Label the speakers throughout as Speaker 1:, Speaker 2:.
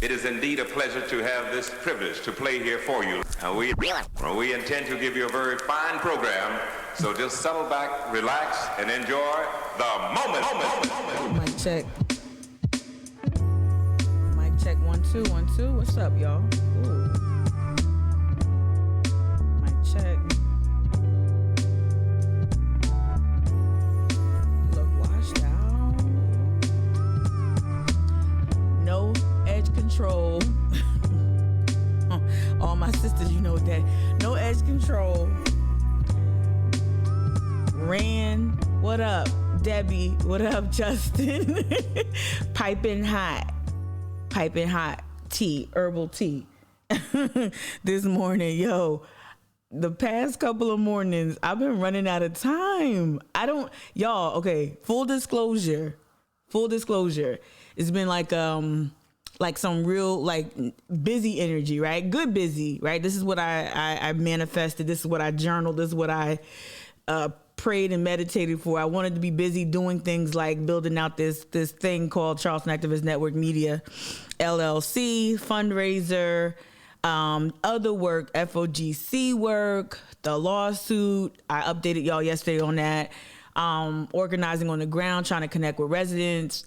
Speaker 1: It is indeed a pleasure to have this privilege to play here for you. We intend to give you a very fine program, so just settle back, relax, and enjoy the moment.
Speaker 2: Mic check. Mic check, 1 2 1 2. What's up, y'all? Ooh. Mic check. Look washed out. No edge control. All my sisters, you know that. No edge control. Ran, what up? Debbie, what up? Justin. Piping hot tea, herbal tea. This morning, yo, the past couple of mornings, I've been running out of time. Okay, full disclosure. It's been like some real like busy energy, right? Good busy, right? This is what I manifested. This is what I journaled. This is what I prayed and meditated for. I wanted to be busy doing things like building out this thing called Charleston Activist Network Media LLC, fundraiser, other work, FOGC work, the lawsuit. I updated y'all yesterday on that. Organizing on the ground, trying to connect with residents.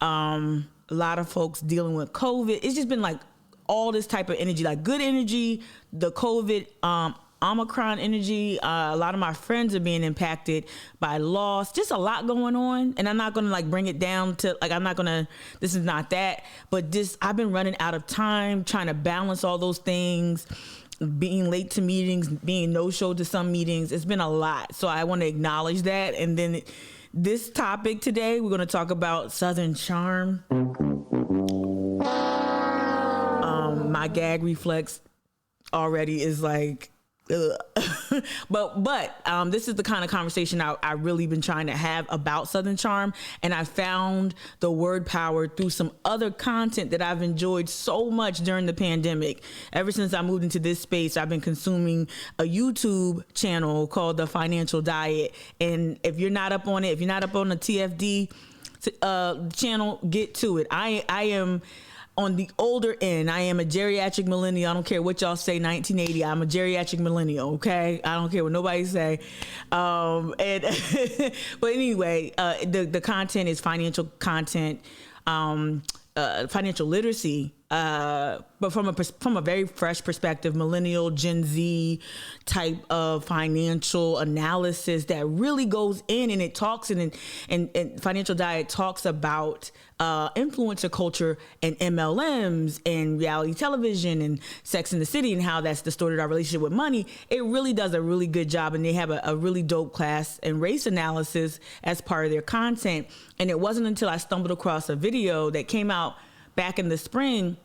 Speaker 2: A lot of folks dealing with COVID. It's just been like all this type of energy, like good energy, the COVID, Omicron energy. A lot of my friends are being impacted by loss. Just a lot going on. And I'm not going to like bring it down to like, this is not that, but I've been running out of time trying to balance all those things, being late to meetings, being no-show to some meetings. It's been a lot. So I want to acknowledge that. And then this topic today, we're going to talk about Southern charm. My gag reflex already is like, but this is the kind of conversation I really been trying to have about Southern charm, and I found the word power through some other content that I've enjoyed so much during the pandemic. Ever since I moved into this space, I've been consuming a YouTube channel called The Financial Diet, and if you're not up on it, if you're not up on the TFD channel, get to it. I am on the older end. I am a geriatric millennial. I don't care what y'all say, 1980. I'm a geriatric millennial, okay? I don't care what nobody say. But anyway, the content is financial content, financial literacy, but from a very fresh perspective, millennial, Gen Z type of financial analysis that really goes in, and it talks and Financial Diet talks about influencer culture and MLMs and reality television and Sex and the City and how that's distorted our relationship with money. It really does a really good job, and they have a really dope class and race analysis as part of their content. And it wasn't until I stumbled across a video that came out back in the spring.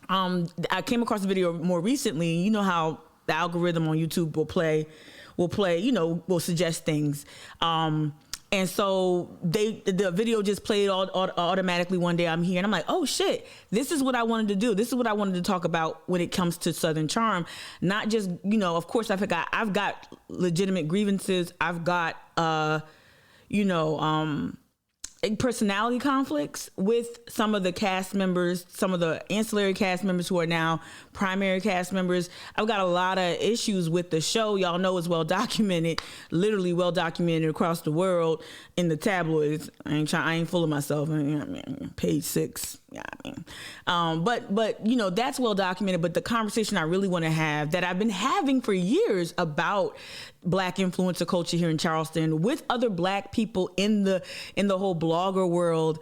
Speaker 2: I came across a video more recently. You know how the algorithm on YouTube will play, will suggest things. And so the video just played automatically one day. I'm here and I'm like, oh shit, this is what I wanted to do. This is what I wanted to talk about when it comes to Southern charm. Not just, of course I've got legitimate grievances. I've got, personality conflicts with some of the cast members, some of the ancillary cast members who are now primary cast members. I've got a lot of issues with the show. Y'all know it's well documented, literally well documented across the world in the tabloids. I ain't full of myself. Page 6. But that's well documented. But the conversation I really want to have, that I've been having for years about Black influencer culture here in Charleston with other Black people in the whole blogger world,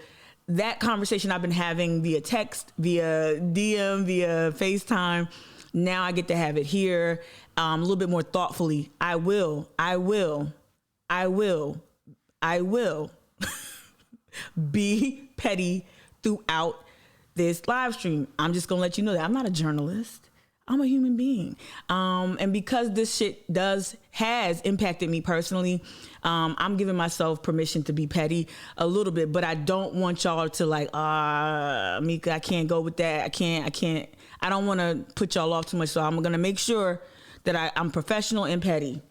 Speaker 2: that conversation I've been having via text, via DM, via FaceTime. Now I get to have it here a little bit more thoughtfully. I will be petty throughout this live stream. I'm just gonna let you know that I'm not a journalist. I'm a human being. And because this shit has impacted me personally, I'm giving myself permission to be petty a little bit, but I don't want y'all to like, Mika, I can't go with that. I can't. I don't want to put y'all off too much. So I'm going to make sure that I'm professional and petty.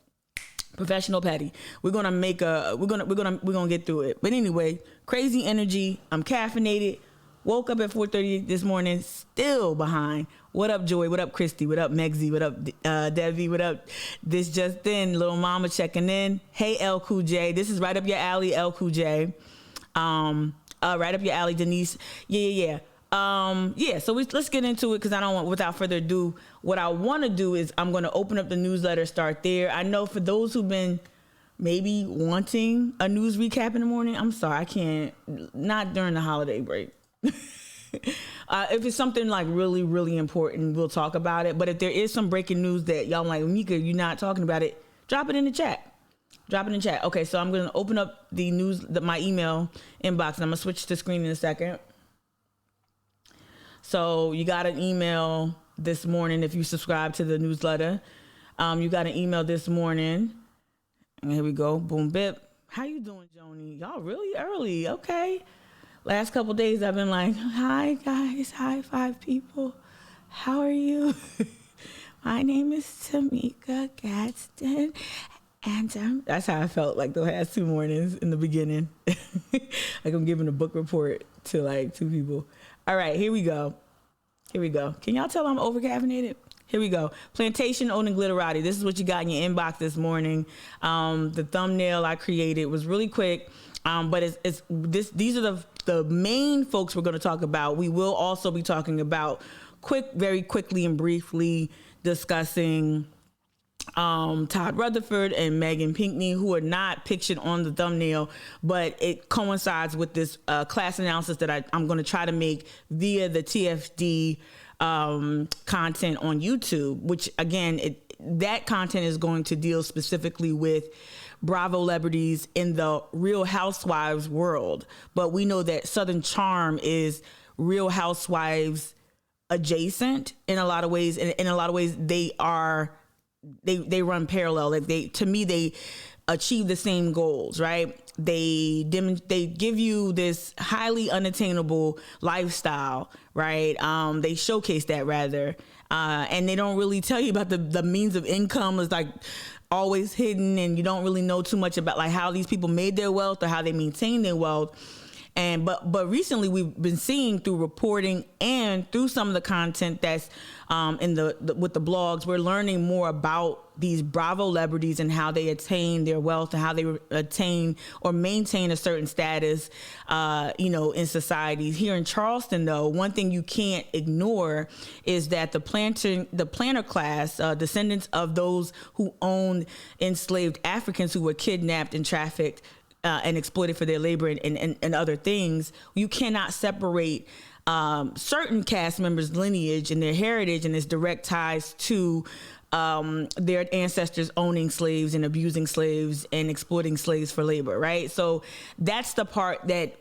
Speaker 2: Professional petty. We're going to get through it. But anyway, crazy energy. I'm caffeinated. Woke up at 4:30 this morning, still behind. What up, Joy? What up, Christy? What up, Megzy? What up, Debbie? What up, This Just In? Little Mama checking in. Hey, L Cool J. This is right up your alley, L Cool J. Right up your alley, Denise. Yeah. So let's get into it, because I don't want, without further ado, what I want to do is I'm going to open up the newsletter, start there. I know for those who've been maybe wanting a news recap in the morning, I'm sorry, I can't, not during the holiday break. If it's something like really, really important, we'll talk about it. But if there is some breaking news that y'all like, Mika, you're not talking about it, drop it in the chat. Okay, so I'm going to open up the my email inbox, and I'm going to switch the screen in a second. So you got an email this morning if you subscribe to the newsletter. You got an email this morning. And here we go. Boom, bip. How you doing, Joni? Y'all really early. Okay. Last couple days I've been like, hi, guys. High five, people. How are you? My name is Tamika Gadsden. And that's how I felt like the last 2 mornings in the beginning. Like I'm giving a book report to like 2 people. All right, here we go. Can y'all tell I'm over-caffeinated? Here we go. Plantation owning glitterati. This is what you got in your inbox this morning. The thumbnail I created was really quick, but these are the main folks we're going to talk about. We will also be talking about very quickly and briefly discussing Todd Rutherford and Megan Pinckney, who are not pictured on the thumbnail, but it coincides with this class analysis that I'm going to try to make via the TFD content on YouTube, which again, that content is going to deal specifically with Bravo celebrities in the Real Housewives world. But we know that Southern Charm is Real Housewives adjacent in a lot of ways. And in a lot of ways, they run parallel. Like they achieve the same goals, right? They give you this highly unattainable lifestyle, right? They showcase that rather, and they don't really tell you about the means of income is like always hidden, and you don't really know too much about like how these people made their wealth or how they maintain their wealth. And but recently we've been seeing through reporting and through some of the content that's with the blogs, we're learning more about these Bravo celebrities and how they attain their wealth and how they attain or maintain a certain status, in society. Here in Charleston, though, one thing you can't ignore is that the planter class, descendants of those who owned enslaved Africans who were kidnapped and trafficked and exploited for their labor and other things, you cannot separate certain cast members' lineage and their heritage and its direct ties to their ancestors owning slaves and abusing slaves and exploiting slaves for labor, right? So that's the part that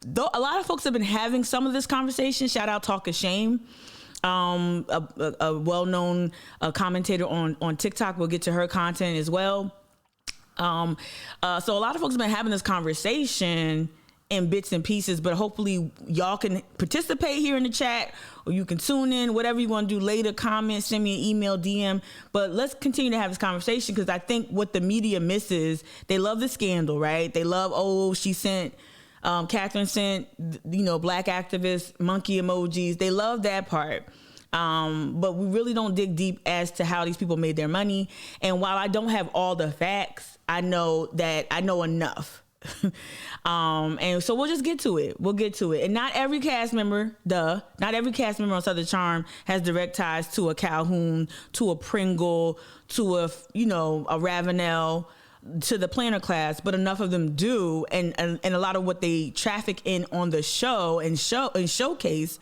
Speaker 2: though a lot of folks have been having some of this conversation. Shout out Talk of Shame. A well-known commentator on TikTok. We'll get to her content as well. So a lot of folks have been having this conversation in bits and pieces, but hopefully y'all can participate here in the chat, or you can tune in, whatever you want to do later, comment, send me an email, DM, but let's continue to have this conversation, because I think what the media misses, they love the scandal, right? They love, she sent, Catherine sent, black activists, monkey emojis. They love that part. But we really don't dig deep as to how these people made their money. And while I don't have all the facts, I know enough. And so we'll just get to it. And not every cast member on Southern Charm has direct ties to a Calhoun, to a Pringle, to a Ravenel, to the planner class, but enough of them do. And a lot of what they traffic in on the show and showcase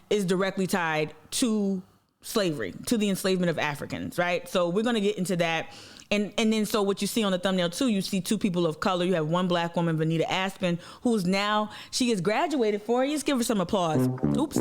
Speaker 2: is directly tied to slavery, to the enslavement of Africans, right? So we're going to get into that. And then so what you see on the thumbnail too, you see 2 people of color. You have one black woman, Vanita Aspen, who's now, she has graduated for, just give her some applause. Oops.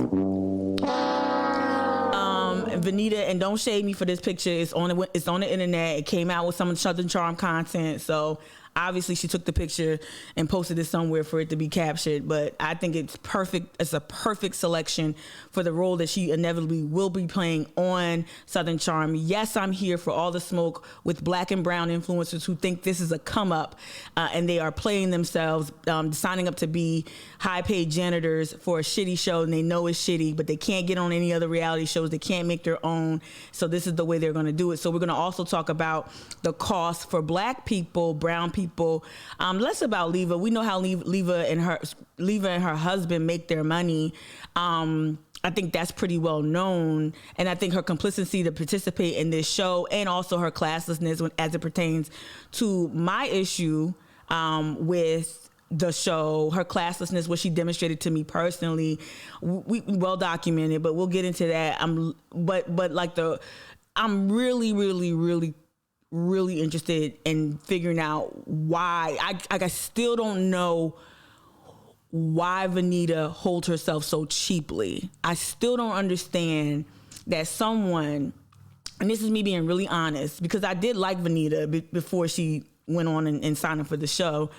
Speaker 2: Vanita, and don't shade me for this picture. It's on the internet. It came out with some Southern Charm content. So Obviously, she took the picture and posted it somewhere for it to be captured, but I think it's perfect. It's a perfect selection for the role that she inevitably will be playing on Southern Charm. Yes, I'm here for all the smoke with Black and brown influencers who think this is a come up, and they are playing themselves, signing up to be high-paid janitors for a shitty show, and they know it's shitty, but they can't get on any other reality shows. They can't make their own, so this is the way they're going to do it. So we're going to also talk about the cost for Black people, brown people, less about Leva. We know how Leva and her husband make their money. I think that's pretty well known, and I think her complicity to participate in this show, and also her classlessness as it pertains to my issue with the show, her classlessness, what she demonstrated to me personally, we well documented, but we'll get into that. I'm really interested in figuring out why. I still don't know why Venita holds herself so cheaply. I still don't understand that someone, and this is me being really honest, because I did like Venita before she went on and signed up for the show.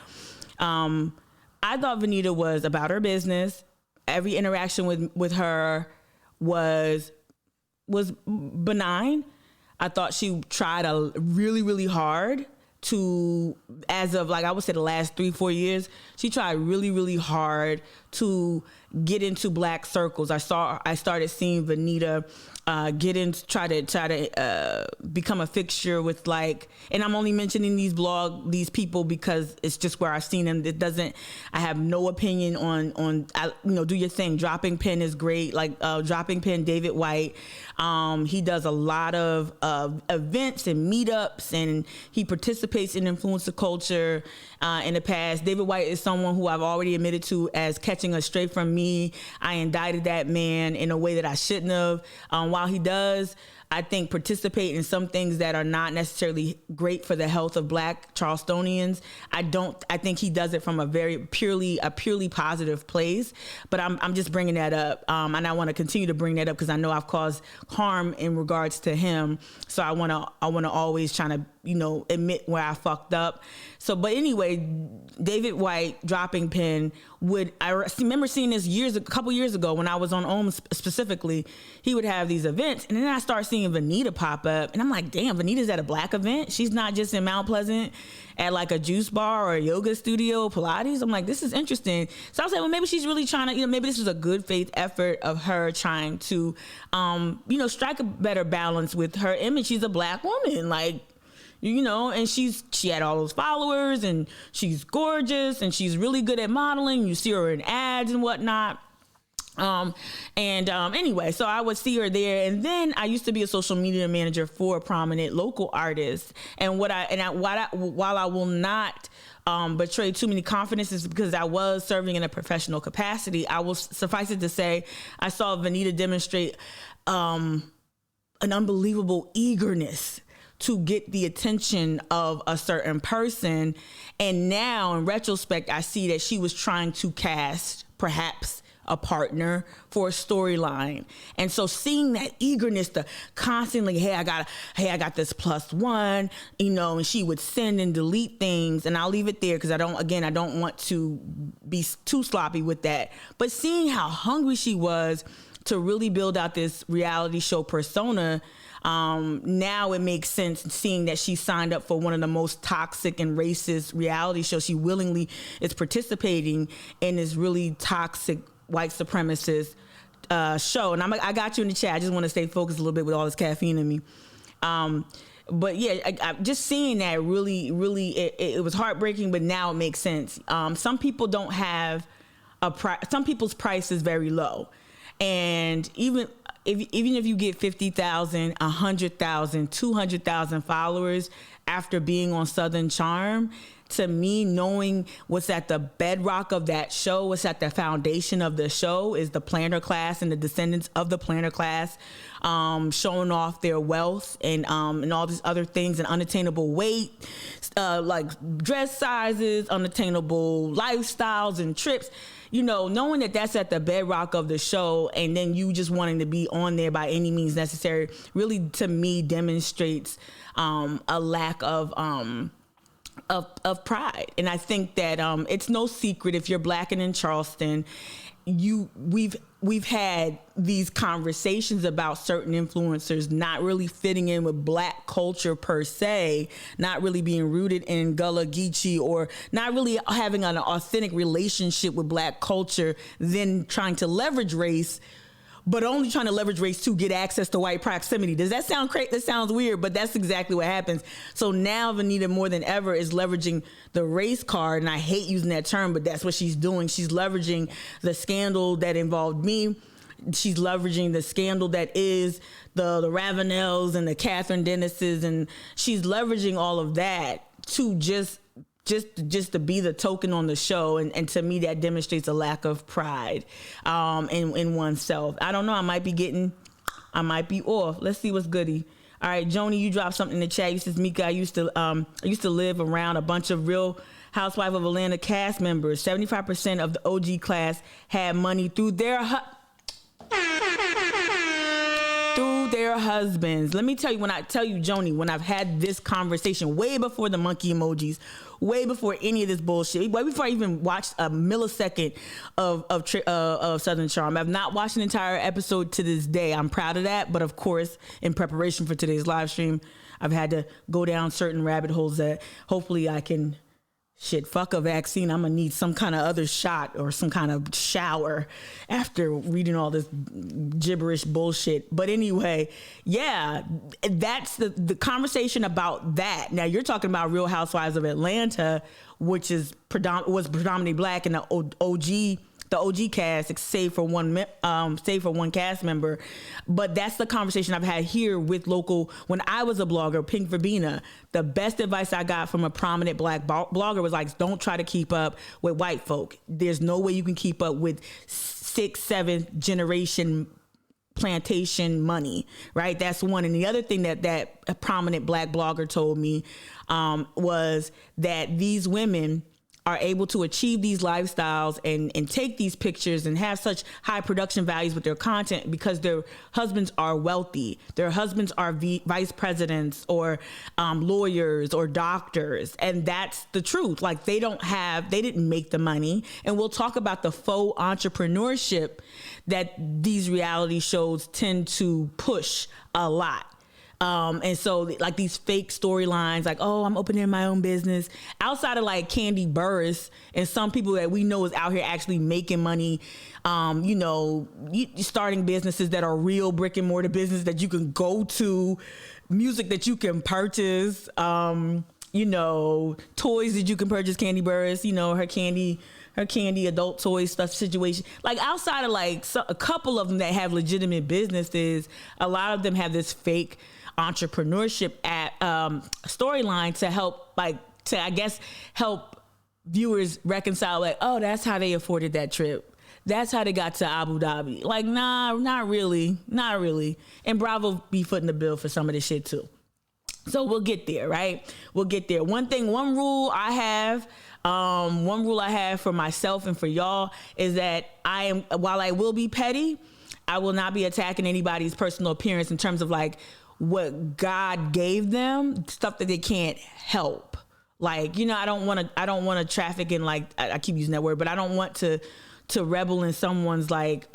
Speaker 2: I thought Venita was about her business. Every interaction with her was benign. I thought she tried really, really hard to, as of like I would say the last 3-4 years, she tried really, really hard to get into Black circles. I started seeing Venita try to become a fixture with like, and I'm only mentioning these people because it's just where I've seen them. I have no opinion on do your thing. Dropping Pen is great. Like Dropping Pen, David White, he does a lot of events and meetups, and he participates in influencer culture. In the past, David White is someone who I've already admitted to as catching a stray from me. I indicted that man in a way that I shouldn't have. While he does, I think, participate in some things that are not necessarily great for the health of Black Charlestonians, I think he does it from a purely positive place. But I'm just bringing that up, and I want to continue to bring that up because I know I've caused harm in regards to him. So I want to always try to admit where I fucked up. So, but anyway, David White, Dropping Pen, I remember seeing this a couple years ago when I was on OM specifically. He would have these events, and then I start seeing Venita pop up, and I'm like, damn, Venita's at a Black event. She's not just in Mount Pleasant at like a juice bar or a yoga studio, Pilates. I'm like, this is interesting. So I was like, well, maybe she's really trying to, maybe this was a good faith effort of her trying to, strike a better balance with her image. She's a Black woman, like, and she had all those followers, and she's gorgeous, and she's really good at modeling. You see her in ads and whatnot. Anyway, so I would see her there, and then I used to be a social media manager for a prominent local artist. And while I will not betray too many confidences because I was serving in a professional capacity, I will suffice it to say I saw Venita demonstrate an unbelievable eagerness to get the attention of a certain person. And now in retrospect, I see that she was trying to cast perhaps a partner for a storyline. And so seeing that eagerness to constantly, hey, I got this +1, and she would send and delete things, and I'll leave it there because I don't want to be too sloppy with that. But seeing how hungry she was to really build out this reality show persona, now it makes sense seeing that she signed up for one of the most toxic and racist reality shows. She willingly is participating in this really toxic white supremacist show. And I got you in the chat. I just want to stay focused a little bit with all this caffeine in me. But yeah, I just seeing that really, it was heartbreaking, but now it makes sense. Some people don't have some people's price is very low. And even if you get 50,000, 100,000, 200,000 followers after being on Southern Charm, to me, knowing what's at the bedrock of that show, what's at the foundation of the show is the planner class and the descendants of the planner class, showing off their wealth and all these other things, and unattainable weight, like dress sizes, unattainable lifestyles and trips. Knowing that that's at the bedrock of the show, and then you just wanting to be on there by any means necessary, really, to me, demonstrates a lack of of pride. And I think that it's no secret, if you're Black and in Charleston, we've had these conversations about certain influencers not really fitting in with Black culture per se, not really being rooted in Gullah Geechee, or not really having an authentic relationship with Black culture, then trying to leverage race, but only trying to leverage race to get access to white proximity. Does that sound crazy? That sounds weird, but that's exactly what happens. So now Vanita more than ever is leveraging the race card, and I hate using that term, but that's what she's doing. She's leveraging the scandal that involved me. She's leveraging the scandal that is the Ravenels and the Catherine Dennises, and she's leveraging all of that to just to be the token on the show. And to me, that demonstrates a lack of pride in oneself. I don't know. I might be off. Let's see what's goody. All right, Joni, you dropped something in the chat. You says, Mika, I used to live around a bunch of Real Housewives of Atlanta cast members. 75% of the OG class had money through their husbands. Let me tell you, Joni, when I've had this conversation way before the monkey emojis, way before any of this bullshit, way before I even watched a millisecond of Southern Charm. I've not watched an entire episode to this day. I'm proud of that. But of course, in preparation for today's live stream, I've had to go down certain rabbit holes that hopefully I can... fuck a vaccine. I'm gonna need some kind of other shot or some kind of shower after reading all this gibberish bullshit. But anyway, yeah, that's the conversation about that. Now you're talking about Real Housewives of Atlanta, which was predominantly Black, and the OG cast, save for one cast member. But that's the conversation I've had here with local. When I was a blogger, Pink Verbena, the best advice I got from a prominent Black blogger was like, don't try to keep up with white folk. There's no way you can keep up with 6th, 7th generation plantation money, right? That's one. And the other thing that a prominent Black blogger told me was that these women are able to achieve these lifestyles and take these pictures and have such high production values with their content because their husbands are wealthy. Their husbands are vice presidents or lawyers or doctors. And that's the truth. Like they didn't make the money. And we'll talk about the faux entrepreneurship that these reality shows tend to push a lot. And so like these fake storylines, like, oh, I'm opening my own business, outside of like Candy Burris and some people that we know is out here actually making money, starting businesses that are real brick and mortar business that you can go to, music that you can purchase, toys that you can purchase. Candy Burris, her candy adult toy stuff situation. Like outside of like a couple of them that have legitimate businesses, a lot of them have this fake entrepreneurship storyline to help help viewers reconcile, like, oh, that's how they afforded that trip. That's how they got to Abu Dhabi. Like, nah, not really. And Bravo be footing the bill for some of this shit too. So we'll get there, right? We'll get there. One rule I have for myself and for y'all is that while I will be petty, I will not be attacking anybody's personal appearance in terms of like what God gave them, stuff that they can't help. Like, I don't want to traffic in, like, I keep using that word, but I don't want to rebel in someone's like,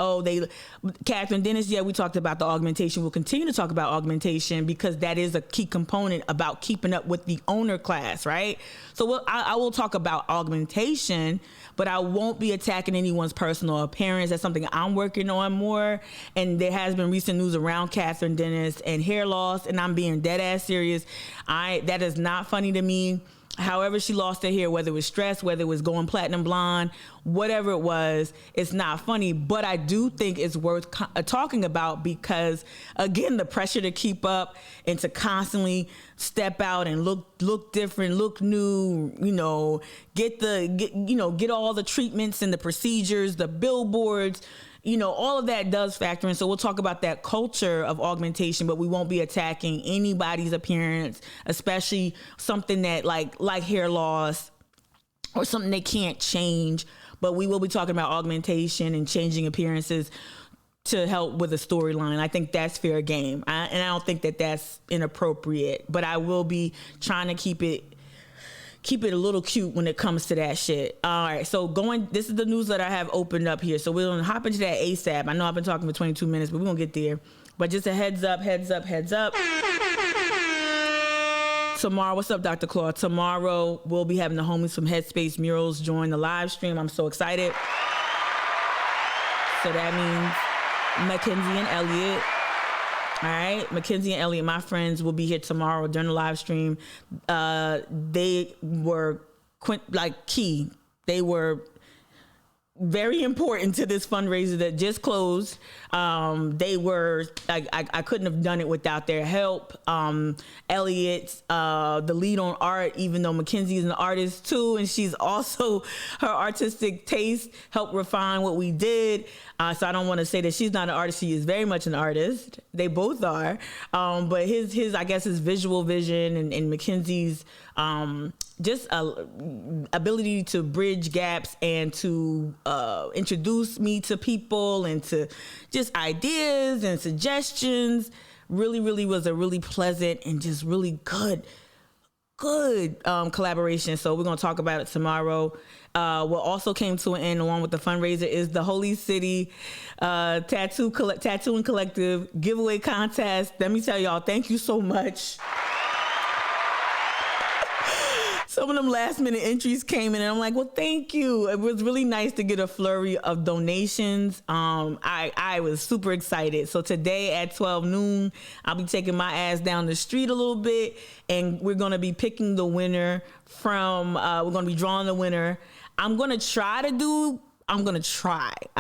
Speaker 2: Catherine Dennis. Yeah, we talked about the augmentation. We'll continue to talk about augmentation because that is a key component about keeping up with the owner class, right? So I will talk about augmentation, but I won't be attacking anyone's personal appearance. That's something I'm working on more. And there has been recent news around Catherine Dennis and hair loss, and I'm being dead ass serious. That is not funny to me. However she lost her hair, whether it was stress, whether it was going platinum blonde, whatever it was, it's not funny. But I do think it's worth talking about because, again, the pressure to keep up and to constantly step out and look different, look new, get all the treatments and the procedures, the billboards, all of that does factor in. So we'll talk about that culture of augmentation, but we won't be attacking anybody's appearance, especially something that like hair loss or something they can't change. But we will be talking about augmentation and changing appearances to help with a storyline. I think that's fair game. And I don't think that that's inappropriate, but I will be trying to keep it keep it a little cute when it comes to that shit. All right, so this is the news that I have opened up here. So we're going to hop into that ASAP. I know I've been talking for 22 minutes, but we're going to get there. But just a heads up. Tomorrow, what's up, Dr. Claude? Tomorrow, we'll be having the homies from Headspace Murals join the live stream. I'm so excited. So that means Mackenzie and Elliot. All right, Mackenzie and Elliot, my friends, will be here tomorrow during the live stream. They were key. They were very important to this fundraiser that just closed. They were, I couldn't have done it without their help. Elliot, the lead on art, even though Mackenzie is an artist too, and she's also, her artistic taste helped refine what we did. So I don't want to say that she's not an artist. She is very much an artist. They both are. But his I guess his visual vision and Mackenzie's just ability to bridge gaps and to introduce me to people and to just ideas and suggestions really was a really pleasant and just really good collaboration. So we're going to talk about it tomorrow. What also came to an end along with the fundraiser is the Holy City Tattooing Collective giveaway contest. Let me tell y'all, thank you so much. Some of them last minute entries came in and I'm like, well, thank you. It was really nice to get a flurry of donations. I was super excited. So today at 12 noon, I'll be taking my ass down the street a little bit and we're going to be picking the winner from, we're going to be drawing the winner. I'm going to try. I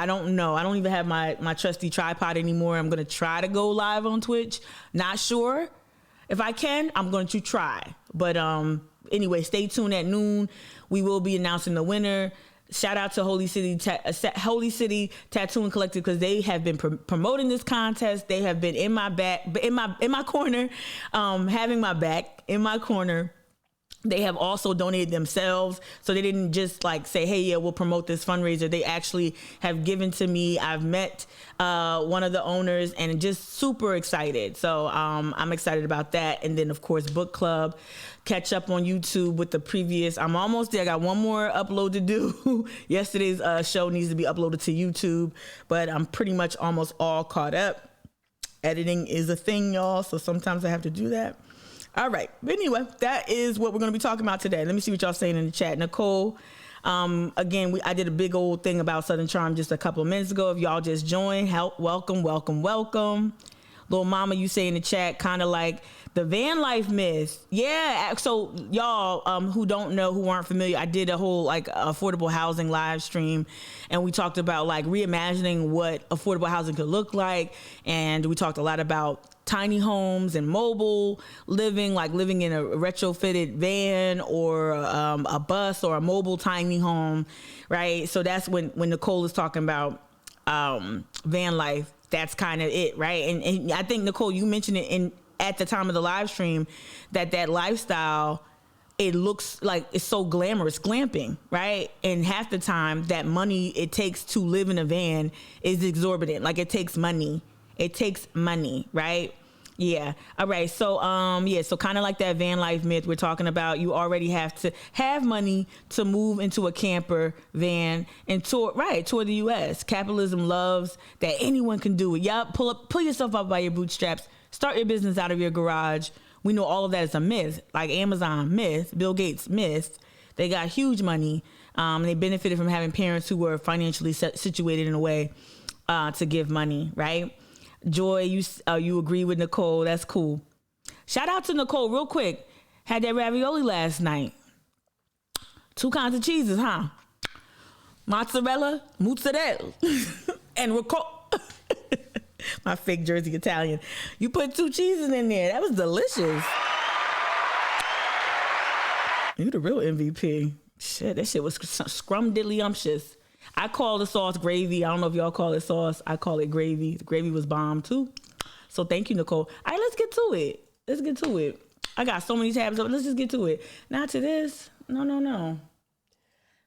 Speaker 2: don't know. I don't even have my trusty tripod anymore. I'm going to try to go live on Twitch. Not sure if I can. I'm going to try. But, anyway, stay tuned at noon. We will be announcing the winner. Shout out to Holy City Tattooing Collective because they have been promoting this contest. They have been in my corner, having my back in my corner. They have also donated themselves. So they didn't just say, hey, yeah, we'll promote this fundraiser. They actually have given to me. I've met one of the owners and just super excited. So I'm excited about that. And then, of course, book club. Catch up on YouTube with the previous. I'm almost there. I got one more upload to do. Yesterday's show needs to be uploaded to YouTube, but I'm pretty much almost all caught up. Editing is a thing, y'all. So sometimes I have to do that. All right. But anyway, that is what we're going to be talking about today. Let me see what y'all saying in the chat. Nicole, again, I did a big old thing about Southern Charm just a couple of minutes ago. If y'all just joined, welcome. Little mama, you say in the chat, kind of like the van life myth. Yeah. So y'all who don't know, who aren't familiar, I did a whole affordable housing live stream and we talked about reimagining what affordable housing could look like. And we talked a lot about tiny homes and mobile living, living in a retrofitted van or a bus or a mobile tiny home, right? So that's when Nicole is talking about van life. That's kind of it, right? And I think, Nicole, you mentioned it at the time of the live stream that lifestyle, it looks like it's so glamorous, glamping, right? And half the time, that money it takes to live in a van is exorbitant. It takes money. It takes money, right? Yeah. All right. So, so kind of like that van life myth we're talking about, you already have to have money to move into a camper van and tour the U.S. Capitalism loves that anyone can do it. Yup. Pull yourself up by your bootstraps. Start your business out of your garage. We know all of that is a myth, like Amazon myth, Bill Gates myth. They got huge money. They benefited from having parents who were financially situated in a way to give money, right? Joy, you agree with Nicole. That's cool. Shout out to Nicole real quick. Had that ravioli last night. 2 kinds of cheeses, huh? Mozzarella, and ricotta. My fake Jersey Italian. You put 2 cheeses in there. That was delicious. You the real MVP. Shit, that shit was scrumdiddlyumptious. I call the sauce gravy. I don't know if y'all call it sauce. I call it gravy. The gravy was bomb too. So thank you, Nicole. All right, let's get to it. I got so many tabs up. Let's just get to it. Not to this. No.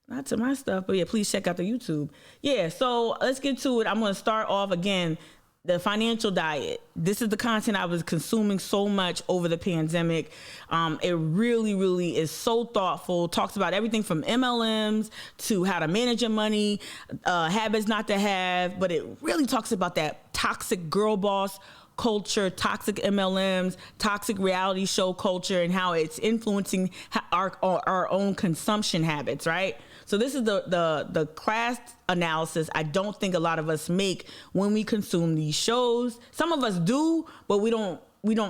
Speaker 2: Not to my stuff. But yeah, please check out the YouTube. Yeah, so let's get to it. I'm going to start off again. the financial diet. This is the content I was consuming so much over the pandemic. It really, really is so thoughtful. Talks about everything from MLMs to how to manage your money, habits not to have, but it really talks about that toxic girl boss culture, toxic MLMs, toxic reality show culture, and how it's influencing our own consumption habits, right? So this is the class analysis I don't think a lot of us make when we consume these shows. Some of us do, but we don't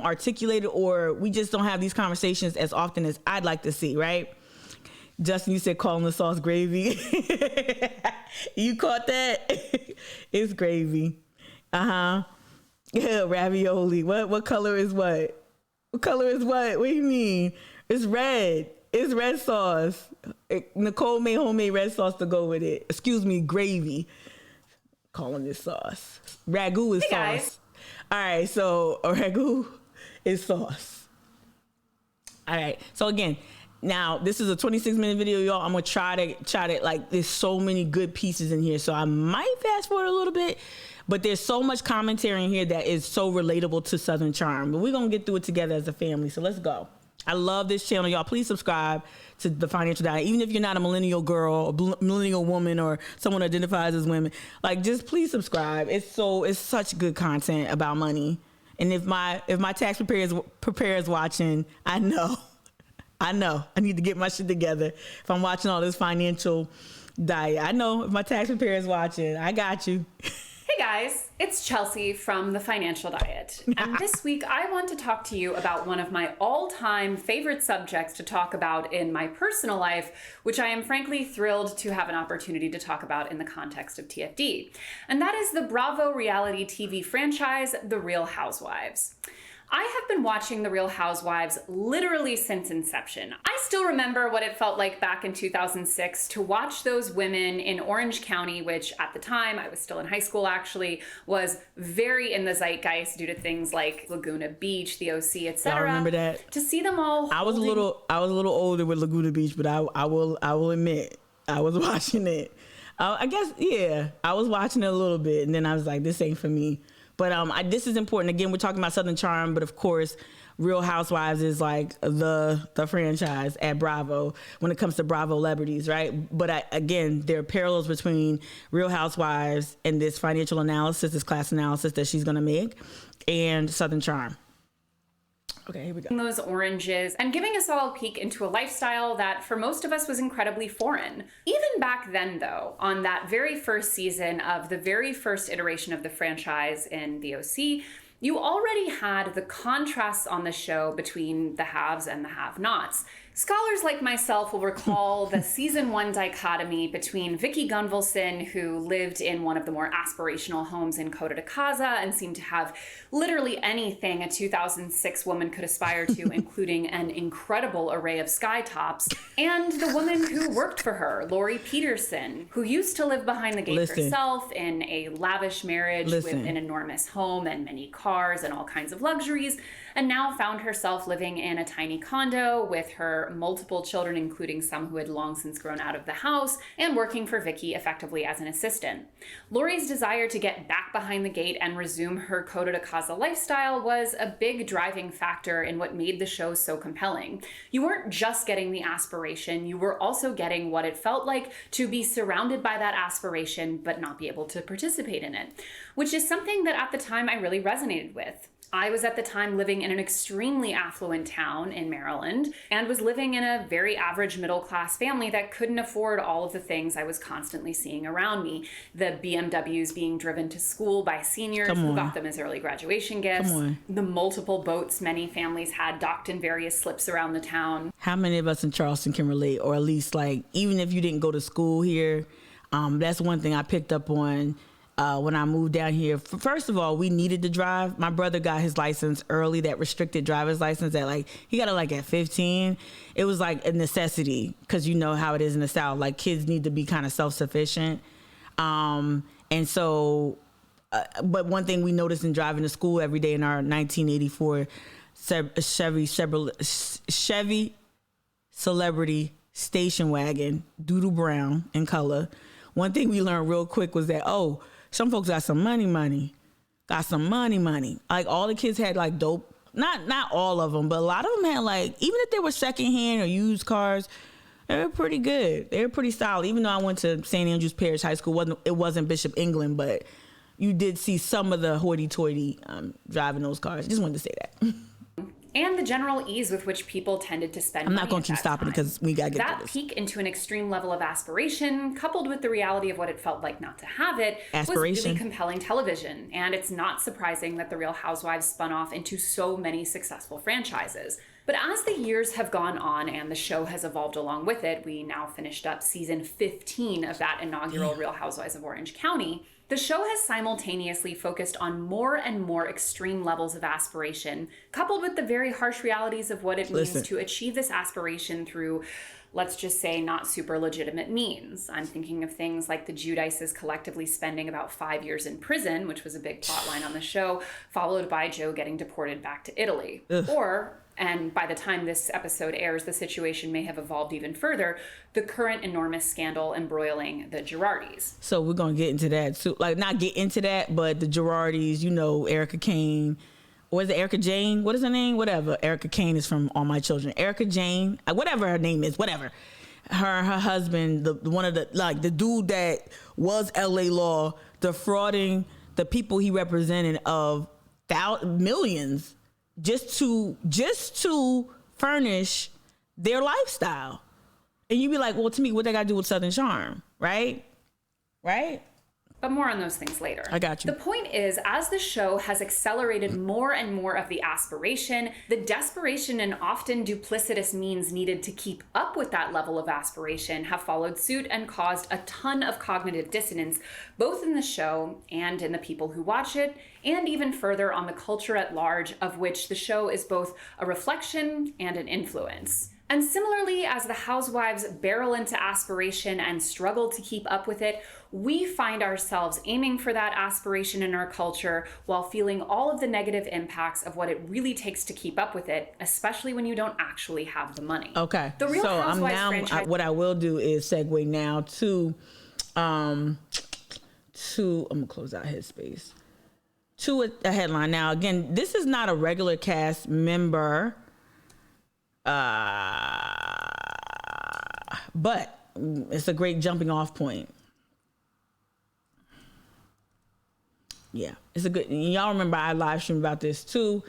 Speaker 2: articulate it, or we just don't have these conversations as often as I'd like to see, right? Justin, you said calling the sauce gravy. You caught that? It's gravy. Yeah, ravioli. What color is what? What color is what? What do you mean? It's red. It's red sauce. Nicole made homemade red sauce to go with it. Excuse me, gravy. Calling this sauce. Ragu is sauce. Guys. All right, so a ragu is sauce. All right, so again, now this is a 26-minute video, y'all. I'm gonna try to like. There's so many good pieces in here, so I might fast forward a little bit. But there's so much commentary in here that is so relatable to Southern Charm. But we're going to get through it together as a family. So let's go. I love this channel, y'all. Please subscribe to The Financial Diet. Even if you're not a millennial girl, or millennial woman, or someone who identifies as women, like, just please subscribe. It's such good content about money. And if my tax preparer is watching, I know I need to get my shit together. If I'm watching all this financial diet, I know if my tax preparer is watching, I got you.
Speaker 3: Hey guys, it's Chelsea from The Financial Diet, and this week I want to talk to you about one of my all-time favorite subjects to talk about in my personal life, which I am frankly thrilled to have an opportunity to talk about in the context of TFD, and that is the Bravo reality TV franchise, The Real Housewives. I have been watching The Real Housewives literally since inception. I still remember what it felt like back in 2006 to watch those women in Orange County, which at the time, I was still in high school actually, was very in the zeitgeist due to things like Laguna Beach, the OC, etc.
Speaker 2: I remember that.
Speaker 3: To see them all
Speaker 2: I was a little older with Laguna Beach, but I will admit, I was watching it. I guess, yeah, I was watching it a little bit, and then I was like, this ain't for me. But this is important. Again, we're talking about Southern Charm, but of course, Real Housewives is like the franchise at Bravo when it comes to Bravo celebrities, right? But again, there are parallels between Real Housewives and this financial analysis, this class analysis that she's going to make, and Southern Charm. Okay, here we go.
Speaker 3: Those oranges and giving us all a peek into a lifestyle that for most of us was incredibly foreign. Even back then though, on that very first season of the very first iteration of the franchise in the OC, you already had the contrasts on the show between the haves and the have-nots. Scholars like myself will recall the season 1 dichotomy between Vicki Gunvalson, who lived in one of the more aspirational homes in Coto de Casa and seemed to have literally anything a 2006 woman could aspire to, including an incredible array of sky tops, and the woman who worked for her, Lori Peterson, who used to live behind the gate herself in a lavish marriage with an enormous home and many cars and all kinds of luxuries, and now found herself living in a tiny condo with her multiple children, including some who had long since grown out of the house, and working for Vicki effectively as an assistant. Lori's desire to get back behind the gate and resume her Coto de Casa lifestyle was a big driving factor in what made the show so compelling. You weren't just getting the aspiration, you were also getting what it felt like to be surrounded by that aspiration but not be able to participate in it, which is something that at the time I really resonated with. I was at the time living in an extremely affluent town in Maryland and was living in a very average middle-class family that couldn't afford all of the things I was constantly seeing around me. The BMWs being driven to school by seniors who got them as early graduation gifts. The multiple boats many families had docked in various slips around the town.
Speaker 2: How many of us in Charleston can relate? Or at least, like, even if you didn't go to school here, that's one thing I picked up on when I moved down here. First of all, we needed to drive. My brother got his license early, that restricted driver's license he got it at 15. It was like a necessity because you know how it is in the South. Like, kids need to be kind of self-sufficient. And so, but one thing we noticed in driving to school every day in our 1984 Chevy Celebrity station wagon, doodle brown in color. One thing we learned real quick was that, some folks got some money. got some money. Like all the kids had like dope. Not all of them, but a lot of them had like, even if they were secondhand or used cars, they were pretty good. They were pretty solid. Even though I went to St. Andrews Parish High School, it wasn't Bishop England, but you did see some of the hoity-toity driving those cars. Just wanted to say that.
Speaker 3: And the general ease with which people tended to spend
Speaker 2: I'm
Speaker 3: money
Speaker 2: not going to keep stopping because we got to get to
Speaker 3: that
Speaker 2: this.
Speaker 3: peak into an extreme level of aspiration, coupled with the reality of what it felt like not to have it, was really compelling television. And it's not surprising that The Real Housewives spun off into so many successful franchises. But as the years have gone on and the show has evolved along with it, we now finished up season 15 of that inaugural Real Housewives of Orange County. The show has simultaneously focused on more and more extreme levels of aspiration, coupled with the very harsh realities of what it means to achieve this aspiration through, let's just say, not super legitimate means. I'm thinking of things like the Giudices collectively spending about 5 years in prison, which was a big plot line on the show, followed by Joe getting deported back to Italy. And by the time this episode airs, the situation may have evolved even further, the current enormous scandal embroiling the Girardis.
Speaker 2: So we're going to get into that. So, like, not get into that, but the Girardis, you know, Erica Kane, or is it Erica Jane? What is her name? Whatever. Erica Kane is from All My Children. Erica Jane, whatever her name is, whatever. Her husband, the dude that was LA Law, defrauding the people he represented of millions just to furnish their lifestyle. And you'd be like, well, to me, what they got to do with Southern Charm, right? Right?
Speaker 3: But more on those things later.
Speaker 2: I got you.
Speaker 3: The point is, as the show has accelerated more and more of the aspiration, the desperation and often duplicitous means needed to keep up with that level of aspiration have followed suit and caused a ton of cognitive dissonance, both in the show and in the people who watch it, and even further on the culture at large, of which the show is both a reflection and an influence. And similarly, as the housewives barrel into aspiration and struggle to keep up with it, we find ourselves aiming for that aspiration in our culture while feeling all of the negative impacts of what it really takes to keep up with it, especially when you don't actually have the money.
Speaker 2: Okay.
Speaker 3: The Real Housewives franchise.
Speaker 2: What I will do is segue now to I'm gonna close out Headspace. To a headline. Now, again, this is not a regular cast member. But it's a great jumping off point. Yeah, it's a good. Y'all remember I live streamed about this too,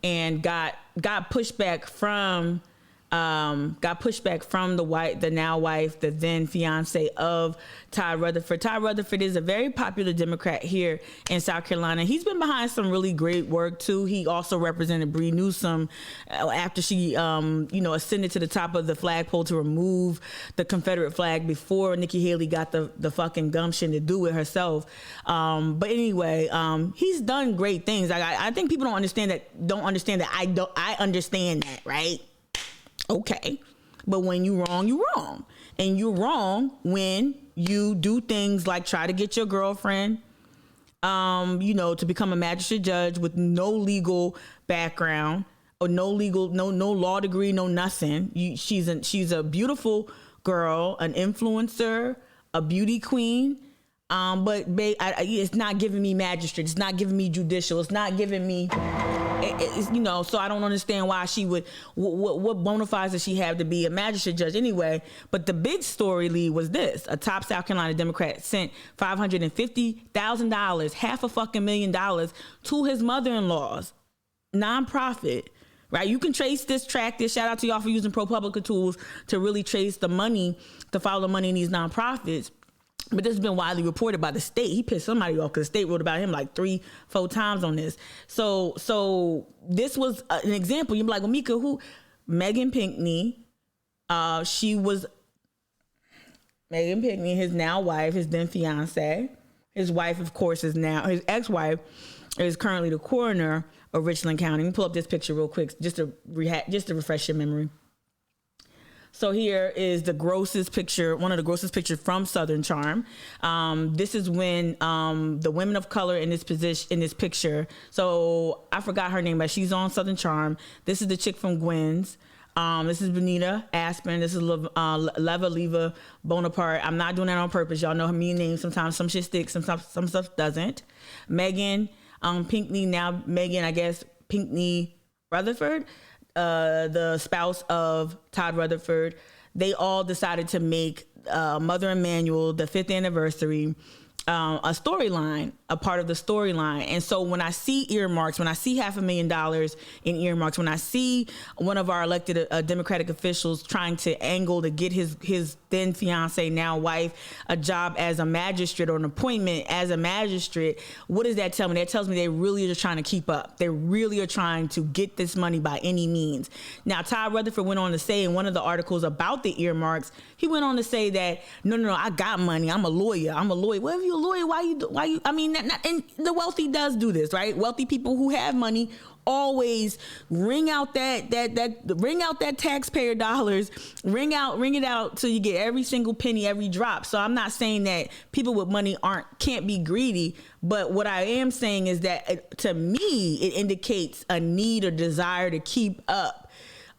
Speaker 2: and got pushback from the now wife, the then fiance of Ty Rutherford. Ty Rutherford is a very popular Democrat here in South Carolina. He's been behind some really great work too. He also represented Bree Newsom after she, ascended to the top of the flagpole to remove the Confederate flag before Nikki Haley got the fucking gumption to do it herself. But anyway, he's done great things. I think people don't understand that. I understand that, right? Okay, but when you're wrong, you're wrong. And you're wrong when you do things like try to get your girlfriend, to become a magistrate judge with no legal background or no law degree, no nothing. She's a beautiful girl, an influencer, a beauty queen. But it's not giving me magistrate. It's not giving me judicial. It's not giving me, so I don't understand why she would, what bona fides does she have to be a magistrate judge anyway? But the big story, Lee, was this. A top South Carolina Democrat sent $550,000, $500,000 to his mother-in-law's nonprofit. Right, you can trace this, track this. Shout out to y'all for using ProPublica tools to really trace the money, to follow the money in these nonprofits. But this has been widely reported by the state. He pissed somebody off because the state wrote about him like 3-4 times on this. So this was an example. You'd be like, well, Mika, who? Megan Pinckney. Megan Pinckney, his now wife, his then fiance. His wife, of course, is now, his ex-wife is currently the coroner of Richland County. Let me pull up this picture real quick just to refresh your memory. So here is the grossest picture, one of the grossest pictures from Southern Charm. This is when the women of color in this picture. So I forgot her name, but she's on Southern Charm. This is the chick from Gwen's. This is Benita Aspen. This is Leva Bonaparte. I'm not doing that on purpose. Y'all know me names. Sometimes some shit sticks, some stuff doesn't. Megan Pinckney, now Megan, I guess Pinckney Rutherford, the spouse of Todd Rutherford, they all decided to make Mother Emanuel, the 5th anniversary, a storyline, a part of the storyline. And so when I see earmarks, when I see $500,000 in earmarks, when I see one of our elected Democratic officials trying to angle to get his then fiance, now wife, a job as a magistrate or an appointment as a magistrate, what does that tell me? That tells me they really are trying to keep up. They really are trying to get this money by any means. Now, Todd Rutherford went on to say in one of the articles about the earmarks, he went on to say that, no, I got money. I'm a lawyer. Well, if you're a lawyer, why you, I mean, and the wealthy does do this, right? Wealthy people who have money always ring out that taxpayer dollars, ring it out till you get every single penny, every drop. So I'm not saying that people with money can't be greedy, but what I am saying is that to me, it indicates a need or desire to keep up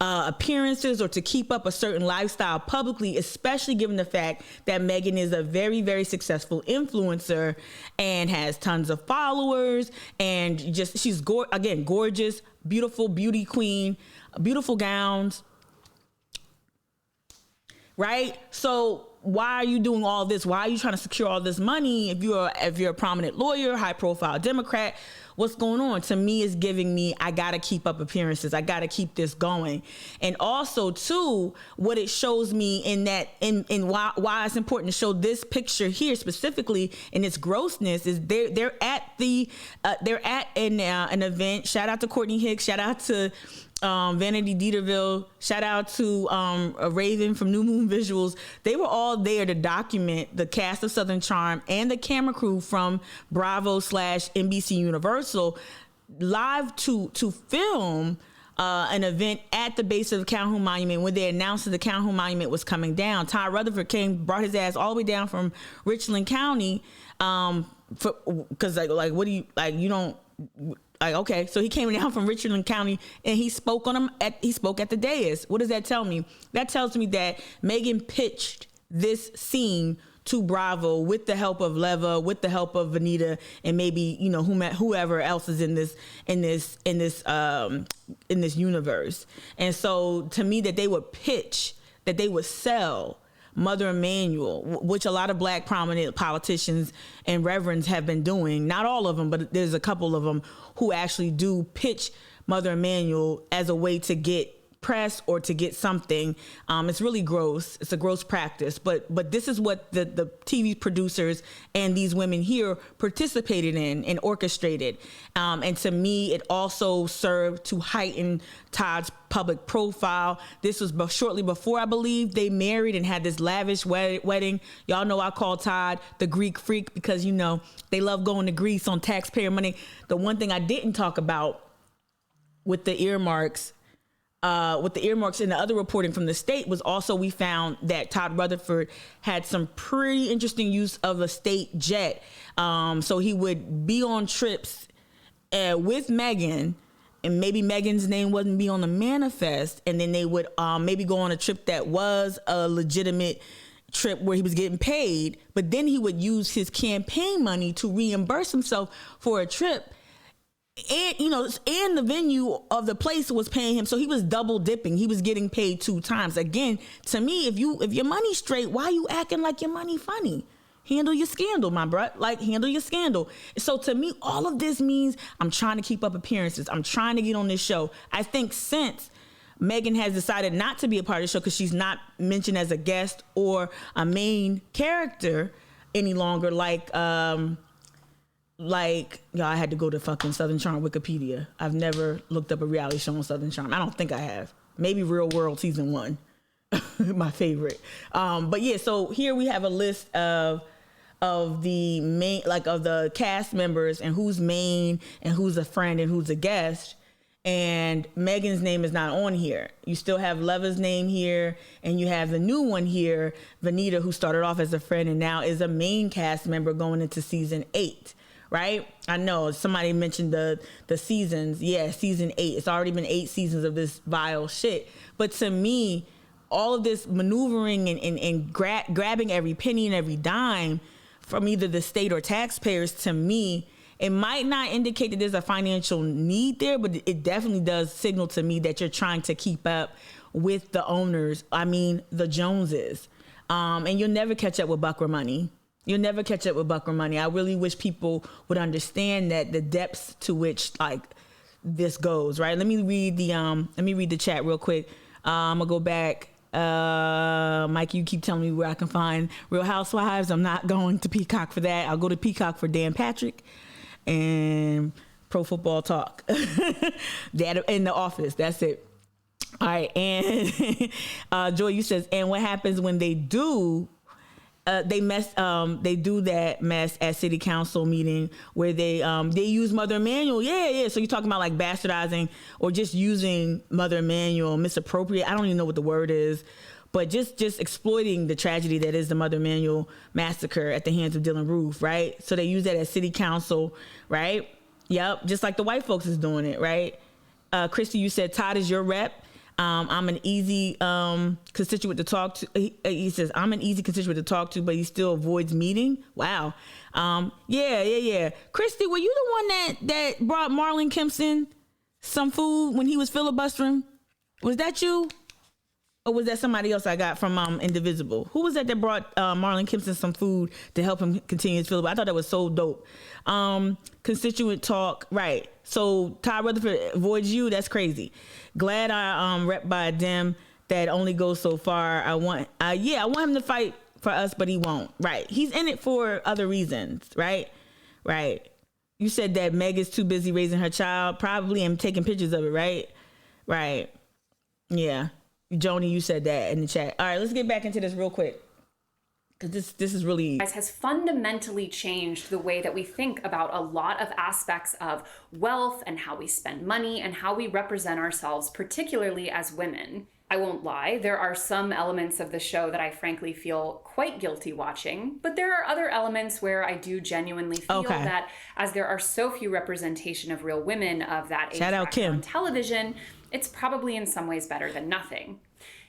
Speaker 2: appearances or to keep up a certain lifestyle publicly, especially given the fact that Megan is a very, very successful influencer and has tons of followers, and she's gorgeous, beautiful beauty queen, beautiful gowns, right? So why are you doing all this? Why are you trying to secure all this money if you're a prominent lawyer, high profile Democrat? What's going on? To me, is giving me, I got to keep up appearances. I got to keep this going. And also, too, what it shows me in why it's important to show this picture here specifically in its grossness is they're at an event. Shout out to Courtney Hicks. Shout out to Vanity Dieterville, shout out to Raven from New Moon Visuals. They were all there to document the cast of Southern Charm and the camera crew from Bravo/NBC Universal live to film an event at the base of the Calhoun Monument when they announced that the Calhoun Monument was coming down. Todd Rutherford brought his ass all the way down from Richland County because what do you you don't. Okay, so he came down from Richland County and he spoke at the dais. What does that tell me? That tells me that Megan pitched this scene to Bravo with the help of Leva, with the help of Vanita, and maybe whoever else is in this universe. And so to me, that they would pitch, that they would sell Mother Emanuel, which a lot of Black prominent politicians and reverends have been doing. Not all of them, but there's a couple of them who actually do pitch Mother Emanuel as a way to get press or to get something. It's really gross. It's a gross practice. But this is what the TV producers and these women here participated in and orchestrated. And to me, it also served to heighten Todd's public profile. This was shortly before, I believe, they married and had this lavish wedding. Y'all know I call Todd the Greek freak because, they love going to Greece on taxpayer money. The one thing I didn't talk about with the earmarks and the other reporting from the state was also we found that Todd Rutherford had some pretty interesting use of a state jet. So he would be on trips with Megan, and maybe Megan's name wouldn't be on the manifest, and then they would maybe go on a trip that was a legitimate trip where he was getting paid, but then he would use his campaign money to reimburse himself for a trip. And, and the venue of the place was paying him. So he was double dipping. He was getting paid 2 times. Again, to me, if your money's straight, why are you acting like your money funny? Handle your scandal, my bruh. Handle your scandal. So to me, all of this means I'm trying to keep up appearances. I'm trying to get on this show. I think since Megan has decided not to be a part of the show because she's not mentioned as a guest or a main character any longer, I had to go to fucking Southern Charm Wikipedia. I've never looked up a reality show on Southern Charm. I don't think I have. Maybe Real World Season 1, my favorite. But yeah, so here we have a list of the main, of the cast members and who's main and who's a friend and who's a guest. And Megan's name is not on here. You still have Leva's name here, and you have the new one here, Vanita, who started off as a friend and now is a main cast member going into season 8. Right? I know somebody mentioned the seasons. Yeah, season 8. It's already been 8 seasons of this vile shit. But to me, all of this maneuvering and grabbing every penny and every dime from either the state or taxpayers, to me, It might not indicate that there's a financial need there, but it definitely does signal to me that you're trying to keep up with the owners. I mean, the Joneses. And you'll never catch up with Buckra money. You'll never catch up with Buckra money. I really wish people would understand that the depths to which like this goes, right? Let me read the chat real quick. I'm gonna go back. Mike, you keep telling me where I can find Real Housewives. I'm not going to Peacock for that. I'll go to Peacock for Dan Patrick and Pro Football Talk. That in The Office. That's it. All right. And Joy, you says, and what happens when they do? They do that mess at city council meeting where they use Mother Emanuel. Yeah. So you're talking about like bastardizing or just using Mother Emanuel, misappropriate. I don't even know what the word is, but just exploiting the tragedy that is the Mother Emanuel massacre at the hands of Dylann Roof, right? So they use that at city council, right? Yep. Just like the white folks is doing it, right? Christy, you said Todd is your rep. I'm an easy constituent to talk to. He says, I'm an easy constituent to talk to, but he still avoids meeting. Wow. Yeah. Christy, were you the one that brought Marlon Kempson some food when he was filibustering? Was that you? Or was that somebody else I got from Indivisible? Who was that brought Marlon Kempson some food to help him continue his filibuster? I thought that was so dope. Constituent talk, right. So Todd Rutherford avoids you. That's crazy. Glad I rep by a Dem that only goes so far. I want him to fight for us, but he won't. Right. He's in it for other reasons. Right. You said that Meg is too busy raising her child, probably, and taking pictures of it. Right. Yeah. Joni, you said that in the chat. All right, let's get back into this real quick. Because this is really...
Speaker 3: has fundamentally changed the way that we think about a lot of aspects of wealth and how we spend money and how we represent ourselves, particularly as women. I won't lie, there are some elements of the show that I frankly feel quite guilty watching, but there are other elements where I do genuinely feel that as there are so few representation of real women of that age on television, it's probably in some ways better than nothing.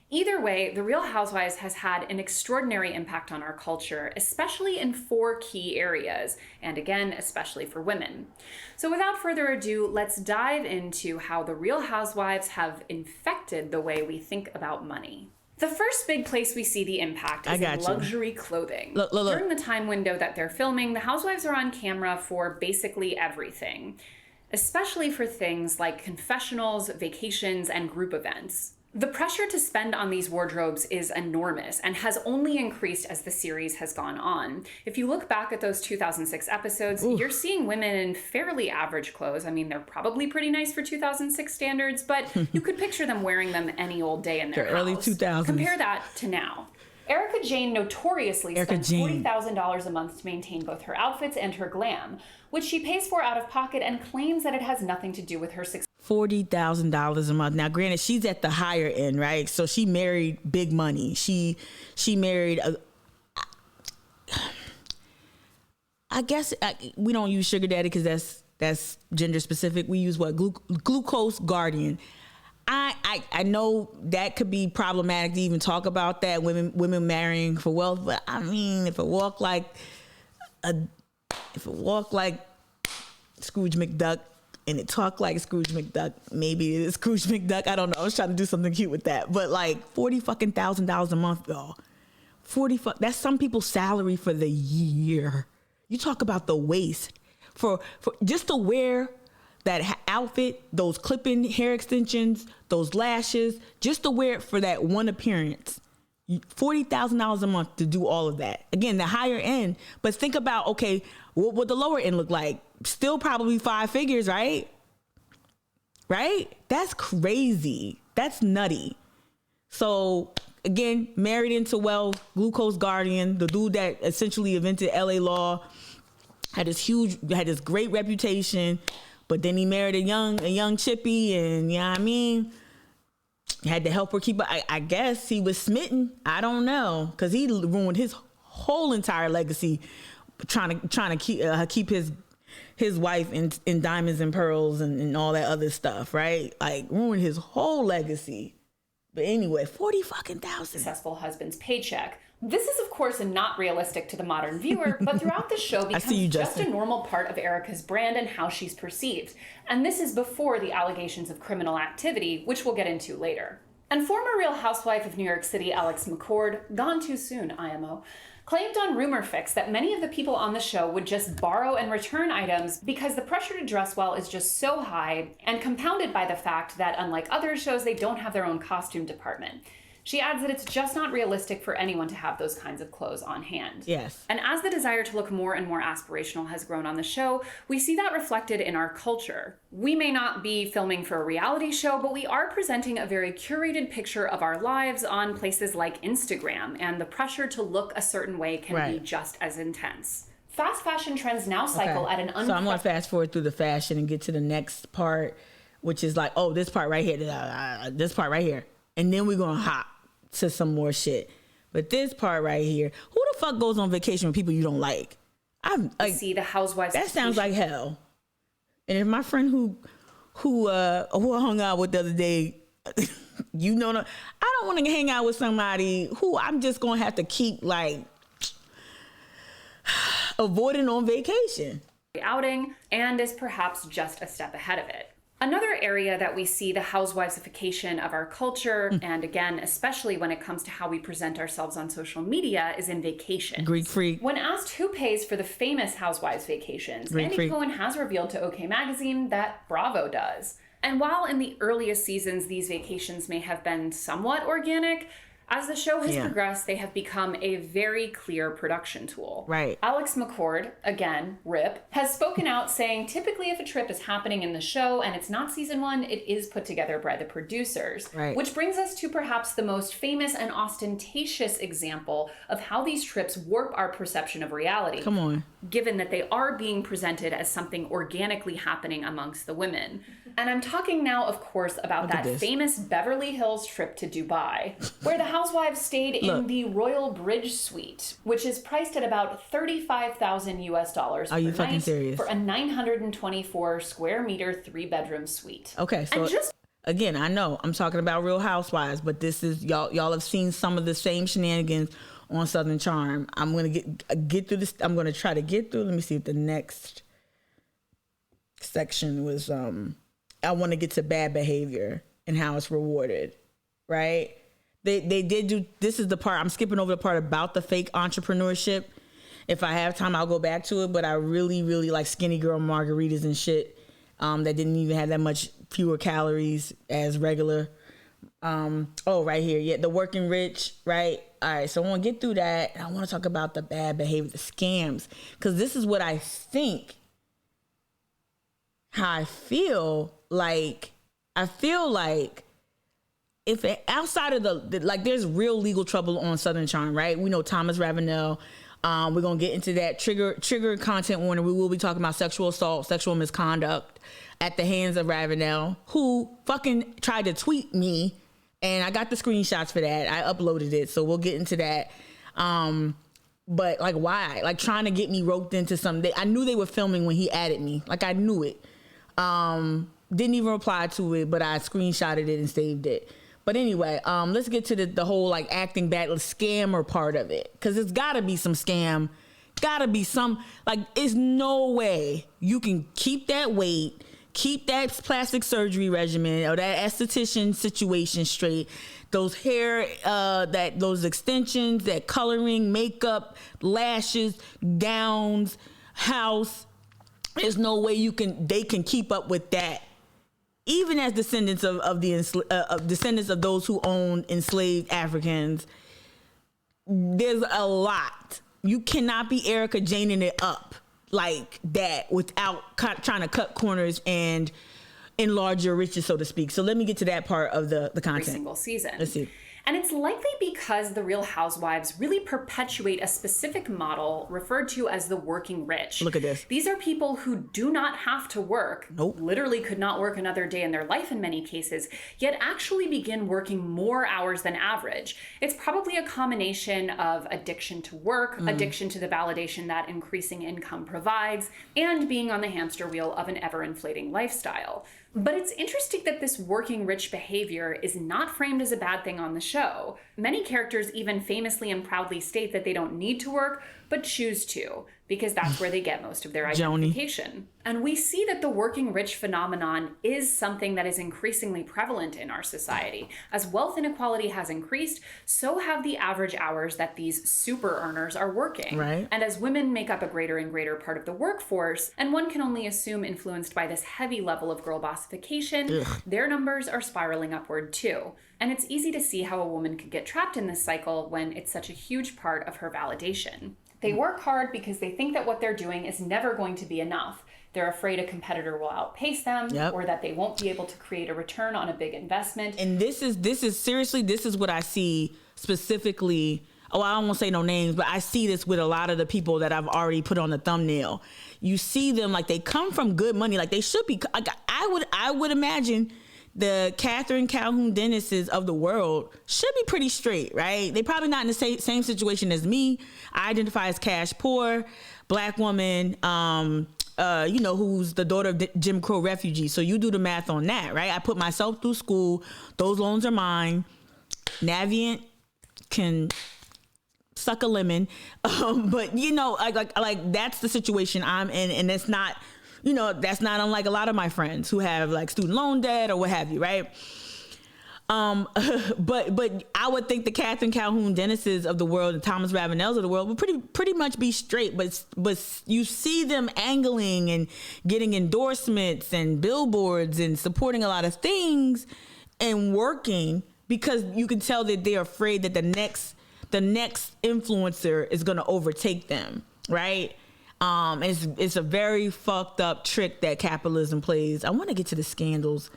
Speaker 3: Either way, The Real Housewives has had an extraordinary impact on our culture, especially in 4 key areas, and again, especially for women. So without further ado, let's dive into how The Real Housewives have infected the way we think about money. The first big place we see the impact is in luxury clothing.
Speaker 2: Look.
Speaker 3: During the time window that they're filming, the housewives are on camera for basically everything, especially for things like confessionals, vacations, and group events. The pressure to spend on these wardrobes is enormous and has only increased as the series has gone on. If you look back at those 2006 episodes, you're seeing women in fairly average clothes. I mean, they're probably pretty nice for 2006 standards, but you could picture them wearing them any old day in their house.
Speaker 2: Early 2000s.
Speaker 3: Compare that to now. Erica Jane notoriously spends $40,000 a month to maintain both her outfits and her glam, which she pays for out of pocket and claims that it has nothing to do with her success.
Speaker 2: $40,000 a month. Now, granted, she's at the higher end, right? So she married big money. She married I guess we don't use sugar daddy because that's gender specific. We use glucose guardian. I know that could be problematic to even talk about that, women marrying for wealth, but I mean, if it walked like Scrooge McDuck and it talked like Scrooge McDuck, maybe it is Scrooge McDuck. I don't know. I was trying to do something cute with that, but like $40,000 a month, y'all. That's some people's salary for the year. You talk about the waste for just to wear that outfit, those clip-in hair extensions, those lashes, just to wear it for that one appearance. $40,000 a month to do all of that. Again, the higher end, but think about, okay, what would the lower end look like? Still probably 5 figures, right? Right? That's crazy. That's nutty. So again, married into wealth, glucose guardian, the dude that essentially invented LA Law, had this great reputation. But then he married a young chippy, and you know what I mean? Had to help her keep her. I guess he was smitten. I don't know, because he ruined his whole entire legacy, trying to keep his wife in diamonds and pearls and all that other stuff, right? Like ruined his whole legacy But anyway, 40 fucking thousand.
Speaker 3: Successful husband's paycheck. This is, of course, not realistic to the modern viewer, but throughout the show becomes just a normal part of Erica's brand and how she's perceived. And this is before the allegations of criminal activity, which we'll get into later. And former Real Housewife of New York City, Alex McCord, gone too soon, IMO, claimed on Rumor Fix that many of the people on the show would just borrow and return items because the pressure to dress well is just so high, and compounded by the fact that, unlike other shows, they don't have their own costume department. She adds that it's just not realistic for anyone to have those kinds of clothes on hand.
Speaker 2: Yes.
Speaker 3: And as the desire to look more and more aspirational has grown on the show, we see that reflected in our culture. We may not be filming for a reality show, but we are presenting a very curated picture of our lives on places like Instagram, and the pressure to look a certain way can be just as intense. Fast fashion trends now cycle at an
Speaker 2: So I'm going to fast forward through the fashion and get to the next part, which is like, oh, this part right here, this part right here. And then we're going to hop to some more shit. But this part right here, who the fuck goes on vacation with people you don't like?
Speaker 3: See the housewives.
Speaker 2: That sounds like hell. And if my friend who I hung out with the other day, I don't want to hang out with somebody who I'm just gonna have to keep like avoiding on vacation.
Speaker 3: Outing, and is perhaps just a step ahead of it. Another area that we see the housewivesification of our culture, and again, especially when it comes to how we present ourselves on social media, is in vacations.
Speaker 2: Greek freak.
Speaker 3: When asked who pays for the famous housewives vacations, Andy Cohen has revealed to OK Magazine that Bravo does. And while in the earliest seasons these vacations may have been somewhat organic, as the show has progressed, they have become a very clear production tool.
Speaker 2: Right.
Speaker 3: Alex McCord, again, RIP, has spoken out saying typically if a trip is happening in the show and it's not season 1, it is put together by the producers.
Speaker 2: Right.
Speaker 3: Which brings us to perhaps the most famous and ostentatious example of how these trips warp our perception of reality.
Speaker 2: Come on.
Speaker 3: Given that they are being presented as something organically happening amongst the women. And I'm talking now, of course, about that famous Beverly Hills trip to Dubai, where the housewives stayed in the Royal Bridge Suite, which is priced at about $35,000 US
Speaker 2: Are you fucking serious?
Speaker 3: For a 924 square meter 3-bedroom suite.
Speaker 2: Okay, so again, I know I'm talking about Real Housewives, but this is y'all have seen some of the same shenanigans on Southern Charm. I'm gonna get through this. I'm gonna try to get through. Let me see if the next section was. I want to get to bad behavior and how it's rewarded, right? They did do. This is the part I'm skipping over the part about the fake entrepreneurship. If I have time, I'll go back to it. But I really, really like skinny girl margaritas and shit that didn't even have that much fewer calories as regular. Right here. Yeah, the working rich, right? All right, so I want to get through that. And I want to talk about the bad behavior, the scams. Because this is what I think, how I feel like if outside of the like there's real legal trouble on Southern Charm, right? We know Thomas Ravenel. We're going to get into that trigger content warning. We will be talking about sexual assault, sexual misconduct at the hands of Ravenel, who fucking tried to tweet me. And I got the screenshots for that. I uploaded it. So we'll get into that. But like, why? Like trying to get me roped into something. I knew they were filming when he added me. Like I knew it. Didn't even reply to it, but I screenshotted it and saved it. But anyway, let's get to the whole like acting bad, scammer part of it. Cause it's gotta be some scam. Gotta be some, like, it's no way you can keep that weight, keep that plastic surgery regimen or that esthetician situation straight. Those hair, those extensions, that coloring, makeup, lashes, gowns, house. There's no way they can keep up with that. Even as descendants of descendants of those who owned enslaved Africans, there's a lot. You cannot be Erica Janing it up like that without trying to cut corners and enlarge your riches, so to speak. So let me get to that part of the content.
Speaker 3: Every single season.
Speaker 2: Let's see.
Speaker 3: And it's likely because the Real Housewives really perpetuate a specific model referred to as the working rich.
Speaker 2: Look at this.
Speaker 3: These are people who do not have to work, literally could not work another day in their life in many cases, yet actually begin working more hours than average. It's probably a combination of addiction to work, addiction to the validation that increasing income provides, and being on the hamster wheel of an ever-inflating lifestyle. But it's interesting that this working rich behavior is not framed as a bad thing on the show. Many characters even famously and proudly state that they don't need to work, but choose to, because that's where they get most of their identification. And we see that the working rich phenomenon is something that is increasingly prevalent in our society. As wealth inequality has increased, so have the average hours that these super earners are working.
Speaker 2: Right.
Speaker 3: And as women make up a greater and greater part of the workforce, and one can only assume influenced by this heavy level of girl bossification, their numbers are spiraling upward too. And it's easy to see how a woman could get trapped in this cycle when it's such a huge part of her validation. They work hard because they think that what they're doing is never going to be enough. They're afraid a competitor will outpace them, or that they won't be able to create a return on a big investment.
Speaker 2: And this is seriously, this is what I see specifically. Oh, I don't want to say no names, but I see this with a lot of the people that I've already put on the thumbnail. You see them like they come from good money, like they should be. Like I would imagine the Catherine Calhoun Dennises of the world should be pretty straight, right? They probably not in the same situation as me. I identify as cash poor, Black woman, who's the daughter of Jim Crow refugees. So you do the math on that, right? I put myself through school. Those loans are mine. Navient can suck a lemon. But like that's the situation I'm in. And it's not, that's not unlike a lot of my friends who have like student loan debt or what have you, right? But I would think the Catherine Calhoun Dennises of the world and Thomas Ravenels of the world would pretty much be straight, but you see them angling and getting endorsements and billboards and supporting a lot of things and working because you can tell that they're afraid that the next influencer is going to overtake them, right? It's a very fucked up trick that capitalism plays. I want to get to the scandals.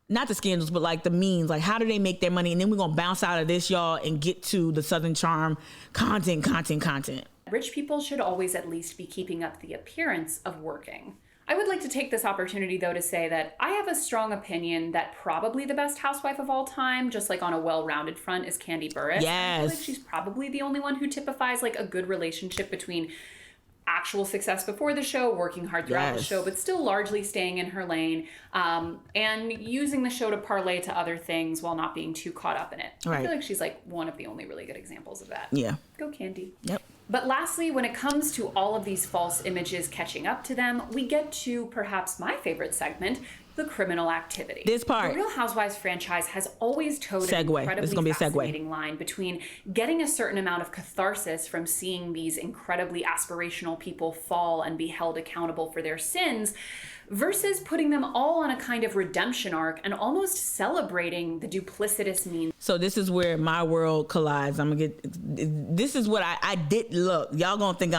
Speaker 2: Not the scandals, but like the means, like how do they make their money? And then we're going to bounce out of this, y'all, and get to the Southern Charm content.
Speaker 3: Rich people should always at least be keeping up the appearance of working. I would like to take this opportunity, though, to say that I have a strong opinion that probably the best housewife of all time, just like on a well-rounded front, is Kandi Burruss.
Speaker 2: Yes.
Speaker 3: I feel like she's probably the only one who typifies like a good relationship between actual success before the show, working hard throughout the show, but still largely staying in her lane, and using the show to parlay to other things while not being too caught up in it. Right. I feel like she's like one of the only really good examples of that.
Speaker 2: Yeah.
Speaker 3: Go Kandi.
Speaker 2: Yep.
Speaker 3: But lastly, when it comes to all of these false images catching up to them, we get to perhaps my favorite segment, the criminal activity.
Speaker 2: This part.
Speaker 3: The Real Housewives franchise has always towed an incredibly fascinating line between getting a certain amount of catharsis from seeing these incredibly aspirational people fall and be held accountable for their sins versus putting them all on a kind of redemption arc and almost celebrating the duplicitous means.
Speaker 2: So this is where my world collides. This is what I did. Look, y'all gonna think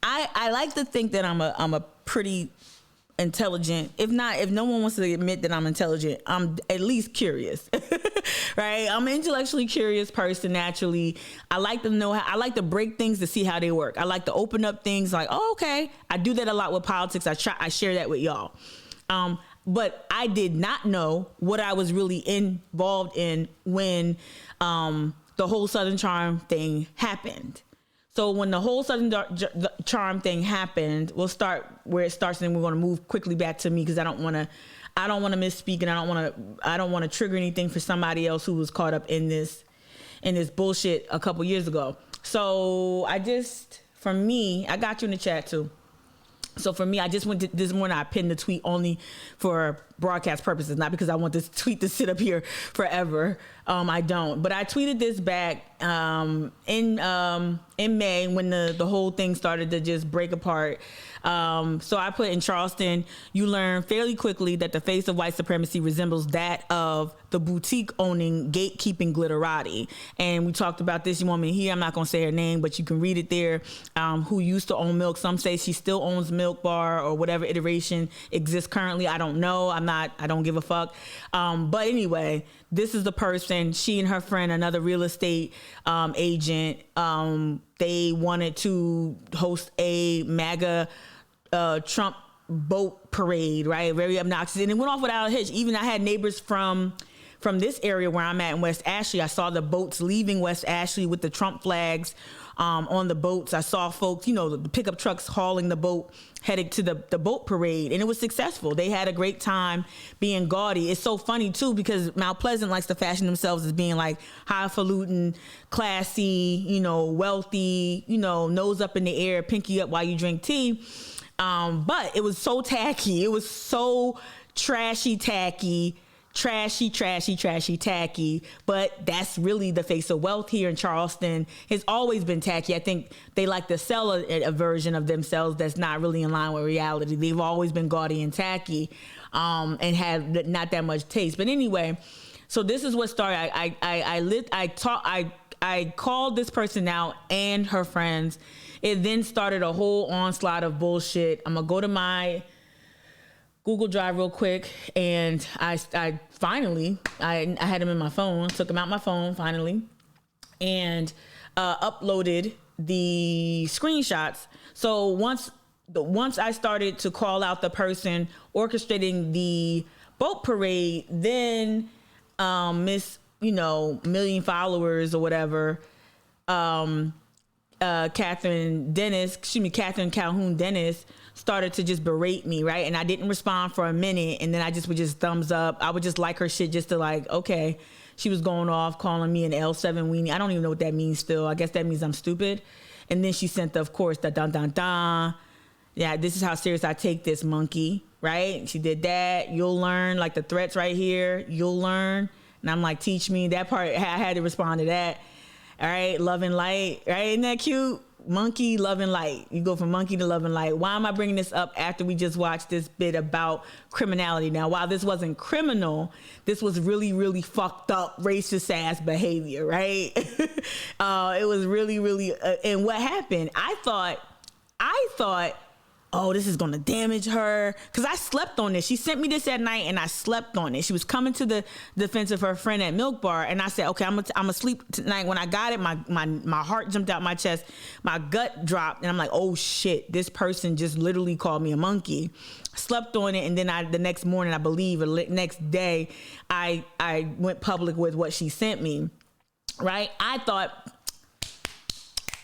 Speaker 2: I like to think that I'm a pretty intelligent. If no one wants to admit that I'm intelligent, I'm at least curious. Right? I'm an intellectually curious person naturally. I like to know I like to break things to see how they work. I like to open up things like, oh, okay. I do that a lot with politics. I share that with y'all. But I did not know what I was really involved in when the whole Southern Charm thing happened. So when the whole Southern Charm thing happened, we'll start where it starts, and then we're going to move quickly back to me because I don't want to misspeak, and I don't want to trigger anything for somebody else who was caught up in this bullshit a couple years ago. So I got you in the chat too. So for me, I just went to this morning. I pinned the tweet only for broadcast purposes, not because I want this tweet to sit up here forever. I don't. But I tweeted this back in May when the whole thing started to just break apart. So I put in Charleston, you learn fairly quickly that the face of white supremacy resembles that of the boutique owning, gatekeeping glitterati. And we talked about this. You want me to hear? I'm not going to say her name, but you can read it there. Who used to own Milk. Some say she still owns Milk Bar or whatever iteration exists currently. I don't know. I don't give a fuck. But anyway, this is the person. She and her friend, another real estate agent, they wanted to host a MAGA Trump boat parade, right? Very obnoxious. And it went off without a hitch. Even I had neighbors from this area where I'm at in West Ashley. I saw the boats leaving West Ashley with the Trump flags on the boats. I saw folks, the pickup trucks hauling the boat, headed to the boat parade, and it was successful. They had a great time being gaudy. It's so funny too, because Mount Pleasant likes to fashion themselves as being like highfalutin, classy, wealthy, nose up in the air, pinky up while you drink tea. But it was so tacky. It was so trashy, tacky. Trashy, tacky, but that's really the face of wealth here in Charleston. It's always been tacky. I think they like to sell a version of themselves that's not really in line with reality. They've always been gaudy and tacky, and have not that much taste. But anyway, so this is what started. I called this person out and her friends. It then started a whole onslaught of bullshit. I'm gonna go to my Google Drive real quick, and I finally had him in my phone, took him out my phone finally, and uploaded the screenshots. So once I started to call out the person orchestrating the boat parade, then Miss million followers or whatever, Catherine Calhoun Dennis started to just berate me, right? And I didn't respond for a minute, and then I just would just thumbs up. I would just like her shit just to like, okay. She was going off, calling me an L7 weenie. I don't even know what that means still. I guess that means I'm stupid. And then she sent, of course, the dun dun dun. Yeah, this is how serious I take this, monkey, right? She did that. You'll learn, like the threats right here. You'll learn. And I'm like, teach me. That part, I had to respond to that. All right, love and light, right? Isn't that cute? Monkey, love and light. You go from monkey to love and light. Why am I bringing this up after we just watched this bit about criminality? Now, while this wasn't criminal, this was really, really fucked up racist ass behavior, right? It was really, really, and what happened? I thought, oh, this is going to damage her. Because I slept on this. She sent me this at night, and I slept on it. She was coming to the defense of her friend at Milk Bar, and I said, okay, I'm gonna sleep tonight. When I got it, my heart jumped out my chest. My gut dropped, and I'm like, oh, shit. This person just literally called me a monkey. Slept on it, and then the next morning, I believe, or next day, I went public with what she sent me, right? I thought,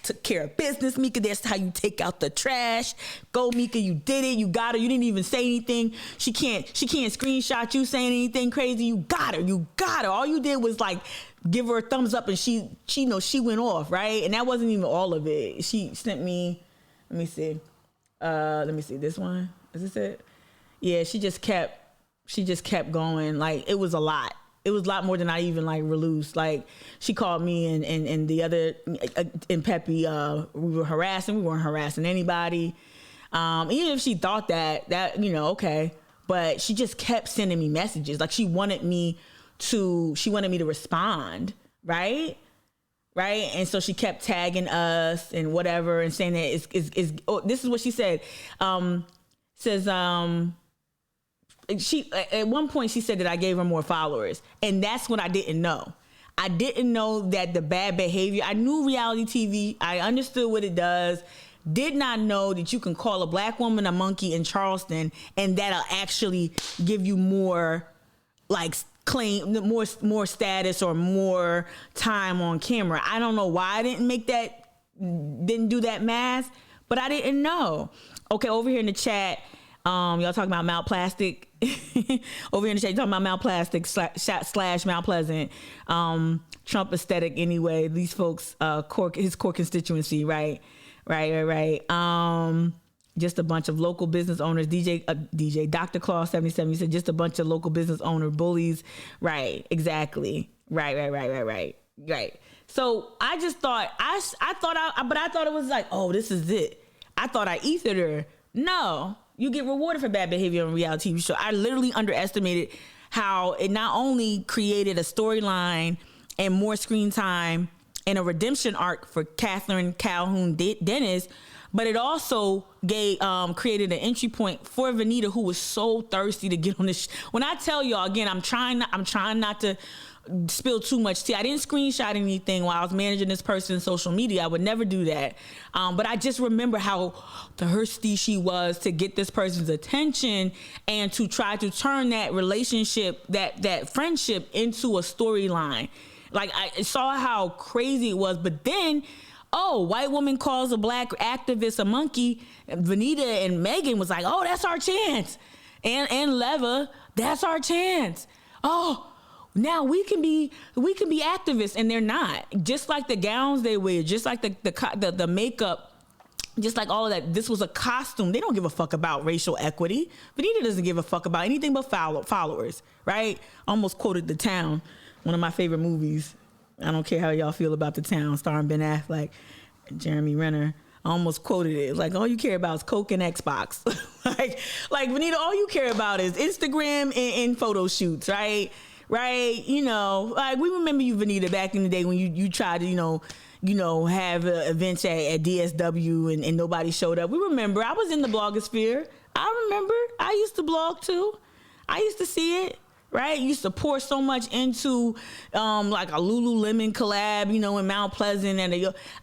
Speaker 2: took care of business, Mika. That's how you take out the trash. Go, Mika. You did it. You got her. You didn't even say anything. She can't screenshot you saying anything crazy. You got her. You got her. All you did was like give her a thumbs up, and she went off, right? And that wasn't even all of it. She sent me. Let me see. This one. Is this it? Yeah. She just kept going. Like it was a lot. It was a lot more than I even like released. Like she called me and the other and Peppy, we were harassing. We weren't harassing anybody. Even if she thought that okay, but she just kept sending me messages. Like she wanted me to respond, right? And so she kept tagging us and whatever and saying that this is what she said. She at one point she said that I gave her more followers, and that's what I didn't know. I didn't know that the bad behavior. I knew reality TV. I understood what it does. Did not know that you can call a black woman a monkey in Charleston, and that'll actually give you more, like claim more status or more time on camera. I don't know why I didn't do that math, but I didn't know. Okay, over here in the chat. Y'all talking about Mount Plastic. Over here in the chat, talking about Mount Plastic / Mount Pleasant. Trump aesthetic anyway. These folks, his core constituency, right. Just a bunch of local business owners. DJ Dr. Claus 77 said just a bunch of local business owner bullies. Right, exactly. Right. So I just thought but I thought it was like, oh, this is it. I thought I ethered her. No. You get rewarded for bad behavior on a reality TV show. I literally underestimated how it not only created a storyline and more screen time and a redemption arc for Catherine Calhoun Dennis, but it also created an entry point for Vanita, who was so thirsty to get on this. When I tell y'all again, I'm trying not to spill too much tea. I didn't screenshot anything while I was managing this person's social media. I would never do that. But I just remember how thirsty she was to get this person's attention and to try to turn that relationship, that friendship into a storyline. Like I saw how crazy it was, but then oh, white woman calls a black activist a monkey. Vanita and Megan was like, oh, that's our chance. And Leva, that's our chance. Oh, now we can be activists, and they're not. Just like the gowns they wear, just like the makeup, just like all of that. This was a costume. They don't give a fuck about racial equity. Vanita doesn't give a fuck about anything but followers, right? Almost quoted The Town, one of my favorite movies. I don't care how y'all feel about The Town, starring Ben Affleck and Jeremy Renner. I almost quoted it. Like, all you care about is Coke and Xbox. like Vanita, all you care about is Instagram and photo shoots, right? Right? You know, like, we remember you, Vanita, back in the day when you tried to, have events at DSW and nobody showed up. We remember. I was in the blogosphere. I remember. I used to blog too. I used to see it. Right? You used to pour so much into like a Lululemon collab, in Mount Pleasant. And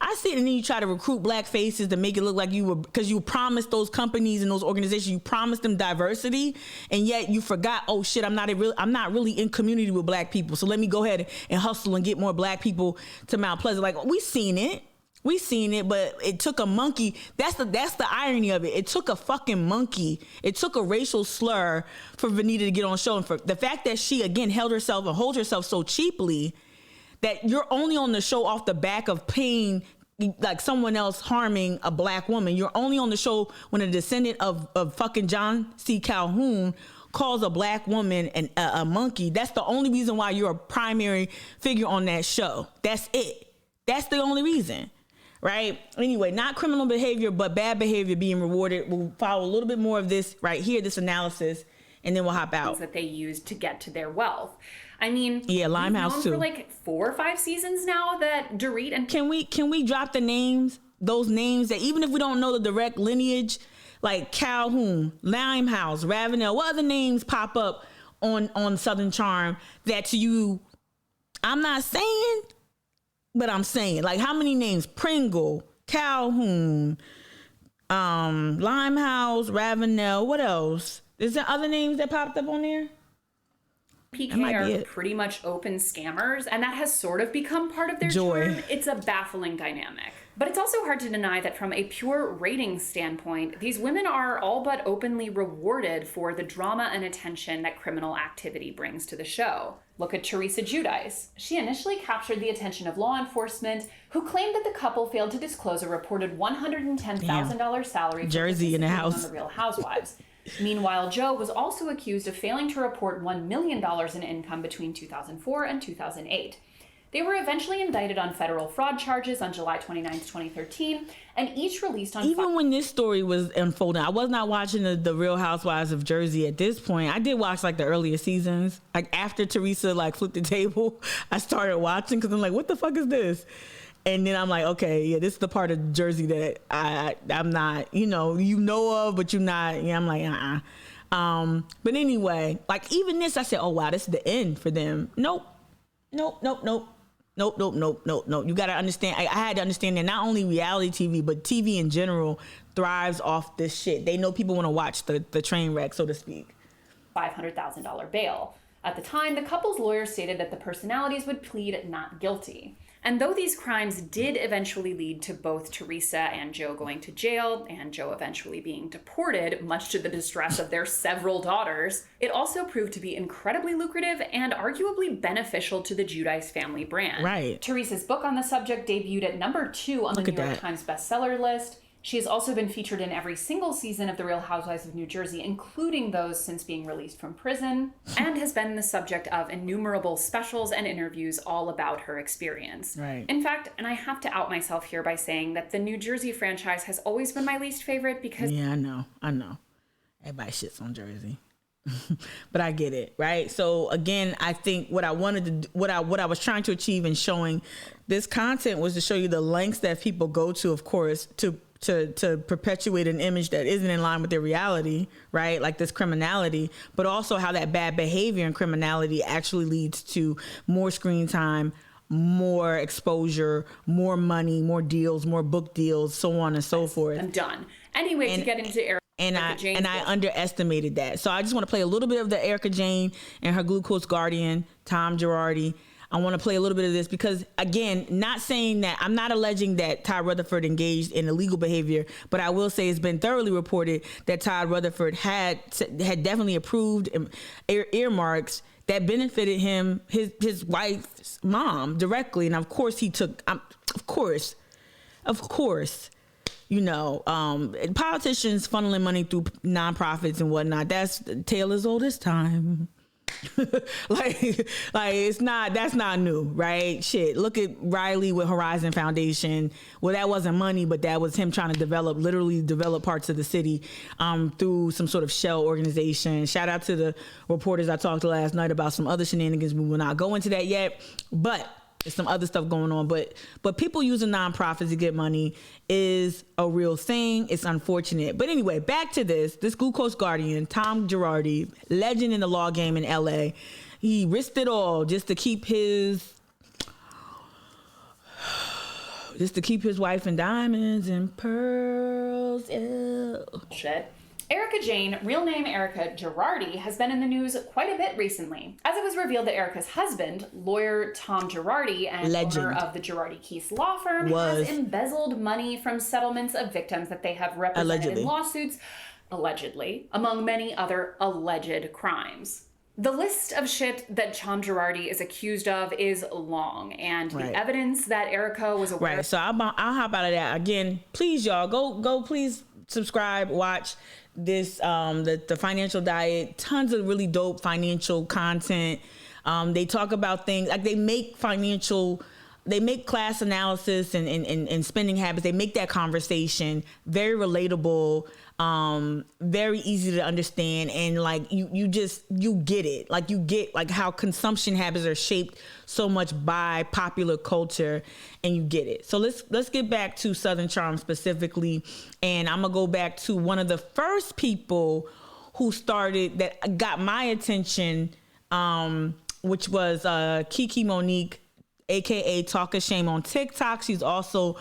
Speaker 2: I see it, and then you try to recruit black faces to make it look like you were, because you promised those companies and those organizations, you promised them diversity, and yet you forgot, oh shit, I'm not really in community with black people. So let me go ahead and hustle and get more black people to Mount Pleasant. Like, we seen it, but it took a monkey. That's the irony of it. It took a fucking monkey. It took a racial slur for Vanita to get on show. And for the fact that she, again, held herself and holds herself so cheaply that you're only on the show off the back of paying, like, someone else harming a black woman. You're only on the show when a descendant of fucking John C. Calhoun calls a black woman a monkey. That's the only reason why you're a primary figure on that show. That's it. That's the only reason. Right? Anyway, not criminal behavior, but bad behavior being rewarded. We'll follow a little bit more of this right here, this analysis, and then we'll hop out.
Speaker 3: That they used to get to their wealth. I mean,
Speaker 2: yeah, Limehouse too.
Speaker 3: For like 4 or 5 seasons now that Dorit and
Speaker 2: can we drop the names? Those names that even if we don't know the direct lineage, like Calhoun, Limehouse, Ravenel, what other names pop up on Southern Charm that to you, I'm not saying. But I'm saying, like, how many names? Pringle, Calhoun, Limehouse, Ravenel. What else? Is there other names that popped up on there?
Speaker 3: PK are pretty much open scammers, and that has sort of become part of their charm. It's a baffling dynamic. But it's also hard to deny that from a pure ratings standpoint, these women are all but openly rewarded for the drama and attention that criminal activity brings to the show. Look at Teresa Giudice. She initially captured the attention of law enforcement, who claimed that the couple failed to disclose a reported $110,000 salary for
Speaker 2: Jersey in the house
Speaker 3: on The Real Housewives. Meanwhile, Joe was also accused of failing to report $1 million in income between 2004 and 2008. They were eventually indicted on federal fraud charges on July 29, 2013, and each released on...
Speaker 2: Even when this story was unfolding, I was not watching the Real Housewives of Jersey at this point. I did watch, like, the earlier seasons. Like, after Teresa, like, flipped the table, I started watching because I'm like, what the fuck is this? And then I'm like, okay, yeah, this is the part of Jersey that I'm not, of, but you're not. Yeah, I'm like, But anyway, like, even this, I said, oh, wow, this is the end for them. Nope. You got to understand. I had to understand that not only reality TV, but TV in general thrives off this shit. They know people want to watch the train wreck, so to speak.
Speaker 3: $500,000 bail. At the time, the couple's lawyers stated that the personalities would plead not guilty. And though these crimes did eventually lead to both Teresa and Joe going to jail, and Joe eventually being deported, much to the distress of their several daughters, it also proved to be incredibly lucrative and arguably beneficial to the Giudice family brand.
Speaker 2: Right.
Speaker 3: Teresa's book on the subject debuted at number 2 on the New York Times bestseller list. She has also been featured in every single season of The Real Housewives of New Jersey, including those since being released from prison, and has been the subject of innumerable specials and interviews all about her experience.
Speaker 2: Right.
Speaker 3: In fact, and I have to out myself here by saying that the New Jersey franchise has always been my least favorite because...
Speaker 2: Yeah, I know. Everybody shits on Jersey. But I get it, right? So again, I think what I was trying to achieve in showing this content was to show you the lengths that people go to, of course, to perpetuate an image that isn't in line with their reality, right? Like this criminality, but also how that bad behavior and criminality actually leads to more screen time, more exposure, more money, more deals, more book deals, so on and so forth.
Speaker 3: I'm done. Anyway, to get into Erica Jane.
Speaker 2: I underestimated that. So I just want to play a little bit of the Erica Jane and her glucose guardian, Tom Girardi. I want to play a little bit of this because, again, not saying that I'm not alleging that Todd Rutherford engaged in illegal behavior, but I will say it's been thoroughly reported that Todd Rutherford had definitely approved earmarks that benefited him, his wife's mom directly. And of course he took, of course, you know, politicians funneling money through nonprofits and whatnot. That's the tale as old as time. like that's not new, right? Shit, look at Riley with Horizon Foundation. Well, that wasn't money, but that was him trying to literally develop parts of the city through some sort of shell organization. Shout out to the reporters I talked to last night about some other shenanigans. We will not go into that yet, but there's some other stuff going on. But people using nonprofits to get money is a real thing. It's unfortunate. But anyway, back to this Glucose Guardian, Tom Girardi, legend in the law game in LA. He risked it all just to keep his wife in diamonds and pearls. Ew.
Speaker 3: Shit. Erica Jane, real name Erica Girardi, has been in the news quite a bit recently, as it was revealed that Erica's husband, lawyer Tom Girardi, and owner of the Girardi Keese law firm, has embezzled money from settlements of victims that they have represented in lawsuits, allegedly, among many other alleged crimes. The list of shit that Tom Girardi is accused of is long, and the evidence that Erica was aware of.
Speaker 2: Right, so I'll hop out of that. Again, please, y'all, go please subscribe, watch this, the Financial Diet, tons of really dope financial content. They talk about things, like they make class analysis and spending habits. They make that conversation very relatable, very easy to understand. And like, you get it. Like you get like how consumption habits are shaped so much by popular culture, and you get it. So let's get back to Southern Charm specifically. And I'm gonna go back to one of the first people who started that got my attention, which was Kiki Monique, aka Talk of Shame on TikTok. She's also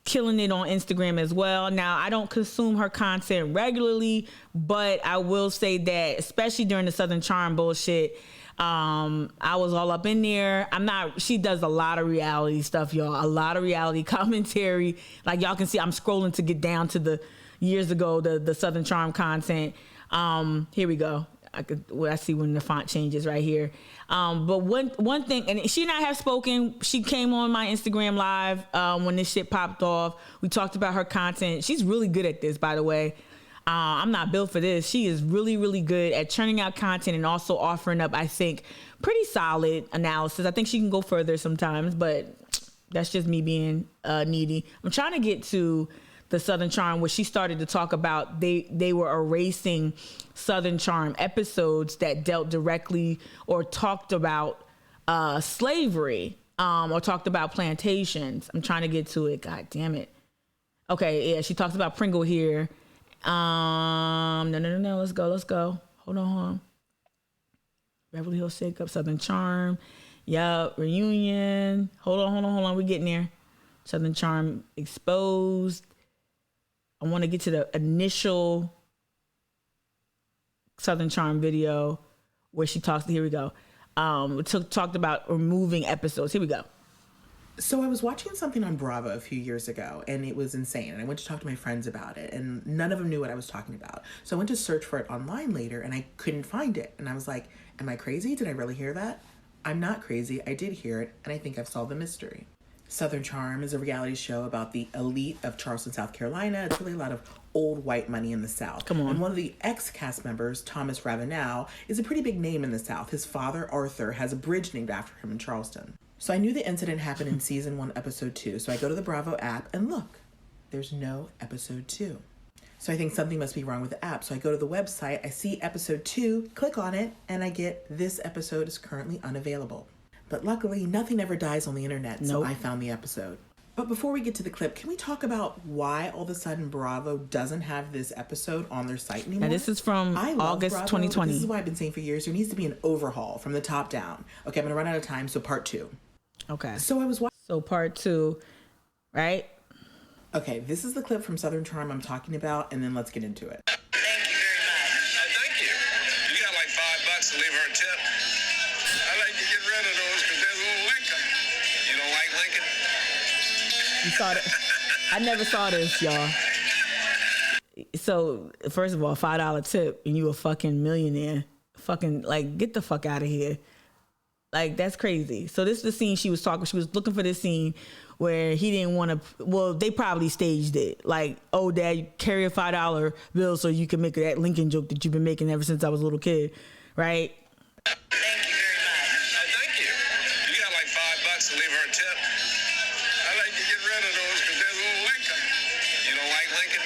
Speaker 2: killing it on Instagram as well. Now, I don't consume her content regularly, but I will say that, especially during the Southern Charm bullshit, I was all up in there. She does a lot of reality stuff, y'all. A lot of reality commentary. Like y'all can see, I'm scrolling to get down to the years ago, the Southern Charm content. Here we go. I see when the font changes right here. But one thing, and she and I have spoken. She came on my Instagram live when this shit popped off. We talked about her content. She's really good at this, by the way. I'm not built for this. She is really, really good at churning out content and also offering up, I think, pretty solid analysis. I think she can go further sometimes, but that's just me being needy. I'm trying to get to the Southern Charm, where she started to talk about they were erasing Southern Charm episodes that dealt directly or talked about slavery or talked about plantations. I'm trying to get to it. God damn it. Okay, yeah, she talks about Pringle here. No. Let's go. Hold on. Beverly Hills Shake-Up, Southern Charm. Yup, Reunion. Hold on. We're getting there. Southern Charm Exposed. I want to get to the initial Southern Charm video where she talks. Here we go. Talked about removing episodes. Here we go.
Speaker 4: So I was watching something on Bravo a few years ago, and it was insane. And I went to talk to my friends about it, and none of them knew what I was talking about. So I went to search for it online later, and I couldn't find it. And I was like, am I crazy? Did I really hear that? I'm not crazy. I did hear it, and I think I've solved the mystery. Southern Charm is a reality show about the elite of Charleston, South Carolina. It's really a lot of old white money in the South.
Speaker 2: Come on.
Speaker 4: And one of the ex-cast members, Thomas Ravenel, is a pretty big name in the South. His father, Arthur, has a bridge named after him in Charleston. So I knew the incident happened in season 1, episode 2. So I go to the Bravo app and look, there's no episode 2. So I think something must be wrong with the app. So I go to the website, I see episode 2, click on it, and I get this episode is currently unavailable. But luckily, nothing ever dies on the internet, so I found the episode. But before we get to the clip, can we talk about why all of a sudden Bravo doesn't have this episode on their site anymore?
Speaker 2: And this is from August
Speaker 4: Bravo,
Speaker 2: 2020.
Speaker 4: This is what I've been saying for years. There needs to be an overhaul from the top down. Okay, I'm going to run out of time, so part 2.
Speaker 2: Okay.
Speaker 4: So I was watching.
Speaker 2: So part 2, right?
Speaker 4: Okay, this is the clip from Southern Charm I'm talking about, and then let's get into it.
Speaker 5: Thank you very much.
Speaker 6: Thank you. You got like $5 to leave her a tip. I like to get rid of those because
Speaker 2: You saw that? I never saw this, y'all. So, first of all, $5 tip and you a fucking millionaire. Fucking, like, get the fuck out of here. Like, that's crazy. So this is the scene she was talking. She was looking for this scene where he didn't want to. Well, they probably staged it. Like, oh, Dad, carry a $5 bill so you can make that Lincoln joke that you've been making ever since I was a little kid, right?
Speaker 5: Thank you very much.
Speaker 6: Thank you. You got like $5 to leave her a tip. I like to get rid of those because there's a little Lincoln. You don't like Lincoln?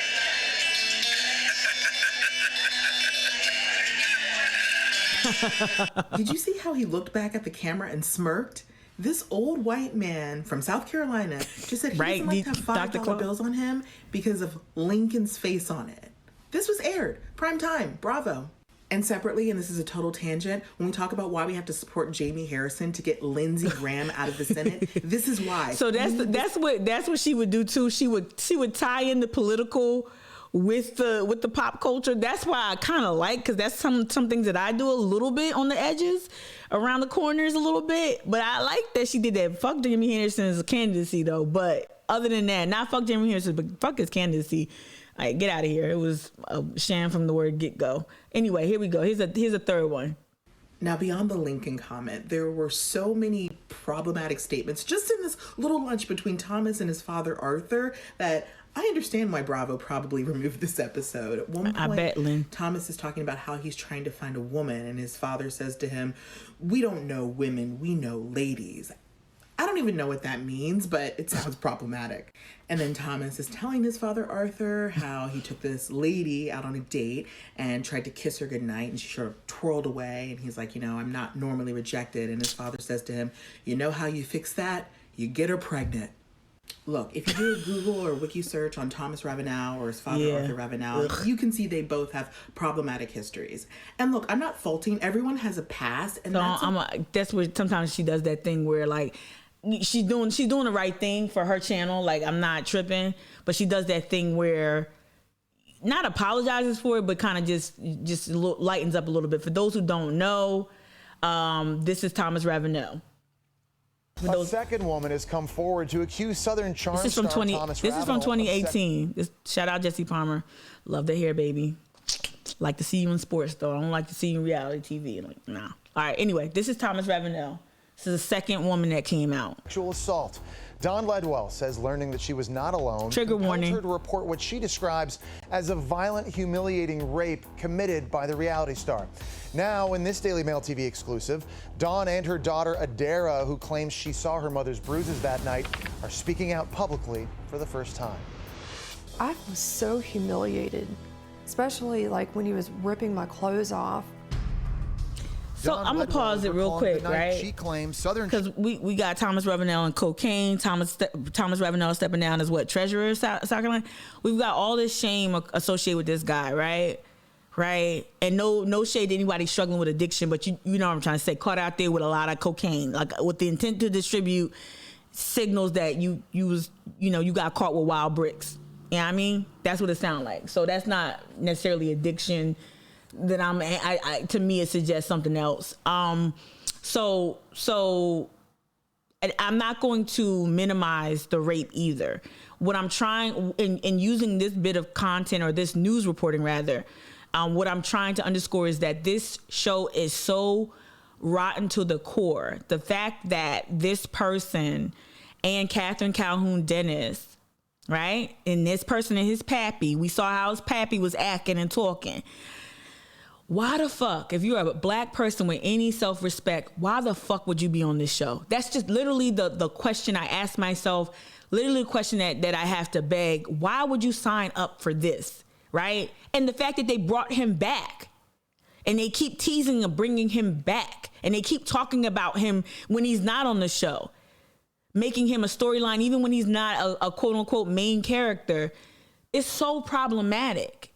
Speaker 4: Did you see how he looked back at the camera and smirked? This old white man from South Carolina just said he doesn't like to have $5 bills on him because of Lincoln's face on it. This was aired. Prime time. Bravo. And separately, and this is a total tangent, when we talk about why we have to support Jamie Harrison to get Lindsey Graham out of the Senate, this is why.
Speaker 2: So that's what she would do too. She would tie in the political with the pop culture. That's why I kind of like, because that's some things that I do a little bit on the edges, around the corners a little bit. But I like that she did that. Fuck Jamie Harrison's candidacy though. But other than that, not fuck Jamie Harrison, but fuck his candidacy. All right, get out of here. It was a sham from the word get go. Anyway, here we go. Here's a third one.
Speaker 4: Now, beyond the Lincoln comment, there were so many problematic statements just in this little lunch between Thomas and his father, Arthur, that I understand why Bravo probably removed this episode. At one point,
Speaker 2: I bet, Lynn.
Speaker 4: Thomas is talking about how he's trying to find a woman, and his father says to him, "We don't know women, we know ladies." I don't even know what that means, but it sounds problematic. And then Thomas is telling his father, Arthur, how he took this lady out on a date and tried to kiss her goodnight, and she sort of twirled away. And he's like, I'm not normally rejected. And his father says to him, you know how you fix that? You get her pregnant. Look, if you do a Google or Wiki search on Thomas Ravenel or his father, Arthur Ravenel, you can see they both have problematic histories. And look, I'm not faulting. Everyone has a past. And
Speaker 2: So that's where sometimes she does that thing where, like, she's doing the right thing for her channel. Like, I'm not tripping, but she does that thing where not apologizes for it, but kind of just lightens up a little bit. For those who don't know, this is Thomas Ravenel.
Speaker 7: A second woman has come forward to accuse Southern Charm
Speaker 2: This is from
Speaker 7: star Thomas
Speaker 2: This is from
Speaker 7: Ravenel
Speaker 2: 2018. Shout out Jesse Palmer. Love the hair, baby. Like to see you in sports, though. I don't like to see you in reality TV. Like, nah. All right. Anyway, this is Thomas Ravenel. This is the second woman that came out.
Speaker 7: Sexual assault. Don Ledwell says learning that she was not alone
Speaker 2: Trigger warning.
Speaker 7: her to report what she describes as a violent, humiliating rape committed by the reality star. Now, in this Daily Mail TV exclusive, Dawn and her daughter Adara, who claims she saw her mother's bruises that night, are speaking out publicly for the first time.
Speaker 8: I was so humiliated, especially like when he was ripping my clothes off.
Speaker 2: So I'm gonna pause it real quick, right?
Speaker 7: She claims Southern
Speaker 2: because we got Thomas Ravenel and cocaine. Thomas Ravenel stepping down as what, treasurer of South Carolina. We've got all this shame associated with this guy, right? And no shade to anybody struggling with addiction, but you know what I'm trying to say. Caught out there with a lot of cocaine, like with the intent to distribute, signals that you got caught with wild bricks. You know what I mean? That's what it sounds like. So that's not necessarily addiction. That to me it suggests something else. So I'm not going to minimize the rape either. What I'm trying in using this bit of content, or this news reporting rather, what I'm trying to underscore is that this show is so rotten to the core. The fact that this person and Catherine Calhoun Dennis, right, and this person and his pappy, we saw how his pappy was acting and talking. Why the fuck, if you're a black person with any self-respect, why the fuck would you be on this show? That's just literally the question I ask myself, literally the question that I have to beg. Why would you sign up for this, right? And the fact that they brought him back, and they keep teasing and bringing him back, and they keep talking about him when he's not on the show, making him a storyline even when he's not a quote-unquote main character, is so problematic.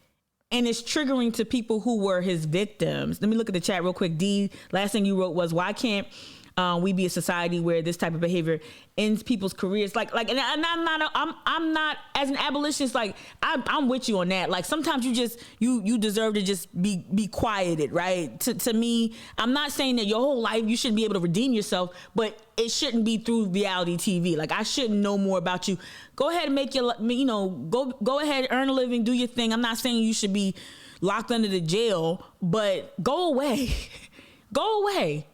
Speaker 2: And it's triggering to people who were his victims. Let me look at the chat real quick. D, last thing you wrote was, why can't we be a society where this type of behavior ends people's careers. And I'm not as an abolitionist. Like I'm with you on that. Like sometimes you deserve to just be quieted, right? To me, I'm not saying that your whole life you should be able to redeem yourself, but it shouldn't be through reality TV. Like I shouldn't know more about you. Go ahead and make go ahead, earn a living, do your thing. I'm not saying you should be locked under the jail, but go away. Go away.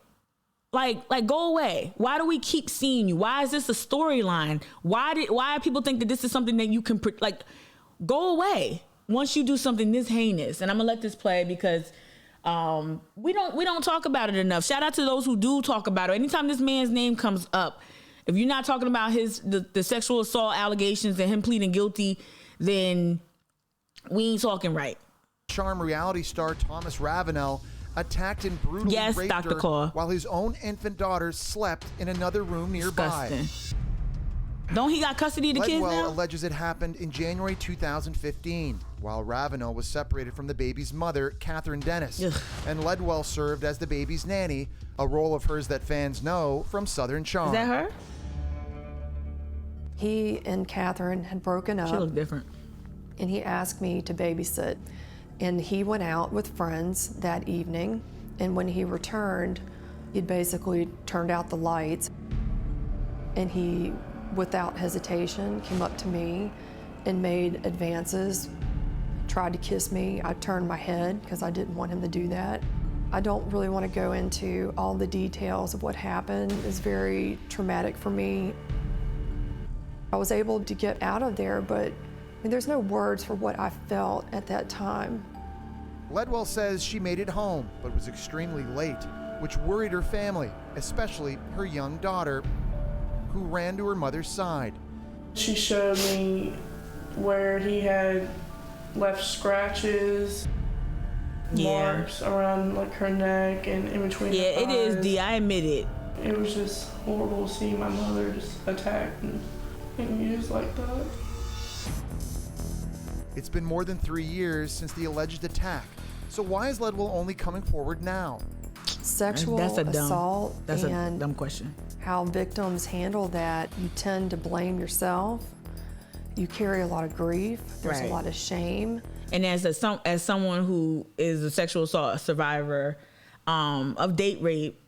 Speaker 2: Like go away. Why do we keep seeing you? Why is this a storyline? Why do people think that this is something that you can go away once you do something this heinous? And I'm gonna let this play because we don't talk about it enough. Shout out to those who do talk about it. Anytime this man's name comes up, if you're not talking about the sexual assault allegations and him pleading guilty, then we ain't talking right.
Speaker 7: Charm reality star Thomas Ravenel attacked and brutally raped
Speaker 2: Dr.
Speaker 7: her
Speaker 2: Claw.
Speaker 7: while his own infant daughter slept in another room nearby.
Speaker 2: Disgusting. Don't he got custody of the kids
Speaker 7: Ledwell
Speaker 2: now?
Speaker 7: alleges it happened in January 2015, while Ravenel was separated from the baby's mother, Catherine Dennis.
Speaker 2: Ugh.
Speaker 7: And Ledwell served as the baby's nanny, a role of hers that fans know from Southern Charm.
Speaker 2: Is that her?
Speaker 8: He and Catherine had broken up.
Speaker 2: She looked different.
Speaker 8: And he asked me to babysit. And he went out with friends that evening. And when he returned, he'd basically turned out the lights. And he, without hesitation, came up to me and made advances, tried to kiss me. I turned my head because I didn't want him to do that. I don't really want to go into all the details of what happened. It's very traumatic for me. I was able to get out of there, but there's no words for what I felt at that time.
Speaker 7: Ledwell says she made it home, but was extremely late, which worried her family, especially her young daughter, who ran to her mother's side.
Speaker 9: She showed me where he had left scratches, marks around her neck and in between her thighs.
Speaker 2: It is, D. I admit it.
Speaker 9: It was just horrible to see my mother just attacked and used like that.
Speaker 7: It's been more than 3 years since the alleged attack. So why is Ledwell only coming forward now?
Speaker 8: Sexual assault
Speaker 2: that's
Speaker 8: and
Speaker 2: a dumb question.
Speaker 8: How victims handle that, you tend to blame yourself. You carry a lot of grief. There's a lot of shame.
Speaker 2: And as someone who is a sexual assault survivor of date rape,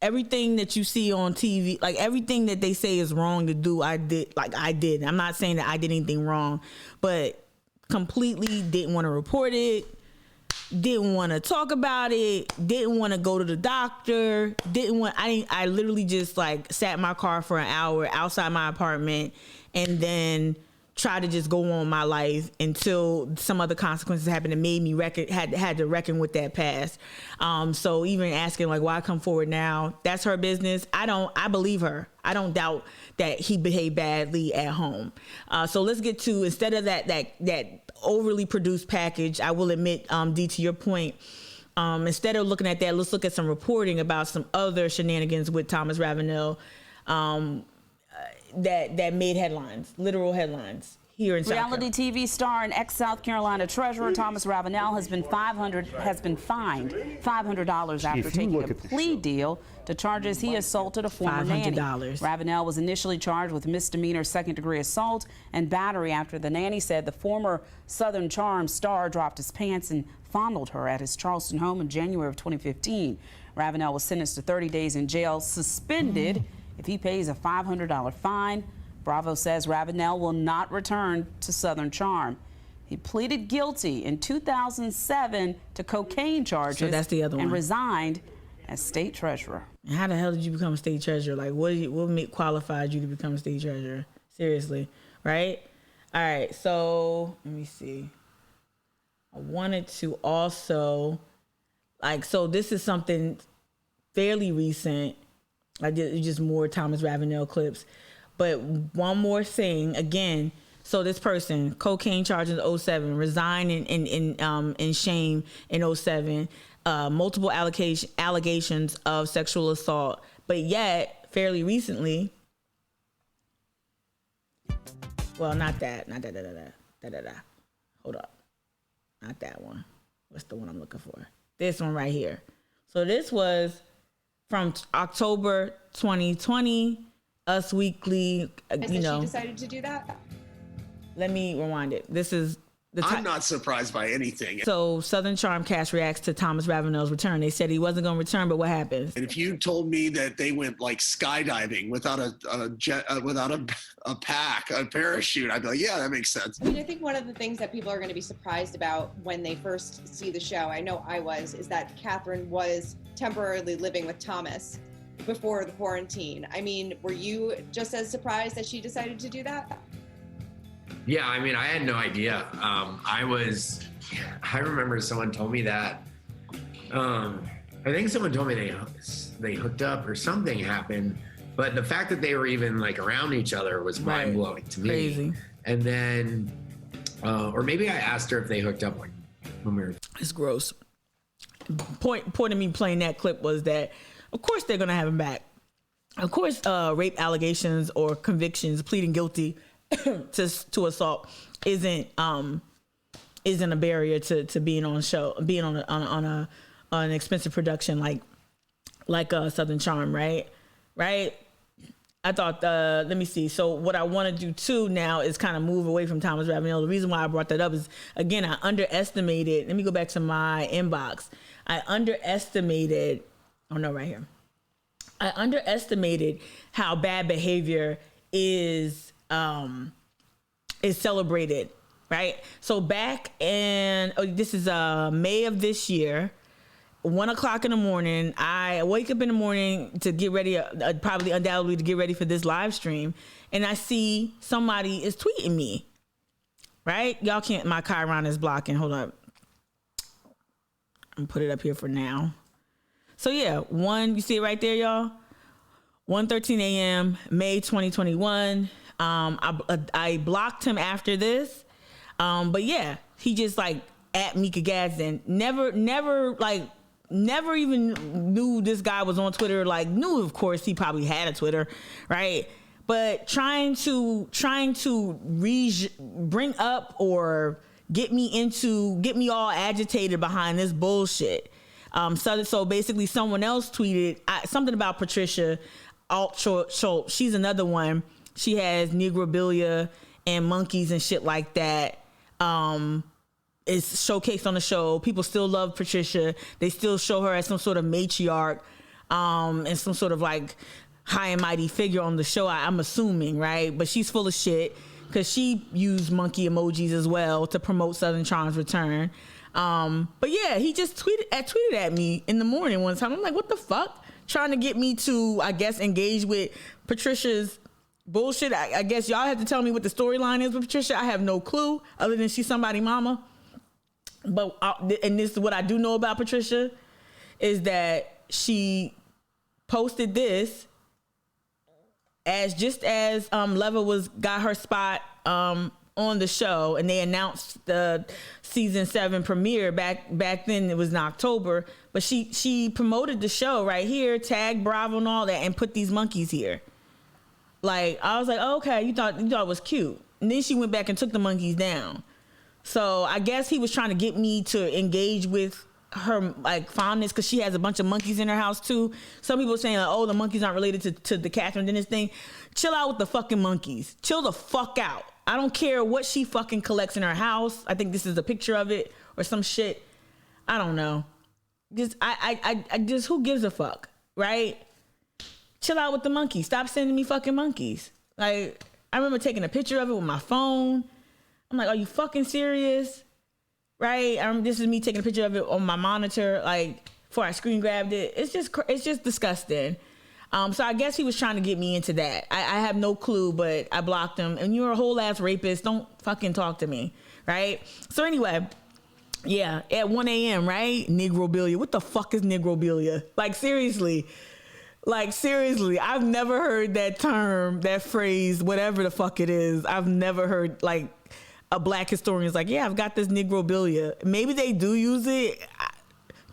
Speaker 2: everything that you see on TV, like everything that they say is wrong to do, I did. I'm not saying that I did anything wrong, but completely didn't want to report it, didn't want to talk about it, didn't want to go to the doctor, I literally just sat in my car for an hour outside my apartment and then try to just go on my life until some other consequences happened and made me had to reckon with that past. So even asking why come forward now, that's her business. I believe her. I don't doubt that he behaved badly at home. So let's get to, instead of that overly produced package, I will admit, D, to your point, instead of looking at that, let's look at some reporting about some other shenanigans with Thomas Ravenel, that made headlines, literal headlines here in South Carolina.
Speaker 10: Reality TV star and ex-South Carolina treasurer Thomas Ravenel has been fined $500 after taking a plea deal to charges he assaulted a former nanny. Ravenel was initially charged with misdemeanor second-degree assault and battery after the nanny said the former Southern Charm star dropped his pants and fondled her at his Charleston home in January of 2015. Ravenel was sentenced to 30 days in jail, suspended if he pays a $500 fine. Bravo says Ravenel will not return to Southern Charm. He pleaded guilty in 2007 to cocaine charges.
Speaker 2: So that's the other one.
Speaker 10: And resigned as state treasurer.
Speaker 2: And how the hell did you become a state treasurer? What qualified you to become a state treasurer? Seriously, right? All right, so let me see. I wanted to also, so this is something fairly recent. I did just more Thomas Ravenel clips. But one more thing, again, so this person, cocaine charges in 07, resigned in shame in 07, multiple allegations of sexual assault, but yet, fairly recently, well, not that. Hold up. Not that one. What's the one I'm looking for? This one right here. So this was from October 2020, Us Weekly,
Speaker 11: She decided to do that?
Speaker 2: Let me rewind it. This is
Speaker 12: I'm not surprised by anything.
Speaker 2: So Southern Charm cast reacts to Thomas Ravenel's return. They said he wasn't going to return, but what happens?
Speaker 12: And if you told me that they went like skydiving without a pack, a parachute, I'd be like, yeah, that makes sense.
Speaker 11: I mean, I think one of the things that people are going to be surprised about when they first see the show, I know I was, is that Catherine was temporarily living with Thomas before the quarantine. I mean, were you just as surprised that she decided to do that?
Speaker 13: Yeah, I mean, I had no idea. I remember someone told me that. I think someone told me they hooked up or something happened, but the fact that they were even like around each other was mind blowing to me.
Speaker 2: Crazy.
Speaker 13: And then, or maybe I asked her if they hooked up when we were.
Speaker 2: It's gross. Point of me playing that clip was that, of course, they're gonna have him back. Of course, rape allegations or convictions, pleading guilty to assault isn't a barrier to being on a show, being on an expensive production like Southern Charm, right? I thought, let me see. So what I want to do too now is kind of move away from Thomas Ravenel. The reason why I brought that up is, again, I underestimated. Let me go back to my inbox. I underestimated how bad behavior is celebrated, right? So back in, this is May of this year, 1:00 in the morning, I wake up in the morning to get ready, undoubtedly to get ready for this live stream, and I see somebody is tweeting me, right? Y'all can't, my Chiron is blocking, hold up. I'm gonna put it up here for now. So yeah, you see it right there, y'all? 1:13 a.m., May 2021. I blocked him after this. But yeah, he just like at mikagadsden. Never even knew this guy was on Twitter. Like, knew, of course, he probably had a Twitter, right? But trying to bring up or get me all agitated behind this bullshit. So basically someone else tweeted something about Patricia Schultz. She's another one. She has negrobilia and monkeys and shit like that. It's showcased on the show. People still love Patricia. They still show her as some sort of matriarch, and some sort of like high and mighty figure on the show, I'm assuming, right? But she's full of shit because she used monkey emojis as well to promote Southern Charm's return. But yeah, he just tweeted at me in the morning one time. I'm like, what the fuck? Trying to get me to, I guess, engage with Patricia's bullshit. I guess y'all have to tell me what the storyline is with Patricia. I have no clue other than she's somebody's mama. But and this is what I do know about Patricia is that she posted this as Leva got her spot on the show, and they announced the season 7 premiere back then. It was in October, but she promoted the show right here, tagged Bravo and all that, and put these monkeys here. Like, I was like, oh, okay, you thought it was cute, and then she went back and took the monkeys down. So I guess he was trying to get me to engage with her like fondness because she has a bunch of monkeys in her house too. Some people are saying like, oh, the monkeys aren't related to the Catherine Dennis thing. Chill out with the fucking monkeys. Chill the fuck out. I don't care what she fucking collects in her house. I think this is a picture of it or some shit. I don't know. Just I just, who gives a fuck, right? Chill out with the monkeys. Stop sending me fucking monkeys. Like, I remember taking a picture of it with my phone. I'm like, are you fucking serious? Right? This is me taking a picture of it on my monitor, like, before I screen grabbed it. It's just disgusting. So I guess he was trying to get me into that. I have no clue, but I blocked him. And you're a whole ass rapist. Don't fucking talk to me, right? So anyway, yeah, at 1 a.m., right? Negrobilia. What the fuck is negrobilia? Like, seriously. I've never heard that term, that phrase, whatever the fuck it is. I've never heard, like, a black historian's like, yeah, I've got this negrobilia. Maybe they do use it.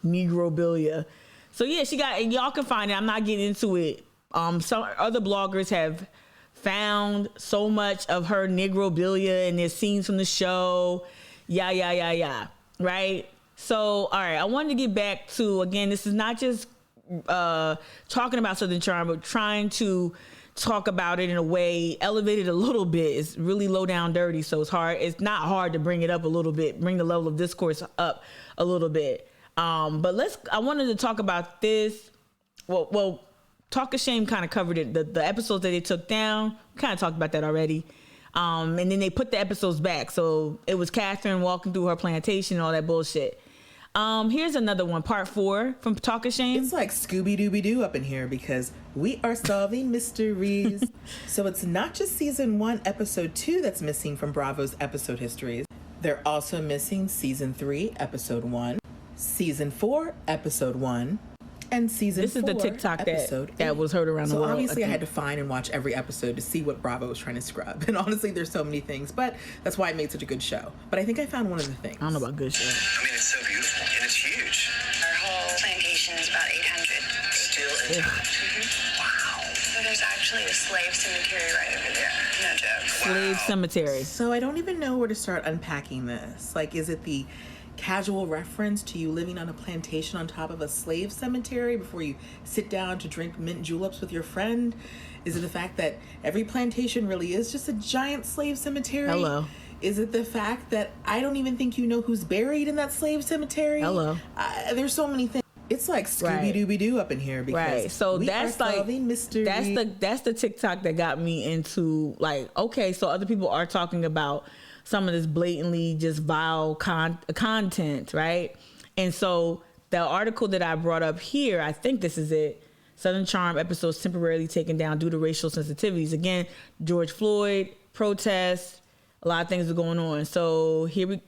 Speaker 2: Negrobilia. So yeah, y'all can find it. I'm not getting into it. Some other bloggers have found so much of her negrobilia and there's scenes from the show. Yeah. Right? So, all right, I wanted to get back to, again, this is not just talking about Southern Charm, but trying to talk about it in a way, elevate it a little bit. It's really low down dirty, so it's not hard to bring it up a little bit, bring the level of discourse up a little bit. But I wanted to talk about this. Well, Talk of Shame kind of covered it. The episodes that they took down, kind of talked about that already. And then they put the episodes back. So it was Catherine walking through her plantation and all that bullshit. Here's another one, part 4 from Talk of Shame.
Speaker 4: It's like Scooby-Dooby-Doo up in here because we are solving mysteries. So it's not just season 1, episode 2 that's missing from Bravo's episode histories. They're also missing season 3, episode 1, season 4, episode 1, and season 4,
Speaker 2: This is the TikTok that was heard around the world.
Speaker 4: So obviously I had to find and watch every episode to see what Bravo was trying to scrub. And honestly, there's so many things, but that's why it made such a good show. But I think I found one of the things.
Speaker 2: I don't know about good show.
Speaker 6: I mean, it's so beautiful and it's huge.
Speaker 5: Our whole plantation is about 800.
Speaker 6: Still intact.
Speaker 5: Wow. So there's actually a slave cemetery right over there. No joke.
Speaker 2: Slave cemetery.
Speaker 4: So I don't even know where to start unpacking this. Like, is it the casual reference to you living on a plantation on top of a slave cemetery before you sit down to drink mint juleps with your friend? Is it the fact that every plantation really is just a giant slave cemetery?
Speaker 2: Hello.
Speaker 4: Is it the fact that I don't even think you know who's buried in that slave cemetery?
Speaker 2: Hello.
Speaker 4: There's so many things. It's like Scooby-Dooby-Doo up in here because
Speaker 2: so that's like
Speaker 4: mystery.
Speaker 2: That's the TikTok that got me into, like, okay, so other people are talking about some of this blatantly just vile content, right? And so the article that I brought up here, I think this is it. Southern Charm episodes temporarily taken down due to racial sensitivities. Again, George Floyd, protests, a lot of things are going on. So here we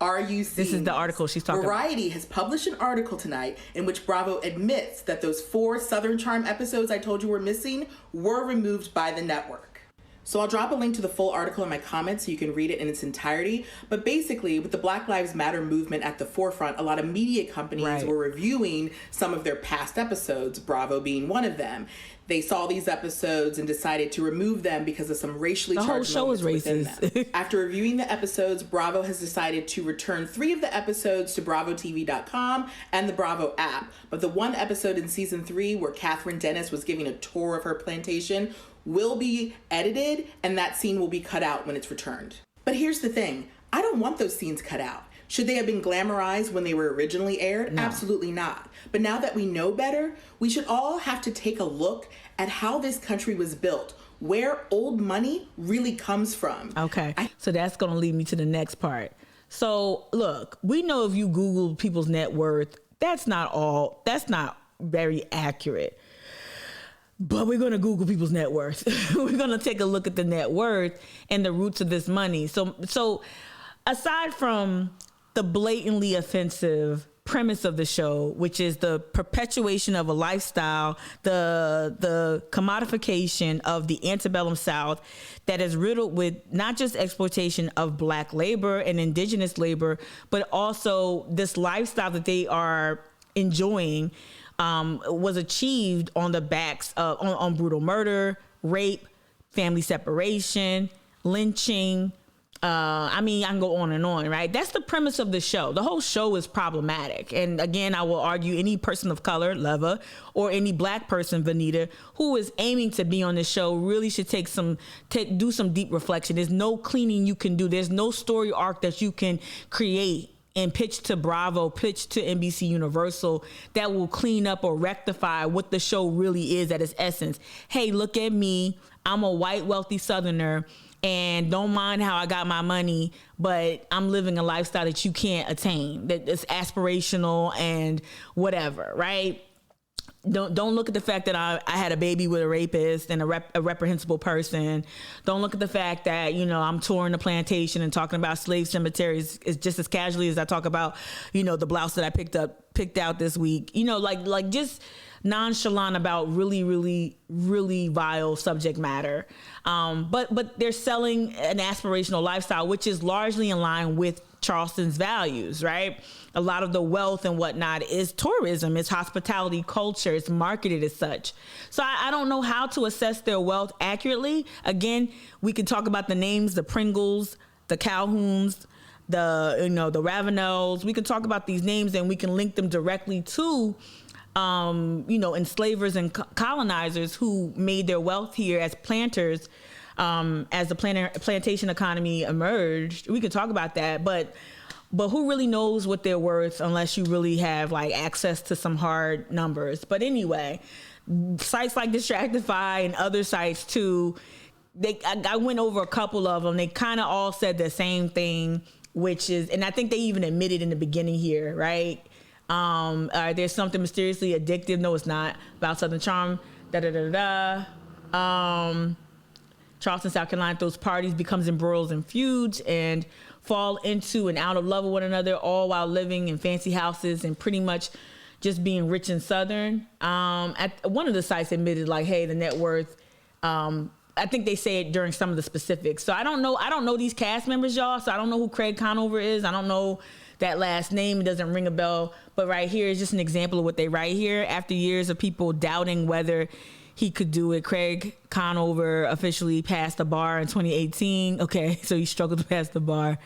Speaker 4: Are you seeing
Speaker 2: This is the article she's talking about.
Speaker 4: Variety has published an article tonight in which Bravo admits that those 4 Southern Charm episodes I told you were missing were removed by the network. So I'll drop a link to the full article in my comments so you can read it in its entirety. But basically, with the Black Lives Matter movement at the forefront, a lot of media companies were reviewing some of their past episodes, Bravo being one of them. They saw these episodes and decided to remove them because of some racially charged moments within them. After reviewing the episodes, Bravo has decided to return 3 of the episodes to BravoTV.com and the Bravo app. But the one episode in season 3 where Catherine Dennis was giving a tour of her plantation will be edited, and that scene will be cut out when it's returned. But here's the thing. I don't want those scenes cut out. Should they have been glamorized when they were originally aired? No. Absolutely not. But now that we know better, we should all have to take a look at how this country was built, where old money really comes from.
Speaker 2: Okay, so that's going to lead me to the next part. So look, we know if you Google people's net worth, that's not very accurate. But we're going to Google people's net worth. We're going to take a look at the net worth and the roots of this money. So aside from the blatantly offensive premise of the show, which is the perpetuation of a lifestyle, the commodification of the antebellum South that is riddled with not just exploitation of Black labor and indigenous labor, but also this lifestyle that they are enjoying was achieved on the backs of on brutal murder, rape, family separation, lynching. I mean, I can go on and on, right? That's the premise of the show. The whole show is problematic. And again, I will argue any person of color, Leva, or any Black person, Vanita, who is aiming to be on this show really should do some deep reflection. There's no cleaning you can do. There's no story arc that you can create and pitch to Bravo, pitch to NBC Universal that will clean up or rectify what the show really is at its essence. Hey, look at me. I'm a white, wealthy Southerner and don't mind how I got my money, but I'm living a lifestyle that you can't attain, that is aspirational and whatever, right? Don't look at the fact that I had a baby with a rapist and a reprehensible person. Don't look at the fact that, I'm touring the plantation and talking about slave cemeteries is just as casually as I talk about, the blouse that I picked out this week. Like just nonchalant about really, really, really vile subject matter. But they're selling an aspirational lifestyle, which is largely in line with Charleston's values, right? A lot of the wealth and whatnot is tourism, it's hospitality culture, it's marketed as such. So I don't know how to assess their wealth accurately. Again, we can talk about the names, the Pringles, the Calhouns, the Ravenels. We can talk about these names and we can link them directly to enslavers and colonizers who made their wealth here as planters. As the plantation economy emerged, we could talk about that, but who really knows what they're worth unless you really have like access to some hard numbers. But anyway, sites like Distractify and other sites too, I went over a couple of them. They kind of all said the same thing, which is, and I think they even admitted in the beginning here, right? There's something mysteriously addictive. No, it's not. About Southern Charm. Charleston, South Carolina throws parties, becomes embroiled in feuds, and fall into and out of love with one another, all while living in fancy houses and pretty much just being rich and Southern. At one of the sites admitted, like, hey, the net worth. I think they say it during some of the specifics. So I don't know these cast members, y'all. So I don't know who Craig Conover is. I don't know that last name. It doesn't ring a bell. But right here is just an example of what they write here. After years of people doubting whether he could do it, Craig Conover officially passed the bar in 2018. Okay, so he struggled to pass the bar.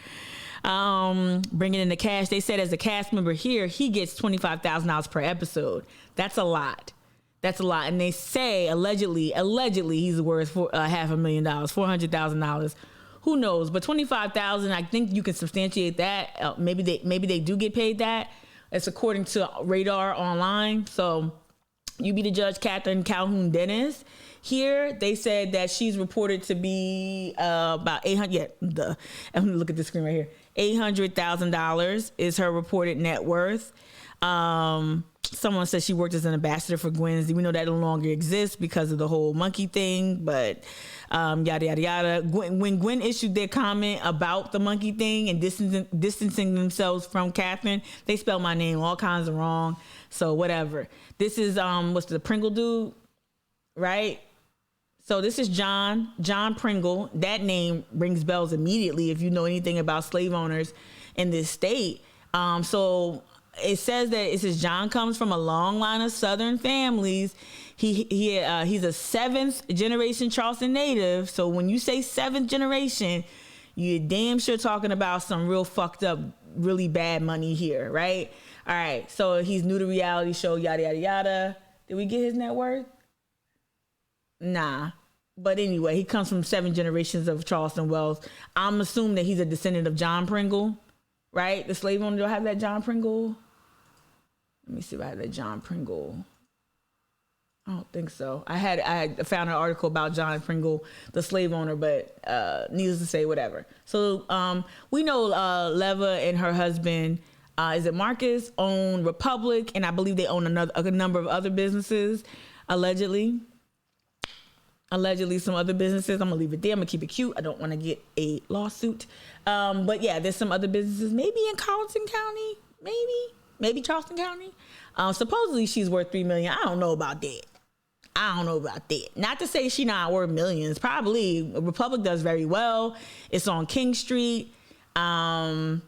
Speaker 2: Bringing in the cash. They said as a cast member here, he gets $25,000 per episode. That's a lot. That's a lot. And they say allegedly he's worth $500,000, $400,000. Who knows? But $25,000, I think you can substantiate that. Maybe they do get paid that. It's according to Radar Online. So you be the judge, Catherine Calhoun Dennis. Here they said that she's reported to be about $800. Yeah, I'm gonna look at the screen right here. $800,000 is her reported net worth. Someone said she worked as an ambassador for Gwen's. We know that no longer exists because of the whole monkey thing, but yada, yada, yada. When Gwen issued their comment about the monkey thing and distancing themselves from Catherine, they spelled my name all kinds of wrong. So whatever. This is, what's the Pringle dude, right? So this is John Pringle. That name rings bells immediately if you know anything about slave owners in this state. So it says that it says John comes from a long line of Southern families. He's a 7th generation Charleston native. So when you say 7th generation, you're damn sure talking about some real fucked up, really bad money here, right? All right. So he's new to reality show, yada, yada, yada. Did we get his net worth? Nah. But anyway, he comes from 7 generations of Charleston wealth. I'm assuming that he's a descendant of John Pringle, right? The slave owner. Do I have that John Pringle? Let me see if I have that John Pringle. I don't think so. I had found an article about John Pringle, the slave owner, but needless to say, whatever. So we know Leva and her husband, is it Marcus, own Republic, and I believe they own a number of other businesses, allegedly. Some other businesses. I'm gonna leave it there. I'm gonna keep it cute. I don't want to get a lawsuit. But yeah, there's some other businesses, maybe in Carlton County, maybe Charleston County. Supposedly she's worth $3 million. I don't know about that. Not to say she's not worth millions. Probably. Republic does very well. It's on King Street. I'm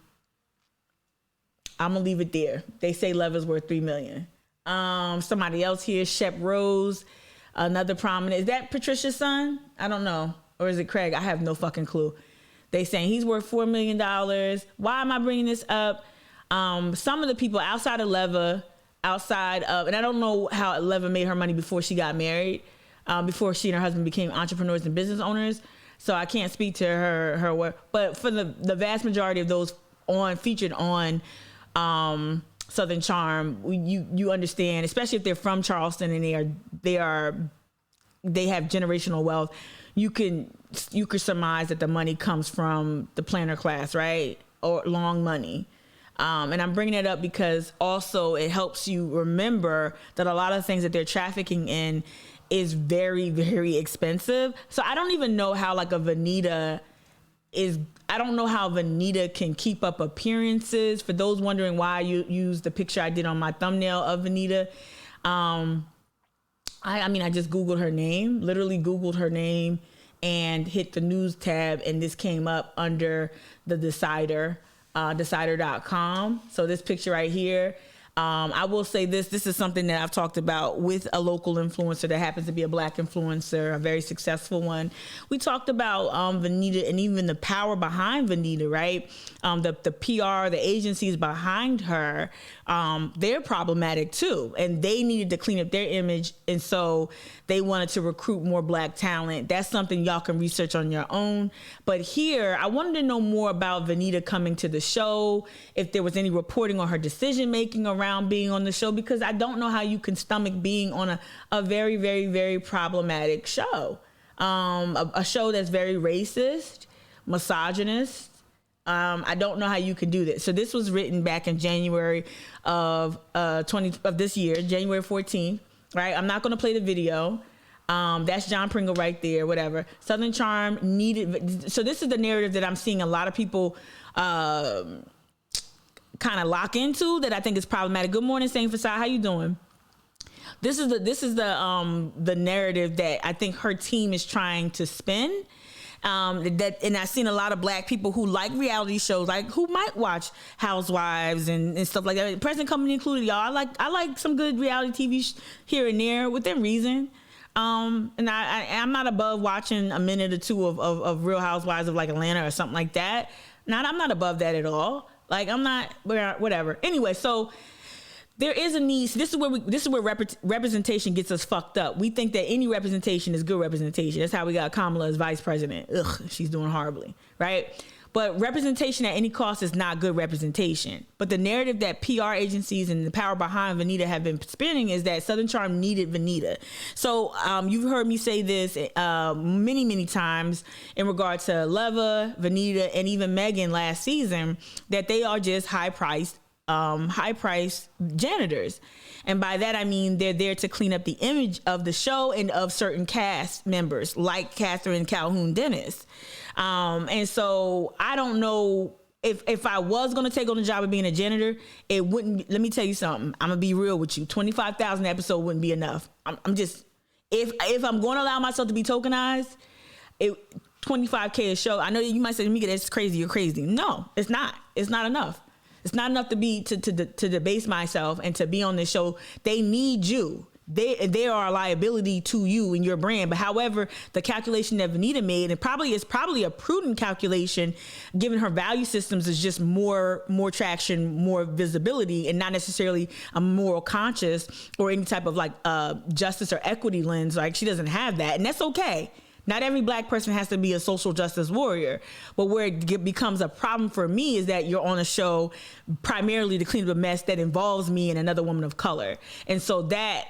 Speaker 2: gonna leave it there. They say Leva's worth $3 million. Somebody else here, Shep Rose, another prominent. Is that Patricia's son? I don't know. Or is it Craig? I have no fucking clue. They saying he's worth $4 million. Why am I bringing this up? Some of the people outside of Leva, and I don't know how Leva made her money before she got married, before she and her husband became entrepreneurs and business owners. So I can't speak to her work. But for the vast majority of those featured on Southern Charm, you understand, especially if they're from Charleston and they have generational wealth. You can surmise that the money comes from the planter class, right? Or long money. And I'm bringing it up because also it helps you remember that a lot of things that they're trafficking in is very, very expensive. So I don't even know how like a Veneta I don't know how Veneta can keep up appearances. For those wondering why I use the picture I did on my thumbnail of Veneta, I just Googled her name, literally Googled her name and hit the news tab, and this came up under the Decider. Decider.com. So this picture right here, I will say this is something that I've talked about with a local influencer that happens to be a Black influencer, a very successful one. We talked about Venita and even the power behind Venita, right? The PR, the agencies behind her, they're problematic too. And they needed to clean up their image. And so they wanted to recruit more Black talent. That's something y'all can research on your own. But here, I wanted to know more about Venita coming to the show, if there was any reporting on her decision making around being on the show, because I don't know how you can stomach being on a very, very, very problematic show. A show that's very racist, misogynist. I don't know how you can do this. So this was written back in January of this year, January 14th, right? I'm not going to play the video. That's John Pringle right there, whatever. Southern Charm needed. So this is the narrative that I'm seeing a lot of people kind of lock into, that I think is problematic. Good morning, Saint Fasad. How you doing? This is the narrative that I think her team is trying to spin. And I've seen a lot of Black people who like reality shows, like who might watch Housewives and stuff like that. Present company included, y'all. I like some good reality TV here and there within reason. And I'm not above watching a minute or two of Real Housewives of like Atlanta or something like that. I'm not above that at all. Like, I'm not, whatever. Anyway, so there is a need. So this is where representation gets us fucked up. We think that any representation is good representation. That's how we got Kamala as vice president. Ugh, she's doing horribly, right? But representation at any cost is not good representation. But the narrative that PR agencies and the power behind Venita have been spinning is that Southern Charm needed Venita. So you've heard me say this many, many times in regard to Leva, Venita, and even Megan last season, that they are just high-priced janitors. And by that, I mean they're there to clean up the image of the show and of certain cast members like Catherine Calhoun Dennis. And so I don't know if I was going to take on the job of being a janitor, it wouldn't be, let me tell you something. I'm going to be real with you. 25,000 episode wouldn't be enough. I'm just, if I'm going to allow myself to be tokenized, 25K a show. I know you might say to me, that's crazy. You're crazy. No, it's not. It's not enough. It's not enough to debase myself and to be on this show. They need you. They are a liability to you and your brand. But however, the calculation that Venita made, and probably a prudent calculation, given her value systems, is just more traction, more visibility, and not necessarily a moral conscious or any type of like justice or equity lens. Like, she doesn't have that, and that's okay. Not every Black person has to be a social justice warrior. But where it becomes a problem for me is that you're on a show primarily to clean up a mess that involves me and another woman of color. And so that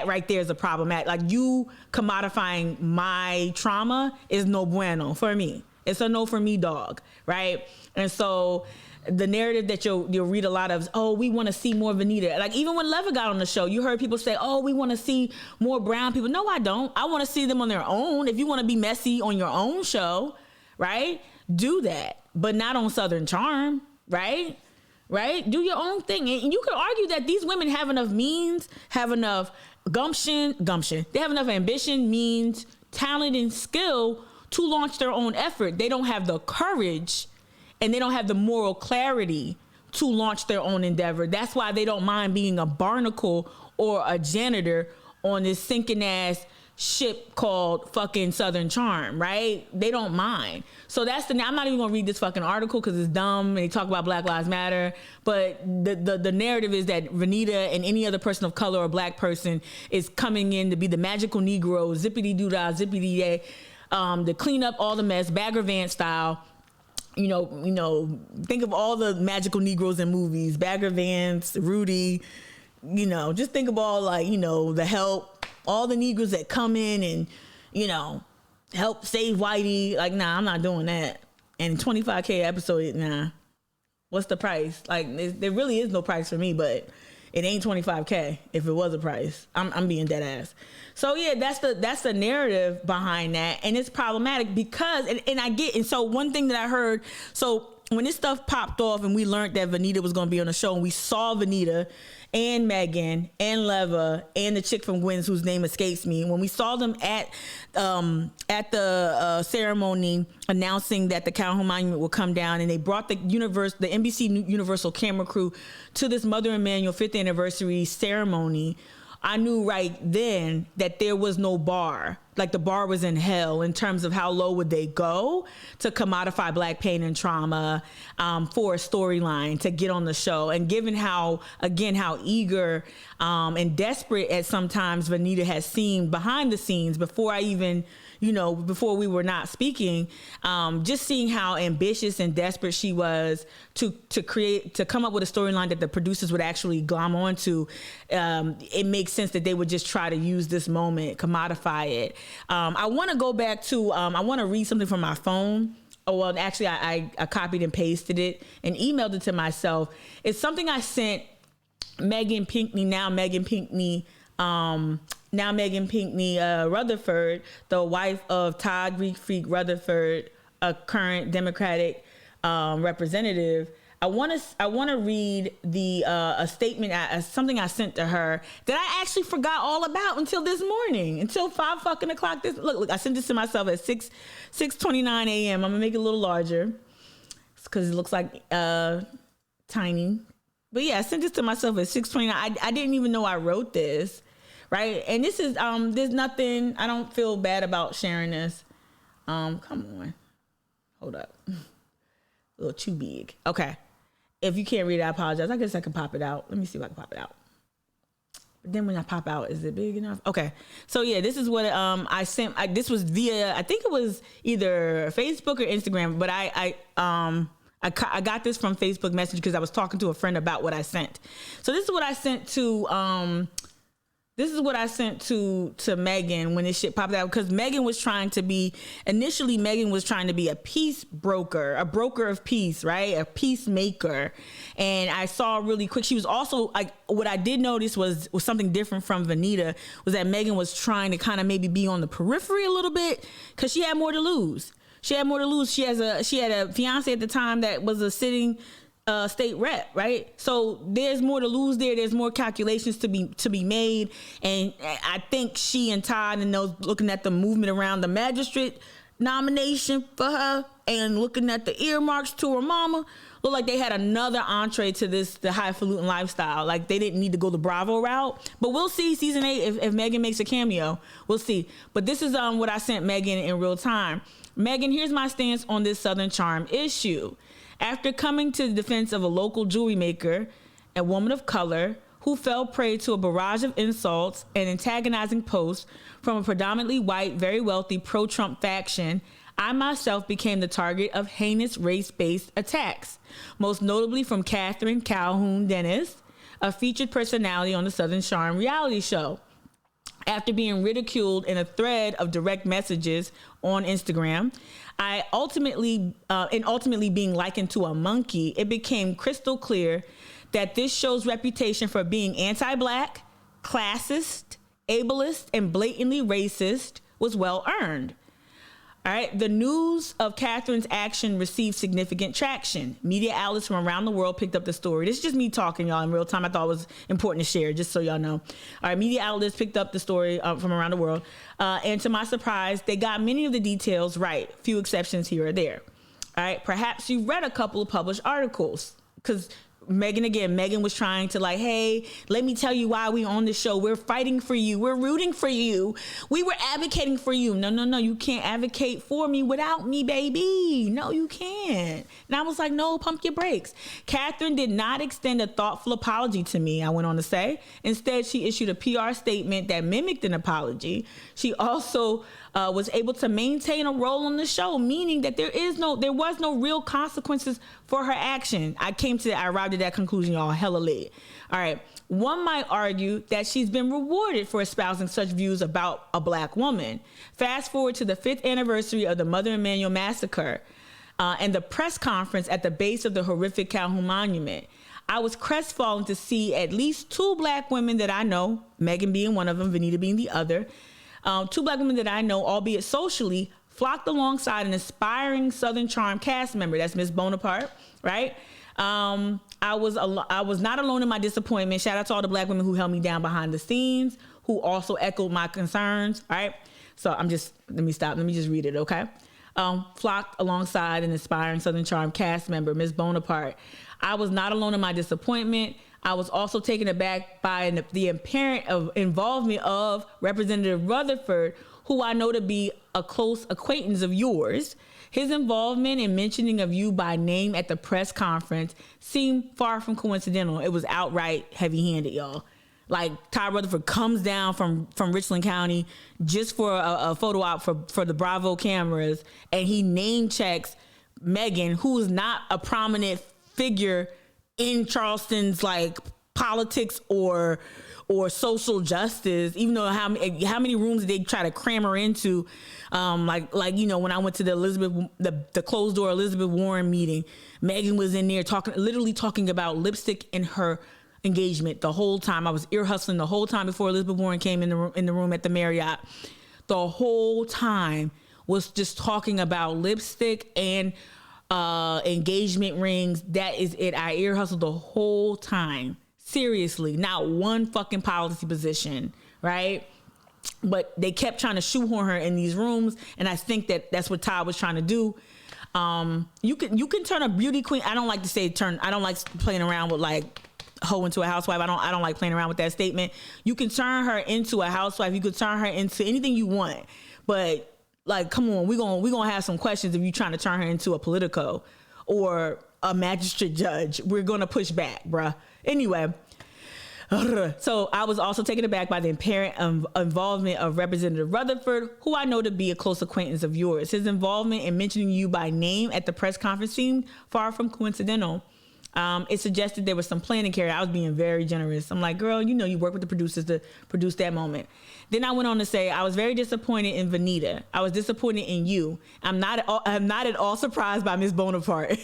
Speaker 2: right there is a problem. Like, you commodifying my trauma is no bueno for me. It's a no for me, dog, right? And so the narrative that you'll read a lot of is, oh, we want to see more Venita. Like, even when Leva got on the show, you heard people say, oh, we want to see more brown people. No, I don't. I want to see them on their own. If you want to be messy on your own show, right, do that. But not on Southern Charm, right? Right? Do your own thing. And you could argue that these women have enough means, have enough gumption. They have enough ambition, means, talent, and skill to launch their own effort. They don't have the courage and they don't have the moral clarity to launch their own endeavor. That's why they don't mind being a barnacle or a janitor on this sinking ass ship called fucking Southern Charm, right? They don't mind. So I'm not even gonna read this fucking article because it's dumb and they talk about Black Lives Matter. But the narrative is that Venita and any other person of color or Black person is coming in to be the magical Negro, zippity doo-dah, zippity yay, to clean up all the mess, Bagger Vance style. You know, think of all the magical Negroes in movies, Bagger Vance, Rudy, just think of all, like, the Help, all the Negroes that come in and, help save Whitey. Like, nah, I'm not doing that. And 25K episode, nah. What's the price? Like, there really is no price for me, but it ain't 25K if it was a price. I'm being dead ass. So yeah, that's the narrative behind that, and it's problematic because and so one thing that I heard, so when this stuff popped off and we learned that Venita was going to be on the show, and we saw Venita and Megan and Leva and the chick from Gwen's whose name escapes me, when we saw them at the ceremony announcing that the Calhoun Monument will come down, and they brought the NBC Universal camera crew to this Mother Emanuel 5th anniversary ceremony, I knew right then that there was no bar. Like, the bar was in hell in terms of how low would they go to commodify Black pain and trauma for a storyline to get on the show. And given how eager and desperate at sometimes Venita has seemed behind the scenes before I even, before we were not speaking, just seeing how ambitious and desperate she was to come up with a storyline that the producers would actually glom onto, it makes sense that they would just try to use this moment, commodify it. I want to go back to, I want to read something from my phone. Oh, well, actually, I copied and pasted it and emailed it to myself. It's something I sent Megan Pinckney Rutherford, the wife of Todd Greek Freak Rutherford, a current Democratic representative. I want to read a statement, something I sent to her that I actually forgot all about until this morning, until 5 fucking o'clock. Look, I sent this to myself at 6:29 a.m. I'm gonna make it a little larger because it looks like tiny. But yeah, I sent this to myself at 6:29. I didn't even know I wrote this, right? And this is there's nothing. I don't feel bad about sharing this. Come on, hold up, a little too big. Okay. If you can't read it, I apologize. I guess I can pop it out. Let me see if I can pop it out. But then when I pop out, is it big enough? Okay. So yeah, this is what I sent. This was via, I think it was either Facebook or Instagram, but I got this from Facebook Messenger because I was talking to a friend about what I sent. So this is what I sent to Megan when this shit popped out, because Megan was trying to be a peace broker, a broker of peace, right? A peacemaker. And I saw really quick, she was also like, what I did notice was something different from Venita, was that Megan was trying to kind of maybe be on the periphery a little bit because she had more to lose. She had a fiance at the time that was a sitting state rep, right? So there's more to lose there. There's more calculations to be made. And I think she and Todd and those looking at the movement around the magistrate nomination for her and looking at the earmarks to her mama, look like they had another entree to the highfalutin lifestyle. Like, they didn't need to go the Bravo route. But we'll see season 8 if Megan makes a cameo. We'll see. But this is what I sent Megan in real time. Megan, here's my stance on this Southern Charm issue. After coming to the defense of a local jewelry maker, a woman of color, who fell prey to a barrage of insults and antagonizing posts from a predominantly white, very wealthy, pro-Trump faction, I myself became the target of heinous race-based attacks, most notably from Catherine Calhoun Dennis, a featured personality on the Southern Charm reality show. After being ridiculed in a thread of direct messages on Instagram, ultimately being likened to a monkey, it became crystal clear that this show's reputation for being anti-Black, classist, ableist, and blatantly racist was well earned. All right, the news of Catherine's action received significant traction. Media outlets from around the world picked up the story. This is just me talking, y'all, in real time. I thought it was important to share, just so y'all know. All right, media outlets picked up the story from around the world. And to my surprise, they got many of the details right. Few exceptions here or there. All right, perhaps you read a couple of published articles, because Megan was trying to like, hey, let me tell you why we on this show. We're fighting for you. We're rooting for you. We were advocating for you. No. You can't advocate for me without me, baby. No, you can't. And I was like, no, pump your brakes. Catherine did not extend a thoughtful apology to me, I went on to say. Instead, she issued a PR statement that mimicked an apology. She also was able to maintain a role on the show, meaning that there was no real consequences for her action. I arrived at that conclusion, y'all, hella late. All right. One might argue that she's been rewarded for espousing such views about a Black woman. Fast forward to the 5th anniversary of the Mother Emanuel massacre and the press conference at the base of the horrific Calhoun Monument. I was crestfallen to see at least 2 Black women that I know, Megan being one of them, Venita being the other, 2 Black women that I know, albeit socially, flocked alongside an aspiring Southern Charm cast member. That's Miss Bonaparte, right? I was not alone in my disappointment. Shout out to all the Black women who held me down behind the scenes, who also echoed my concerns, right? So let me stop. Let me just read it, okay? Flocked alongside an aspiring Southern Charm cast member, Miss Bonaparte. I was not alone in my disappointment. I was also taken aback by the apparent involvement of Representative Rutherford, who I know to be a close acquaintance of yours. His involvement in mentioning of you by name at the press conference seemed far from coincidental. It was outright heavy-handed, y'all. Like, Ty Rutherford comes down from Richland County just for a photo op for the Bravo cameras, and he name checks Megan, who is not a prominent figure in Charleston's like politics or social justice, even though how many rooms did they try to cram her into? Like you know, when I went to the closed door Elizabeth Warren meeting, Megan was in there literally talking about lipstick in her engagement the whole time. I was ear hustling the whole time before Elizabeth Warren came in the room at the Marriott. The whole time was just talking about lipstick and engagement rings. That is it. I ear hustled the whole time. Seriously, not one fucking policy position, right? But they kept trying to shoehorn her in these rooms, and I think that's what Todd was trying to do. You can turn a beauty queen. I don't like to say turn. I don't like playing around with like hoe into a housewife. I don't like playing around with that statement. You can turn her into a housewife. You could turn her into anything you want. But like, come on, we're gonna have some questions if you're trying to turn her into a Politico or a magistrate judge. We're gonna push back, bruh. Anyway, so I was also taken aback by the apparent involvement of Representative Rutherford, who I know to be a close acquaintance of yours. His involvement in mentioning you by name at the press conference seemed far from coincidental. It suggested there was some planning carried. I was being very generous. I'm like, girl, you know you work with the producers to produce that moment. Then I went on to say, I was very disappointed in Vanita. I was disappointed in you. I'm not at all surprised by Miss Bonaparte.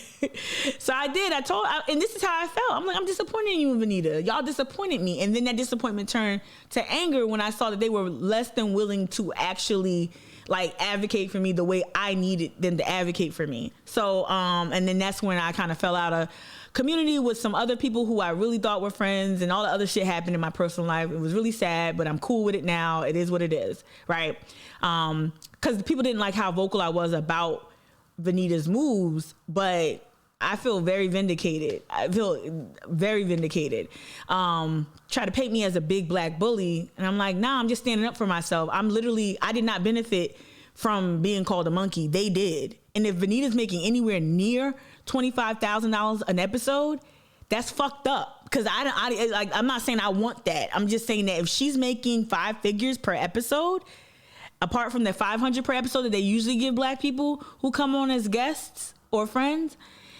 Speaker 2: So I did. And this is how I felt. I'm like, I'm disappointed in you and Vanita. Y'all disappointed me. And then that disappointment turned to anger when I saw that they were less than willing to actually like advocate for me the way I needed them to advocate for me. So, and then that's when I kind of fell out of community with some other people who I really thought were friends, and all the other shit happened in my personal life. It was really sad, but I'm cool with it now. It is what it is, right? Because people didn't like how vocal I was about Vanita's moves, but I feel very vindicated. Try to paint me as a big black bully, and I'm like, nah, I'm just standing up for myself. I did not benefit from being called a monkey. They did. And if Vanita's making anywhere near $25,000 an episode, that's fucked up. Because I'm not saying I want that. I'm just saying that if she's making 5 figures per episode, apart from the $500 per episode that they usually give black people who come on as guests or friends,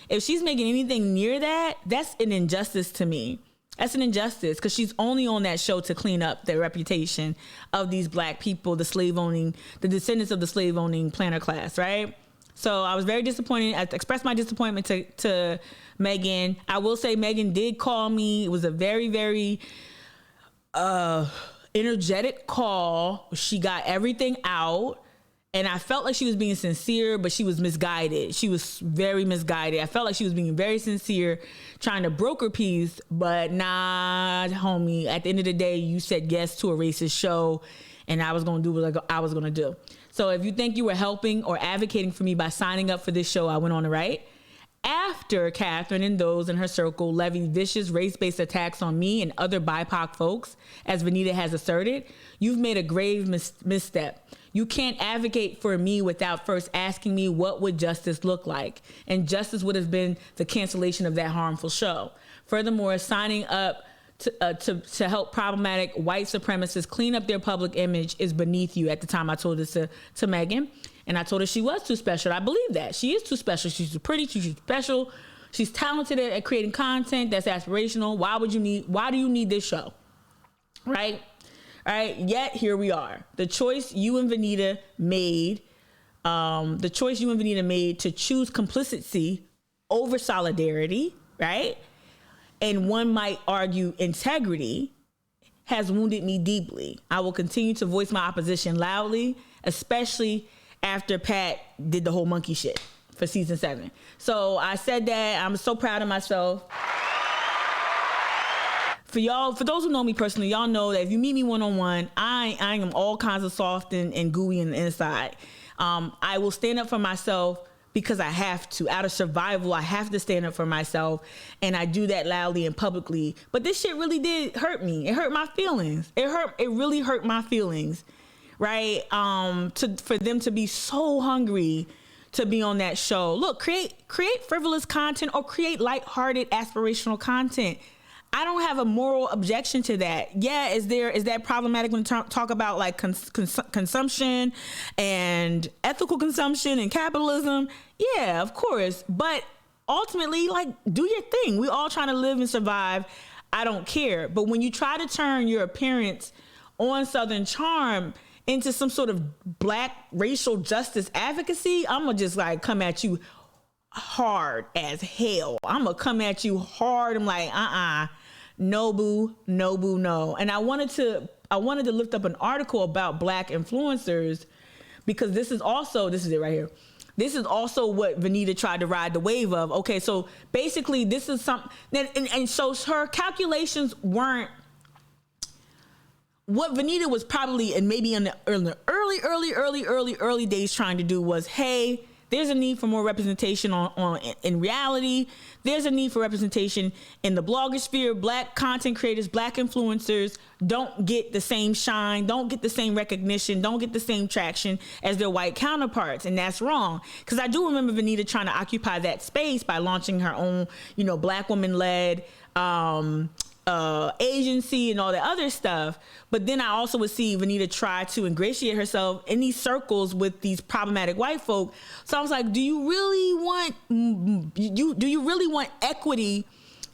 Speaker 2: if she's making anything near that, that's an injustice to me. That's an injustice, because she's only on that show to clean up the reputation of these black people, the descendants of the slave owning planter class, right? So I was very disappointed. I expressed my disappointment to Megan. I will say Megan did call me. It was a very, very energetic call. She got everything out. And I felt like she was being sincere, but she was misguided. She was very misguided. I felt like she was being very sincere, trying to broker peace, but nah, homie. At the end of the day, you said yes to a racist show, and I was going to do what I was going to do. So if you think you were helping or advocating for me by signing up for this show, I went on to write. After Catherine and those in her circle levied vicious race-based attacks on me and other BIPOC folks, as Vanita has asserted, you've made a grave misstep. You can't advocate for me without first asking me what would justice look like. And justice would have been the cancellation of that harmful show. Furthermore, signing up to help problematic white supremacists clean up their public image is beneath you. At the time I told this to Megan, and I told her she was too special. I believe that. She is too special. She's too pretty. She's special. She's talented at creating content that's aspirational. Why do you need this show? Right? All right. Yet here we are. The choice you and Vanita made, to choose complicity over solidarity, right? And one might argue integrity, has wounded me deeply. I will continue to voice my opposition loudly, especially after Pat did the whole monkey shit for season 7. So I said that. I'm so proud of myself. For those who know me personally, y'all know that if you meet me one-on-one, I am all kinds of soft and gooey in the inside. I will stand up for myself because I have to. Out of survival, I have to stand up for myself, and I do that loudly and publicly. But this shit really did hurt me. It hurt my feelings. It really hurt my feelings, right? For them to be so hungry to be on that show. Look, create frivolous content or create lighthearted, aspirational content. I don't have a moral objection to that. Yeah, is that problematic when we talk about like consumption and ethical consumption and capitalism? Yeah, of course. But ultimately, like, do your thing. We all trying to live and survive. I don't care. But when you try to turn your appearance on Southern Charm into some sort of black racial justice advocacy, I'm gonna just like come at you hard as hell. I'm gonna come at you hard. I'm like, no boo, no boo, no. And I wanted to lift up an article about black influencers because this is it right here. This is also what Venita tried to ride the wave of. Okay, so basically this is something, and so her calculations weren't, what Venita was probably, and maybe in the early days trying to do was, hey, there's a need for more representation in reality. There's a need for representation in the blogosphere. Black content creators, black influencers don't get the same shine, don't get the same recognition, don't get the same traction as their white counterparts. And that's wrong. Because I do remember Venita trying to occupy that space by launching her own, black woman-led agency and all that other stuff. But then I also would see Venita try to ingratiate herself in these circles with these problematic white folk. So I was like, do you really want equity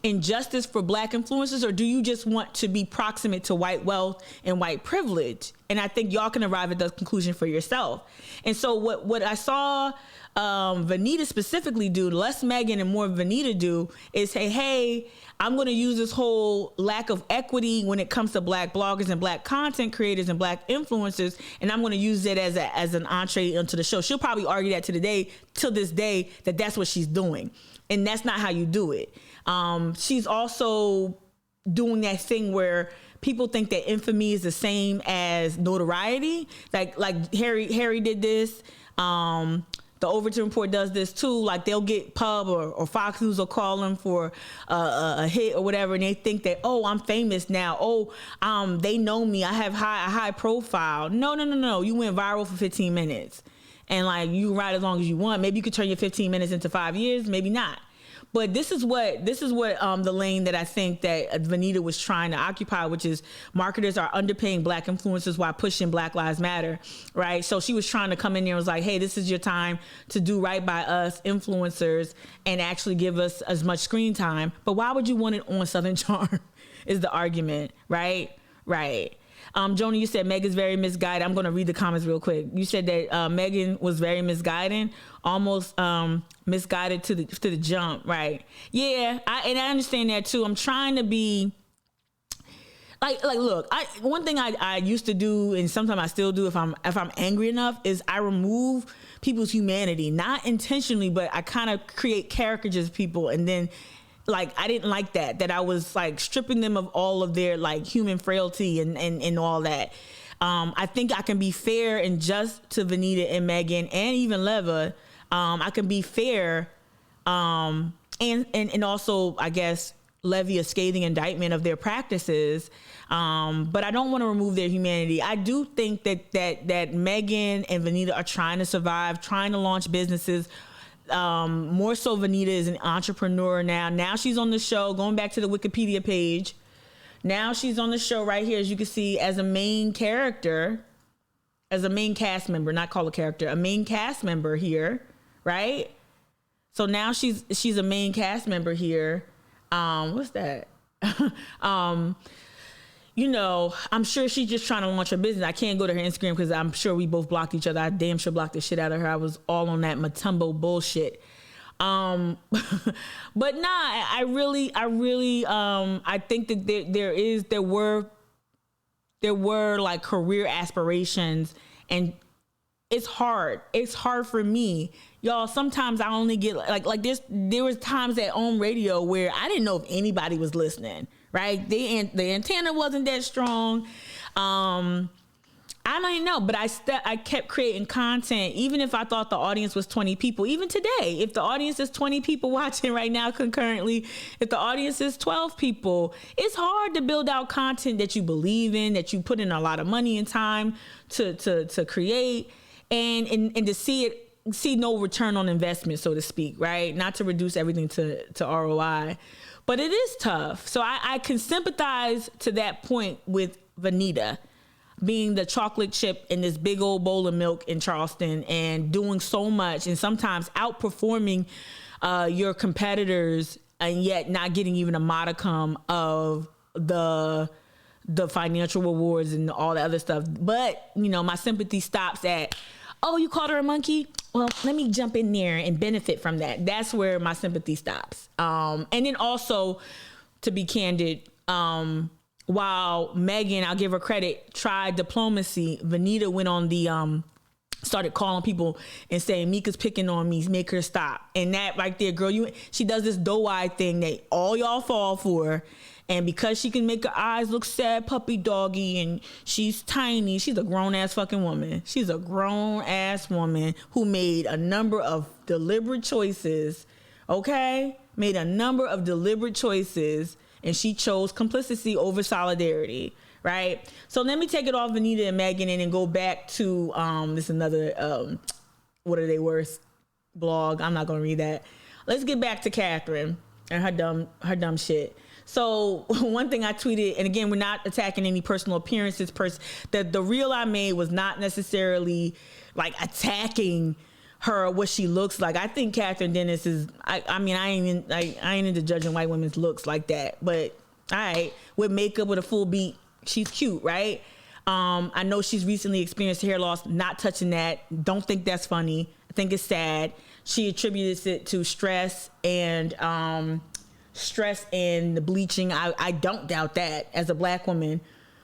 Speaker 2: and justice for black influencers, or do you just want to be proximate to white wealth and white privilege? And I think y'all can arrive at the conclusion for yourself. And so what I saw Venita specifically do, less Megan and more Venita do, is say, hey, I'm going to use this whole lack of equity when it comes to black bloggers and black content creators and black influencers, and I'm going to use it as an entree into the show. She'll probably argue that till this day that that's what she's doing, and that's not how you do it. She's also doing that thing where people think that infamy is the same as notoriety. Like Harry did this. The Overton Report does this too. Like they'll get Pub or Fox News will call them for a hit or whatever, and they think that, oh, I'm famous now. Oh, they know me. I have a high profile. No. You went viral for 15 minutes, and like you ride as long as you want. Maybe you could turn your 15 minutes into 5 years. Maybe not. But this is what the lane that I think that Venita was trying to occupy, which is marketers are underpaying black influencers while pushing Black Lives Matter, right? So she was trying to come in there and was like, hey, this is your time to do right by us influencers and actually give us as much screen time. But why would you want it on Southern Charm is the argument, right? Right. Joni, you said Megan's very misguided. I'm going to read the comments real quick. You said that Megan was very misguided, almost misguided to the jump, right? Yeah, I understand that too. I'm trying to be like look. One thing I used to do, and sometimes I still do, if I'm angry enough, is I remove people's humanity, not intentionally, but I kind of create caricatures of people, and then. Like, I didn't like that I was like stripping them of all of their like human frailty and all that. I think I can be fair and just to Venita and Megan and even Leva. I can be fair and also, I guess, levy a scathing indictment of their practices. But I don't want to remove their humanity. I do think that Megan and Venita are trying to survive, trying to launch businesses. More so Venita is an entrepreneur now she's on the show, going back to the Wikipedia page, now she's on the show right here, as you can see, as a main character, as a main cast member, not called a character, a main cast member here, right? So now she's a main cast member here. What's that? I'm sure she's just trying to launch her business. I can't go to her Instagram because I'm sure we both blocked each other. I damn sure blocked the shit out of her. I was all on that Matumbo bullshit. But nah, I really, I think that there were like career aspirations and it's hard. It's hard for me. Y'all, sometimes I only get like there was times at on radio where I didn't know if anybody was listening, right? The antenna wasn't that strong. I don't know, but I kept creating content, even if I thought the audience was 20 people. Even today, if the audience is 20 people watching right now concurrently, if the audience is 12 people, it's hard to build out content that you believe in, that you put in a lot of money and time to create, and to see no return on investment, so to speak, right? Not to reduce everything to ROI, but it is tough. So I can sympathize to that point with Vanita being the chocolate chip in this big old bowl of milk in Charleston and doing so much and sometimes outperforming your competitors and yet not getting even a modicum of the financial rewards and all the other stuff. But, you know, my sympathy stops at, oh, you called her a monkey? Well, let me jump in there and benefit from that. That's where my sympathy stops. And then also, to be candid, while Megan, I'll give her credit, tried diplomacy, Vanita went on the, started calling people and saying, Mika's picking on me, make her stop. And that right there, girl, she does this doe-eye thing that all y'all fall for. And because she can make her eyes look sad, puppy doggy, and she's tiny, she's a grown-ass fucking woman. She's a grown-ass woman who made a number of deliberate choices, okay? Made a number of deliberate choices, and she chose complicity over solidarity, right? So let me take it off Vanita and Megan and then go back to this another what are they worth blog. I'm not gonna read that. Let's get back to Catherine and her dumb shit. So one thing I tweeted, and again, we're not attacking any personal appearances. That the reel I made was not necessarily like attacking her, what she looks like. I think Catherine Dennis is. I mean, I ain't into judging white women's looks like that. But all right, with makeup, with a full beat, she's cute, right? I know she's recently experienced hair loss. Not touching that. Don't think that's funny. I think it's sad. She attributes it to stress and the bleaching. I don't doubt that. As a black woman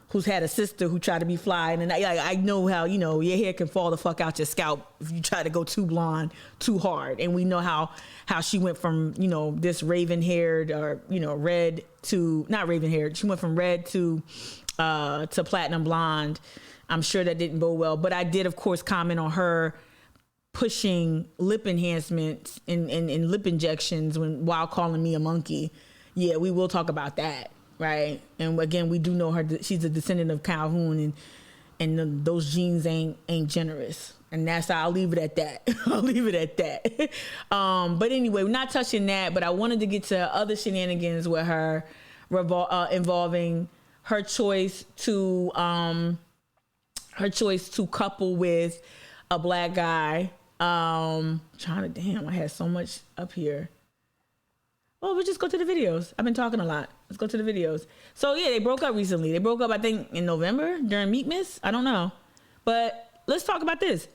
Speaker 2: who's had a sister who tried to be fly, and I know how, you know, your hair can fall the fuck out your scalp if you try to go too blonde too hard. And we know how she went from, you know, this raven haired or, you know, red to not raven haired. She went from red to platinum blonde. I'm sure that didn't bode well, but I did of course comment on her pushing lip enhancements and lip injections while calling me a monkey. Yeah, we will talk about that, right? And again, we do know her. She's a descendant of Calhoun, and those genes ain't generous. And that's how I'll leave it at that. I'll leave it at that. But anyway, we're not touching that. But I wanted to get to other shenanigans with her involving her choice to couple with a black guy. I had so much up here. Well, we'll just go to the videos. I've been talking a lot. Let's go to the videos. So yeah, they broke up recently. They broke up, I think, in November during Meekmas. I don't know. But let's talk about this.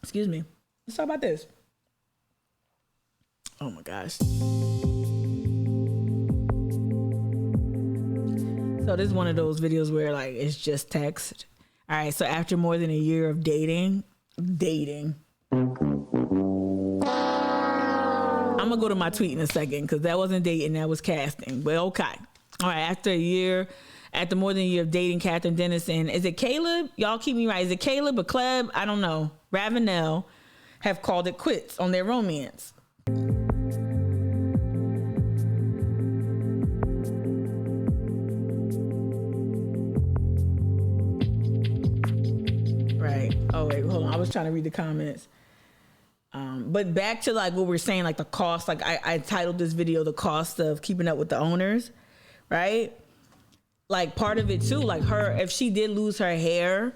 Speaker 2: Excuse me. Let's talk about this. Oh my gosh. So this is one of those videos where like it's just text. All right, so after more than a year of dating. I'm gonna go to my tweet in a second because that wasn't dating, that was casting. But okay. All right, after more than a year of dating Catherine Dennis and is it Caleb? Y'all keep me right. Is it Caleb or Kleb? I don't know. Ravenel have called it quits on their romance. Right. Oh wait, hold on. I was trying to read the comments. But back to like what we're saying, like the cost, like I titled this video, The Cost of Keeping Up with the Owners, right? Like part of it too, like her, if she did lose her hair,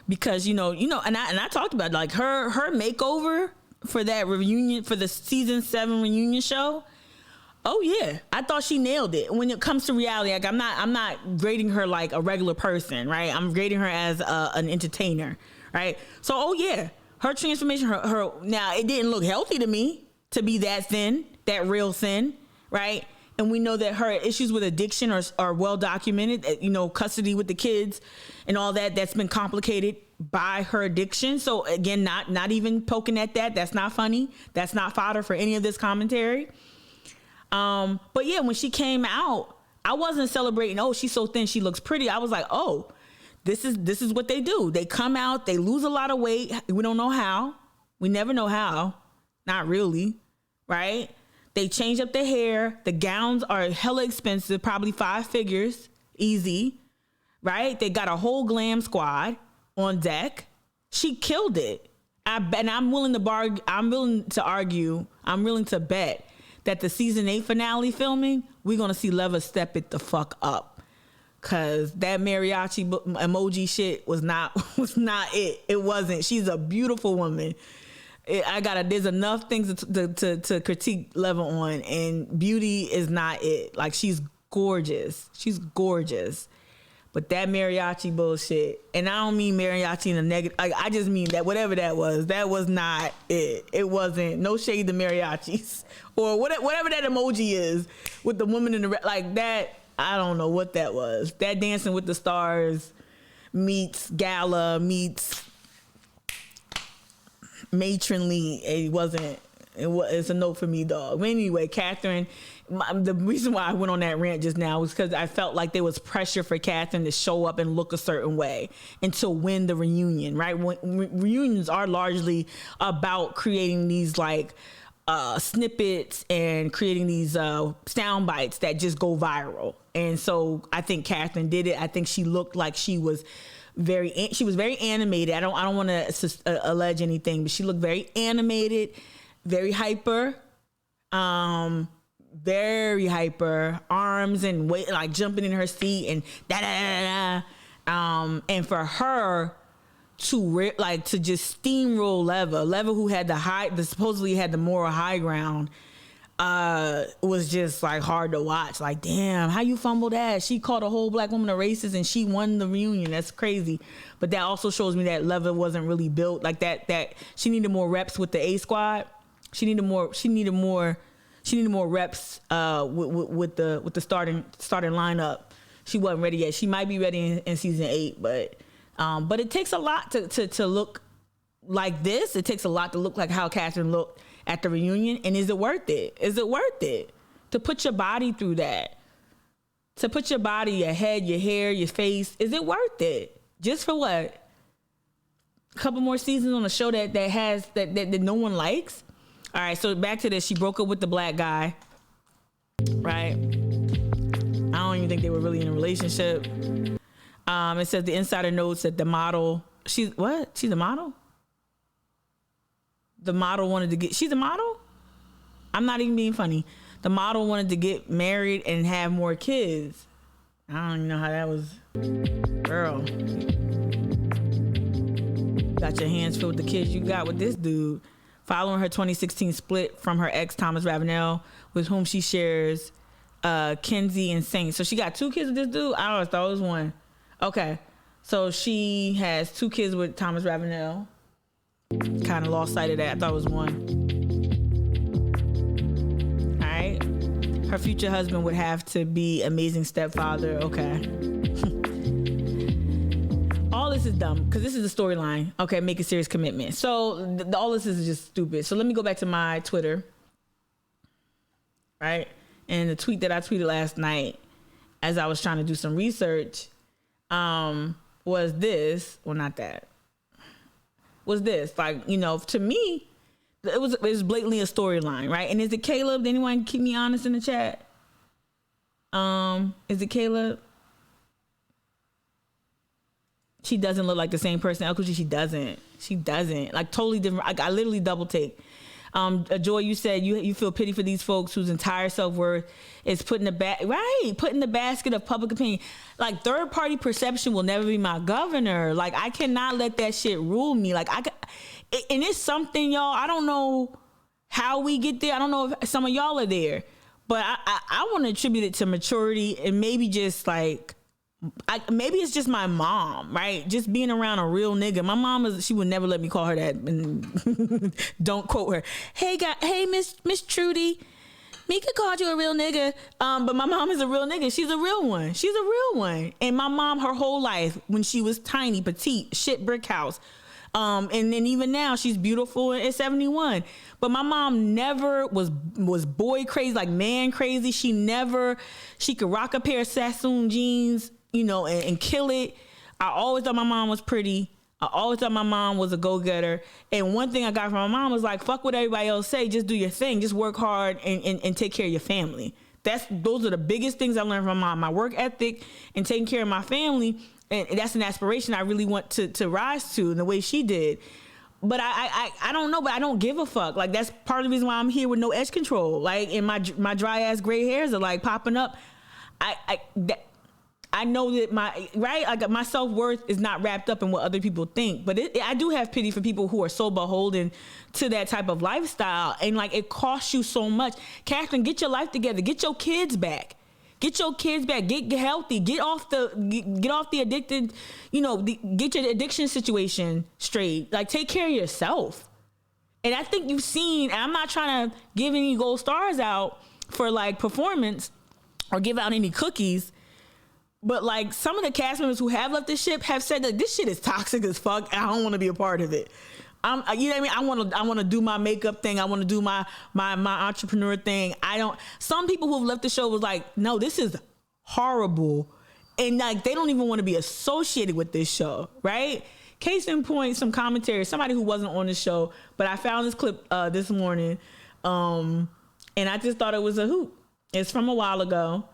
Speaker 2: because, you know, and I talked about like her makeover for that reunion, for the season 7 reunion show. Oh yeah, I thought she nailed it. When it comes to reality, like I'm not grading her like a regular person, right? I'm grading her as an entertainer, right? So oh yeah, her transformation, her now it didn't look healthy to me to be that thin, that real thin, right? And we know that her issues with addiction are well documented, you know, custody with the kids and all that's been complicated by her addiction. So again, not even poking at that. That's not funny. That's not fodder for any of this commentary. But yeah, when she came out, I wasn't celebrating, oh, she's so thin, she looks pretty. I was like, oh, this is what they do. They come out, they lose a lot of weight. We don't know how. We never know how. Not really, right? They change up the hair. The gowns are hella expensive, probably 5 figures, easy, right? They got a whole glam squad on deck. She killed it. I'm willing to bet that the season 8 finale filming, we're gonna see Leva step it the fuck up, cause that mariachi emoji shit was not it. It wasn't. She's a beautiful woman. There's enough things to critique Leva on, and beauty is not it. Like, she's gorgeous. She's gorgeous. But that mariachi bullshit, and I don't mean mariachi in a negative, like, I just mean that whatever that was not it. It wasn't. No shade to mariachis or whatever that emoji is with the woman in the, like that. I don't know what that was. That Dancing with the Stars meets gala meets matronly. It's a no for me, dog. But anyway, Catherine, the reason why I went on that rant just now was because I felt like there was pressure for Catherine to show up and look a certain way and to win the reunion, right? Reunions are largely about creating these like snippets and creating these sound bites that just go viral. And so I think Catherine did it. I think she looked like she was very animated. I don't want to allege anything, but she looked very animated, very hyper, arms and weight, like jumping in her seat and and for her to just steamroll Leva, who had supposedly had the moral high ground, was just like hard to watch. Like, damn, how you fumble that? She called a whole black woman a racist and she won the reunion. That's crazy. But that also shows me that Leva wasn't really built like that. That she needed more reps with the A squad. She needed more reps with the starting lineup. She wasn't ready yet. She might be ready in season 8, but it takes a lot to look like this. It takes a lot to look like how Catherine looked at the reunion. And is it worth it? Is it worth it to put your body through that? To put your body, your head, your hair, your face. Is it worth it? Just for what? A couple more seasons on a show that no one likes? All right, so back to this. She broke up with the black guy, right? I don't even think they were really in a relationship. It says the insider notes that the model, she's a model? The model wanted to she's a model? I'm not even being funny. The model wanted to get married and have more kids. I don't even know how that was. Girl. Got your hands filled with the kids you got with this dude. Following her 2016 split from her ex, Thomas Ravenel, with whom she shares Kenzie and Saint. So she got 2 kids with this dude? I always thought it was 1. Okay. So she has 2 kids with Thomas Ravenel. Kind of lost sight of that. I thought it was 1. All right. Her future husband would have to be amazing stepfather. Okay. All this is dumb because this is the storyline. Okay, make a serious commitment. So all this is just stupid. So let me go back to my Twitter, right? And the tweet that I tweeted last night as I was trying to do some research was this. Well, not that. Was this. Like, you know, to me, it was blatantly a storyline, right? And is it Caleb? Did anyone keep me honest in the chat? Is it Caleb? She doesn't look like the same person. Uncle G, she doesn't. Like, totally different. I literally double take. Joy, you said you feel pity for these folks whose entire self-worth is put in the basket of public opinion. Like, third party perception will never be my governor. Like, I cannot let that shit rule me. Like, and it's something, y'all. I don't know how we get there. I don't know if some of y'all are there, but I want to attribute it to maturity and maybe just like, maybe it's just my mom, right? Just being around a real nigga. My mom she would never let me call her that. And don't quote her. Hey, Miss Trudy. Mika called you a real nigga, but my mom is a real nigga. She's a real one. She's a real one. And my mom, her whole life, when she was tiny, petite, shit brick house, and then even now, she's beautiful at 71. But my mom never was boy crazy, like man crazy. She could rock a pair of Sassoon jeans, and kill it. I always thought my mom was pretty. I always thought my mom was a go-getter. And one thing I got from my mom was like, fuck what everybody else say. Just do your thing. Just work hard and take care of your family. Those are the biggest things I learned from my mom. My work ethic and taking care of my family. And that's an aspiration I really want to rise to in the way she did. But I don't know, but I don't give a fuck. Like, that's part of the reason why I'm here with no edge control. Like, and my dry ass gray hairs are like popping up. I know that my self-worth is not wrapped up in what other people think. But I do have pity for people who are so beholden to that type of lifestyle. And like, it costs you so much. Catherine, get your life together. Get your kids back. Get your kids back. Get healthy. Get off the addicted, get your addiction situation straight. Like, take care of yourself. And I think you've seen, and I'm not trying to give any gold stars out for like performance or give out any cookies, but like some of the cast members who have left the ship have said that this shit is toxic as fuck and I don't want to be a part of it. You know what I mean? I want to do my makeup thing. I want to do my entrepreneur thing. Some people who have left the show was like, no, this is horrible. And like, they don't even want to be associated with this show, right? Case in point, some commentary, somebody who wasn't on the show, but I found this clip this morning. And I just thought it was a hoot. It's from a while ago,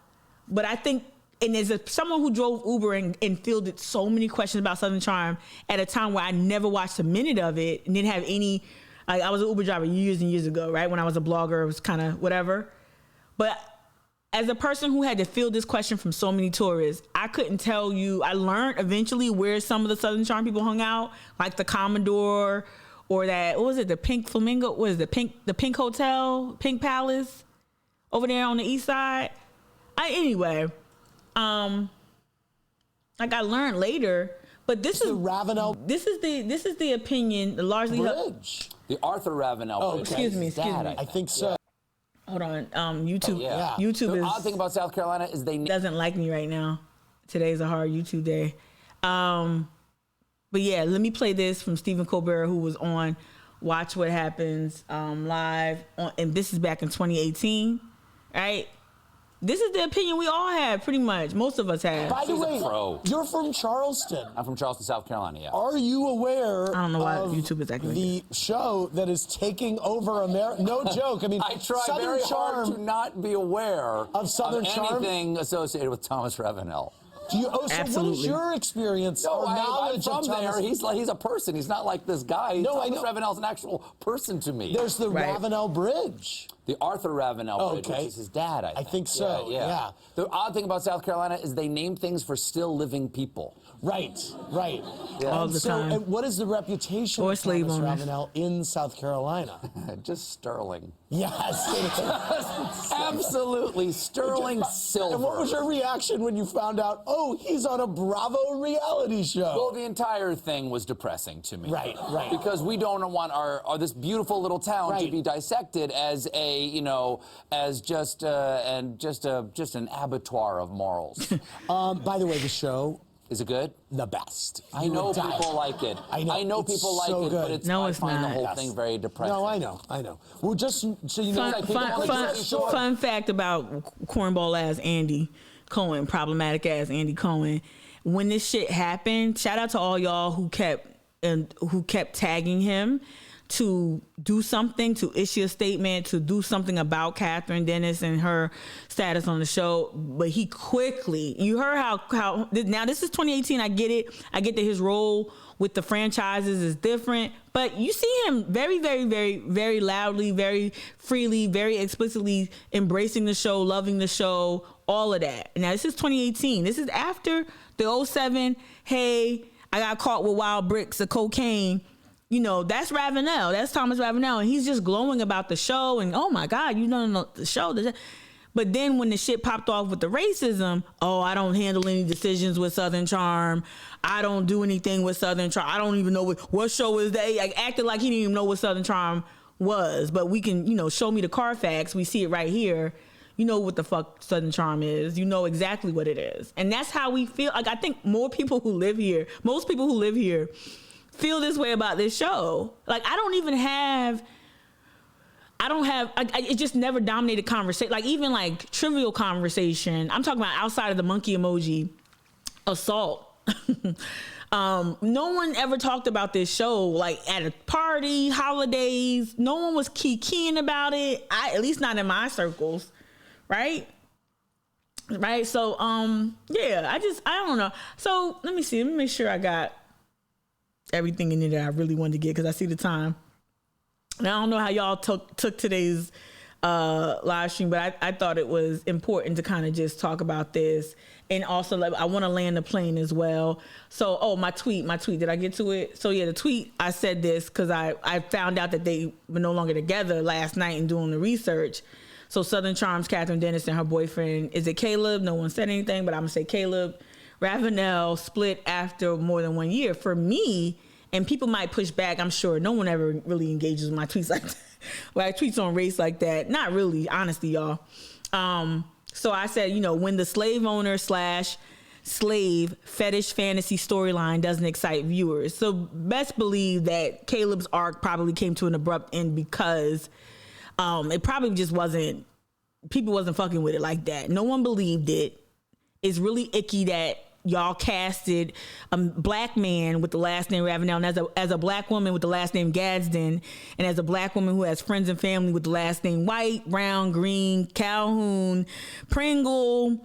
Speaker 2: but I think, and there's someone who drove Uber and fielded so many questions about Southern Charm at a time where I never watched a minute of it and didn't have any. I was an Uber driver years and years ago, right? When I was a blogger, it was kind of whatever. But as a person who had to field this question from so many tourists, I couldn't tell you. I learned eventually where some of the Southern Charm people hung out, like the Commodore or that, what was it, the Pink Flamingo? What is it, the Pink Hotel, Pink Palace over there on the east side? Anyway. Like I learned later, but this is the Ravenel. This is the opinion largely.
Speaker 14: Bridge. The Arthur Ravenel Bridge.
Speaker 2: Excuse me.
Speaker 14: I think so.
Speaker 2: Hold on. YouTube.
Speaker 14: Yeah.
Speaker 2: YouTube.
Speaker 14: The odd thing about South Carolina is they
Speaker 2: doesn't like me right now. Today's a hard YouTube day. But yeah, let me play this from Stephen Colbert, who was on Watch What Happens live and this is back in 2018, right? This is the opinion we all have, pretty much. Most of us have.
Speaker 14: By the way,
Speaker 15: you're from Charleston.
Speaker 14: I'm from Charleston, South Carolina, yeah.
Speaker 15: Are you aware
Speaker 2: I don't know why YouTube is acting
Speaker 15: the show that is taking over America? No joke. I mean,
Speaker 14: I try
Speaker 15: Southern
Speaker 14: very
Speaker 15: Charm
Speaker 14: hard to not be aware
Speaker 15: of Southern Charm?
Speaker 14: Anything associated with Thomas Ravenel.
Speaker 15: So what is your experience or knowledge
Speaker 14: I'm
Speaker 15: of
Speaker 14: from
Speaker 15: Thomas?
Speaker 14: there. He's a person. He's not like this guy.
Speaker 15: No,
Speaker 14: Thomas
Speaker 15: I know.
Speaker 14: Ravenel's an actual person to me.
Speaker 15: There's the Ravenel Bridge.
Speaker 14: The Arthur Ravenel Bridge,
Speaker 15: Okay.
Speaker 14: which is his dad, I think.
Speaker 15: so, yeah.
Speaker 14: The odd thing about South Carolina is they name things for still living people.
Speaker 15: Right.
Speaker 14: Yeah.
Speaker 2: All the time.
Speaker 15: And what is the reputation
Speaker 2: Or
Speaker 15: of
Speaker 2: slave
Speaker 15: Thomas
Speaker 2: owners.
Speaker 15: Ravenel in South Carolina?
Speaker 14: Just sterling.
Speaker 15: Yes.
Speaker 14: Absolutely. Sterling silver.
Speaker 15: And what was your reaction when you found out, he's on a Bravo reality show?
Speaker 14: Well, the entire thing was depressing to me.
Speaker 15: Right.
Speaker 14: Because we don't want our this beautiful little town to be dissected as just an abattoir of morals.
Speaker 15: By the way, the show
Speaker 14: is it good?
Speaker 15: The best.
Speaker 14: I know people like it. I know
Speaker 15: It's
Speaker 14: people like
Speaker 15: so
Speaker 14: it,
Speaker 15: good.
Speaker 14: but
Speaker 2: No,
Speaker 14: I
Speaker 2: it's
Speaker 14: find
Speaker 2: not.
Speaker 14: the whole thing very depressing.
Speaker 15: No, I know. Well, just so you know,
Speaker 2: Fun fact about cornball ass Andy Cohen, problematic ass Andy Cohen. When this shit happened, shout out to all y'all who kept tagging him to do something, to issue a statement, to do something about Catherine Dennis and her status on the show. But he quickly, you heard how now this is 2018. I get it. I get that his role with the franchises is different, but you see him very, very, very, very loudly, very freely, very explicitly embracing the show, loving the show, all of that. Now this is 2018. This is after the 07, hey, I got caught with wild bricks of cocaine. That's Ravenel. That's Thomas Ravenel. And he's just glowing about the show. And, oh, my God, you don't know the show. But then when the shit popped off with the racism, I don't handle any decisions with Southern Charm. I don't do anything with Southern Charm. I don't even know what show is that. Like, acted like he didn't even know what Southern Charm was, but we can, you know, show me the Carfax. We see it right here. You know what the fuck Southern Charm is. You know exactly what it is. And that's how we feel. Like, I think most people who live here feel this way about this show. Like, it just never dominated conversation. Like, even like trivial conversation. I'm talking about outside of the monkey emoji, assault. No one ever talked about this show, like at a party, holidays. No one was keying about it. At least not in my circles. Right? So, yeah, I don't know. So let me see. Let me make sure I got everything in there that I really wanted to get, because I see the time. And I don't know how y'all took today's live stream, but I thought it was important to kind of just talk about this. And also, like, I want to land the plane as well. So, my tweet, did I get to it? So yeah, the tweet, I said this because I found out that they were no longer together last night and doing the research. So Southern Charm's Catherine Dennis and her boyfriend, is it Caleb? No one said anything, but I'm gonna say Caleb. Ravenel split after more than 1 year. For me, and people might push back, I'm sure, no one ever really engages with my tweets like that. Like, tweets on race like that. Not really, honestly, y'all. So I said, you know, when the slave owner / slave fetish fantasy storyline doesn't excite viewers. So best believe that Caleb's arc probably came to an abrupt end because it probably just people wasn't fucking with it like that. No one believed it. It's really icky that y'all casted a black man with the last name Ravenel, and as a black woman with the last name Gadsden, and as a black woman who has friends and family with the last name White, Brown, Green, Calhoun, Pringle,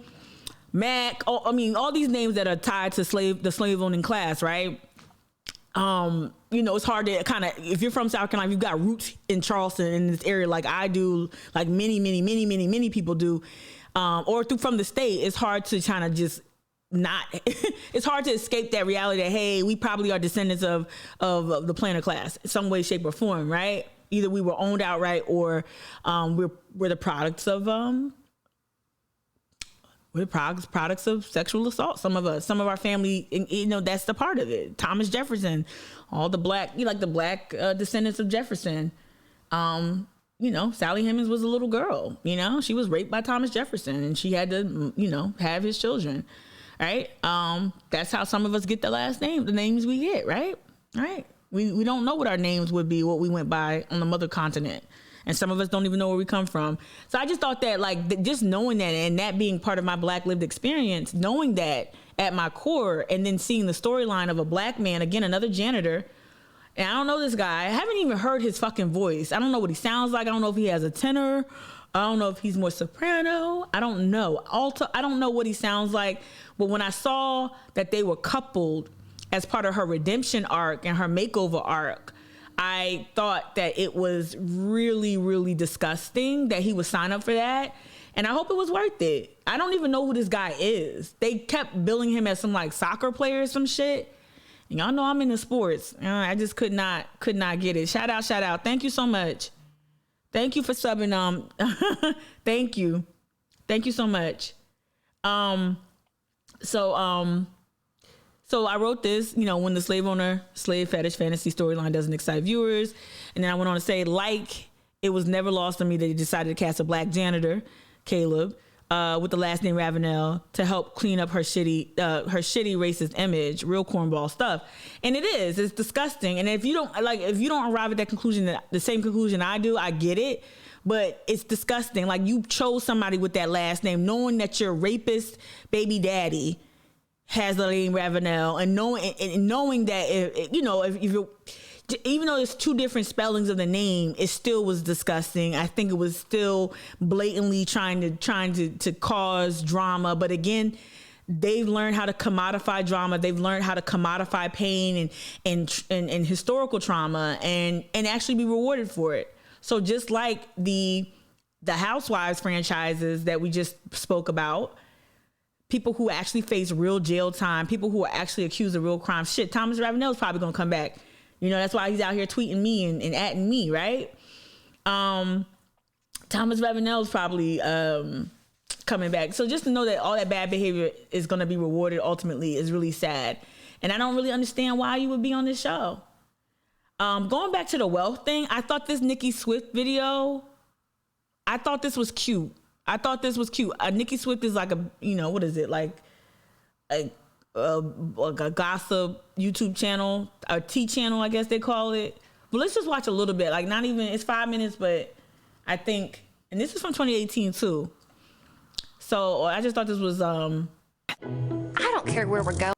Speaker 2: Mac. All these names that are tied to the slave owning class, right? You know, it's hard to kind of, if you're from South Carolina, you've got roots in Charleston, in this area, like I do, like many people do, or from the state. It's hard to kind of just it's hard to escape that reality that, hey, we probably are descendants of the planter class in some way, shape, or form, right? Either we were owned outright, or we're the products of products of sexual assault. Some of our family, you know, that's the part of it. Thomas Jefferson, all the black, descendants of Jefferson. You know, Sally Hemings was a little girl. You know, she was raped by Thomas Jefferson, and she had to, you know, have his children. Right? That's how some of us get the names we get, right? Right? We don't know what our names would be, what we went by on the mother continent. And some of us don't even know where we come from. So I just thought that, like, just knowing that, and that being part of my black lived experience, knowing that at my core, and then seeing the storyline of a black man, again, another janitor, and I don't know this guy. I haven't even heard his fucking voice. I don't know what he sounds like. I don't know if he has a tenor. I don't know if he's more soprano. I don't know. Alto. I don't know what he sounds like. But when I saw that they were coupled as part of her redemption arc and her makeover arc, I thought that it was really, really disgusting that he would sign up for that. And I hope it was worth it. I don't even know who this guy is. They kept billing him as some like soccer player or some shit. And y'all know I'm into sports. I just could not get it. Shout out. Thank you so much. Thank you for subbing. Thank you so much. So I wrote this, you know, when the slave owner, slave fetish fantasy storyline doesn't excite viewers. And then I went on to say, like, it was never lost on me that he decided to cast a black janitor, Caleb, with the last name Ravenel, to help clean up her shitty racist image, real cornball stuff. And it's disgusting. And if you don't arrive at that conclusion, the same conclusion I do, I get it. But it's disgusting. Like, you chose somebody with that last name, knowing that your rapist baby daddy has the name Ravenel, and knowing that if you're, even though there's two different spellings of the name, it still was disgusting. I think it was still blatantly trying to cause drama. But again, they've learned how to commodify drama. They've learned how to commodify pain and historical trauma and actually be rewarded for it. So just like the Housewives franchises that we just spoke about, people who actually face real jail time, people who are actually accused of real crimes. Shit, Thomas Ravenel is probably gonna come back. You know, that's why he's out here tweeting me and atting me, right? Thomas Ravenel is probably coming back. So just to know that all that bad behavior is gonna be rewarded ultimately is really sad. And I don't really understand why you would be on this show. Going back to the wealth thing, I thought this Nicki Swift video, I thought this was cute. Nicki Swift is like a, what is it? Like a gossip YouTube channel, a tea channel, I guess they call it. But let's just watch a little bit. Like, not even, it's 5 minutes, but I think, and this is from 2018 too. So I just thought this was,
Speaker 16: I don't care where we're going.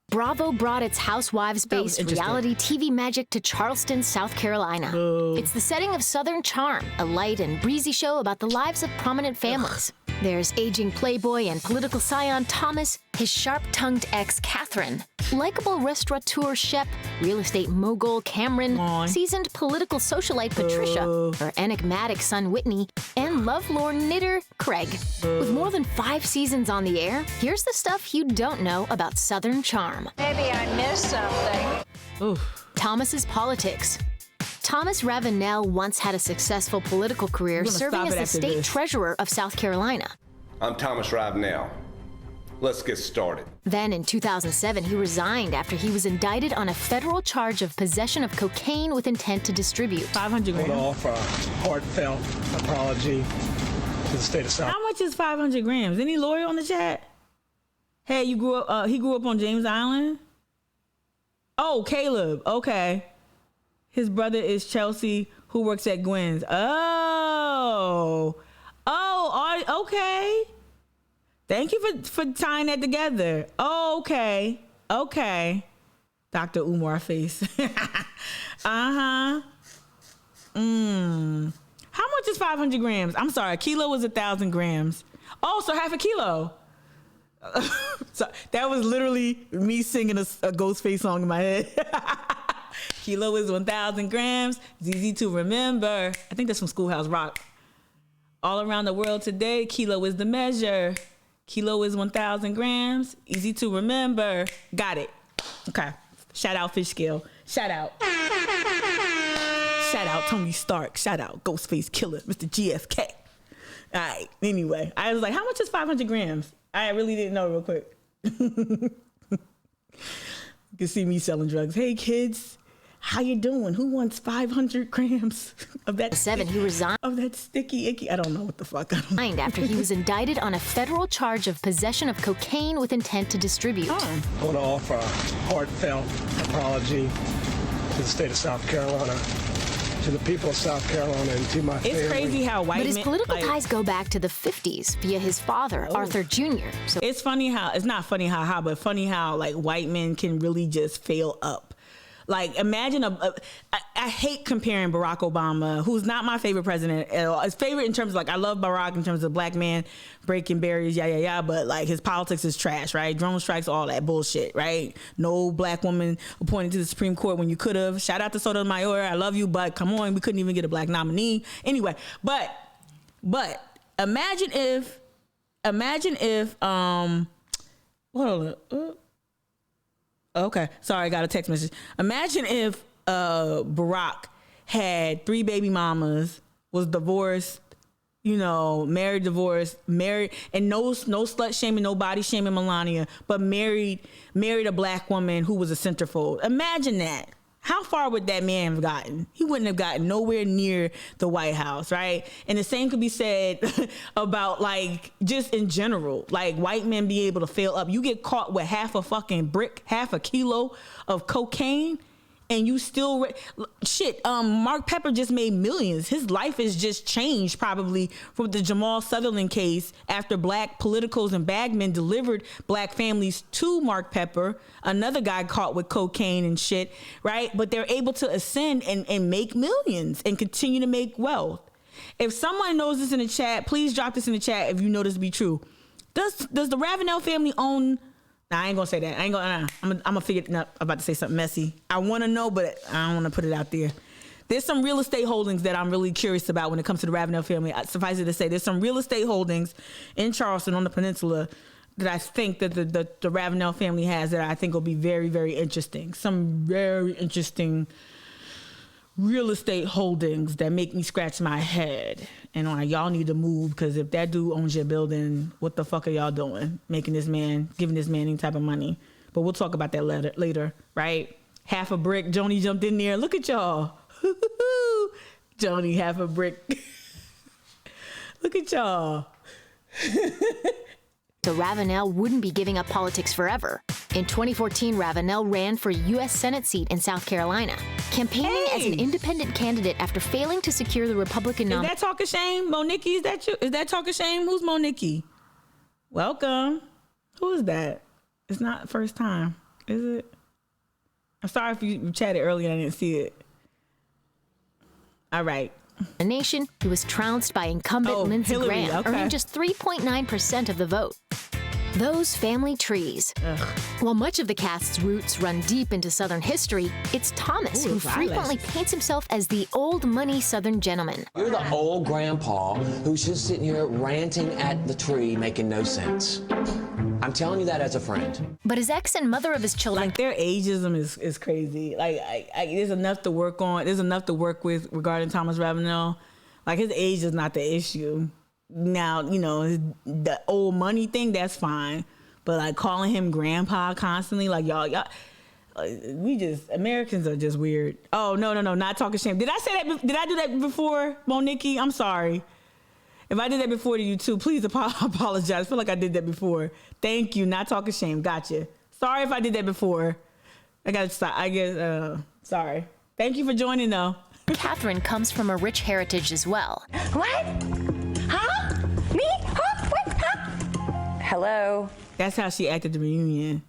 Speaker 16: Bravo brought its housewives-based reality TV magic to Charleston, South Carolina. It's the setting of Southern Charm, a light and breezy show about the lives of prominent families. There's aging playboy and political scion Thomas, his sharp-tongued ex Catherine, likable restaurateur Shep, real estate mogul Cameron, seasoned political socialite Patricia, her enigmatic son Whitney, and lovelorn knitter Craig. With more than 5 seasons on the air, here's the stuff you don't know about Southern Charm.
Speaker 17: Maybe I missed something.
Speaker 16: Thomas's politics. Thomas Ravenel once had a successful political career serving as the state treasurer of South Carolina.
Speaker 18: I'm Thomas Ravenel. Let's get started.
Speaker 16: Then in 2007, he resigned after he was indicted on a federal charge of possession of cocaine with intent to distribute.
Speaker 2: 500 grams.
Speaker 19: I want to offer a heartfelt apology to the state of South.
Speaker 2: How much is 500 grams? Any lawyer on the chat? Hey, he grew up on James Island? Oh, Caleb. Okay. His brother is Chelsea, who works at Gwen's. Okay. Thank you for tying that together. Okay. Dr. Umar face. How much is 500 grams? I'm sorry, a kilo is 1,000 grams. Oh, so half a kilo. So that was literally me singing a Ghostface song in my head. Kilo is 1,000 grams. It's easy to remember. I think that's from Schoolhouse Rock. All around the world today, kilo is the measure. Kilo is 1,000 grams. Easy to remember. Got it. Okay. Shout out Fish Scale. Shout out. Shout out Tony Stark. Shout out Ghostface Killer, Mr. GFK. All right. Anyway, I was like, how much is 500 grams? I really didn't know real quick. You can see me selling drugs. Hey, kids. How you doing? Who wants 500 grams of that?
Speaker 16: He resigned
Speaker 2: of that sticky icky. I don't know what the fuck.
Speaker 16: After he was indicted on a federal charge of possession of cocaine with intent to distribute.
Speaker 19: I want to offer a heartfelt apology to the state of South Carolina, to the people of South Carolina, and to my family.
Speaker 2: It's crazy how white
Speaker 16: But his political ties go back to the 50s via his father, Arthur Jr. So
Speaker 2: it's funny how it's not funny how, but funny how like white men can really just fail up. Like, imagine I hate comparing Barack Obama, who's not my favorite president at all. His favorite in terms of, like, I love Barack in terms of black man, breaking barriers, but, like, his politics is trash, right? Drone strikes, all that bullshit, right? No black woman appointed to the Supreme Court when you could have. Shout out to Sotomayor, I love you, but come on, we couldn't even get a black nominee. Anyway, but imagine if, hold on. Okay, sorry, I got a text message. Imagine if Barack had 3 baby mamas, was divorced, married, divorced, married, and no slut shaming, no body shaming Melania, but married a black woman who was a centerfold. Imagine that. How far would that man have gotten? He wouldn't have gotten nowhere near the White House, right? And the same could be said about, like, just in general, like white men be able to fail up. You get caught with half a fucking brick, half a kilo of cocaine, and you still Mark Pepper just made millions. His life has just changed probably from the Jamal Sutherland case after black politicals and bagmen delivered black families to Mark Pepper, another guy caught with cocaine and shit, right? But they're able to ascend and make millions and continue to make wealth. If someone knows this in the chat, please drop this in the chat if you know this to be true. Does the Ravenel family own... Nah, I ain't gonna say that. I'm gonna figure it out. I'm about to say something messy. I want to know, but I don't want to put it out there. There's some real estate holdings that I'm really curious about when it comes to the Ravenel family. Suffice it to say, there's some real estate holdings in Charleston on the peninsula that I think that the Ravenel family has that I think will be very, very interesting. Some very interesting real estate holdings that make me scratch my head. And like, y'all need to move, because if that dude owns your building, what the fuck are y'all doing? Giving this man any type of money? But we'll talk about that later, right? half a brick. Joni jumped in there. Look at y'all. Joni, half a brick. Look at y'all.
Speaker 16: The Ravenel wouldn't be giving up politics forever. In 2014, Ravenel ran for a U.S. Senate seat in South Carolina, campaigning as an independent candidate after failing to secure the Republican nomination.
Speaker 2: Is that talk of shame? Monique, is that you? Is that talk of shame? Who's Monique? Welcome. Who is that? It's not first time, is it? I'm sorry if you chatted earlier and I didn't see it. All right.
Speaker 16: A nation who was trounced by incumbent Lindsey Graham, earning just 3.9% of the vote. Those family trees. While much of the cast's roots run deep into Southern history, it's Thomas who frequently paints himself as the old money Southern gentleman.
Speaker 20: You're the old grandpa who's just sitting here ranting at the tree, making no sense. I'm telling you that as a friend.
Speaker 16: But his ex and mother of his children...
Speaker 2: Like, their ageism is crazy. Like, there's enough to work on. There's enough to work with regarding Thomas Ravenel. Like, his age is not the issue. Now, you know, the old money thing, that's fine. But, like, calling him grandpa constantly, like, y'all, Americans are just weird. Oh, no, not talking shame. Did I say that? Did I do that before, Monique? I'm sorry. If I did that before to you too, please apologize. I feel like I did that before. Thank you. Not talking shame. Gotcha. Sorry if I did that before. I got to stop. I guess, sorry. Thank you for joining though.
Speaker 16: Catherine comes from a rich heritage as well.
Speaker 17: What? Huh? Me? Huh? What? Huh? Hello?
Speaker 2: That's how she acted at the reunion.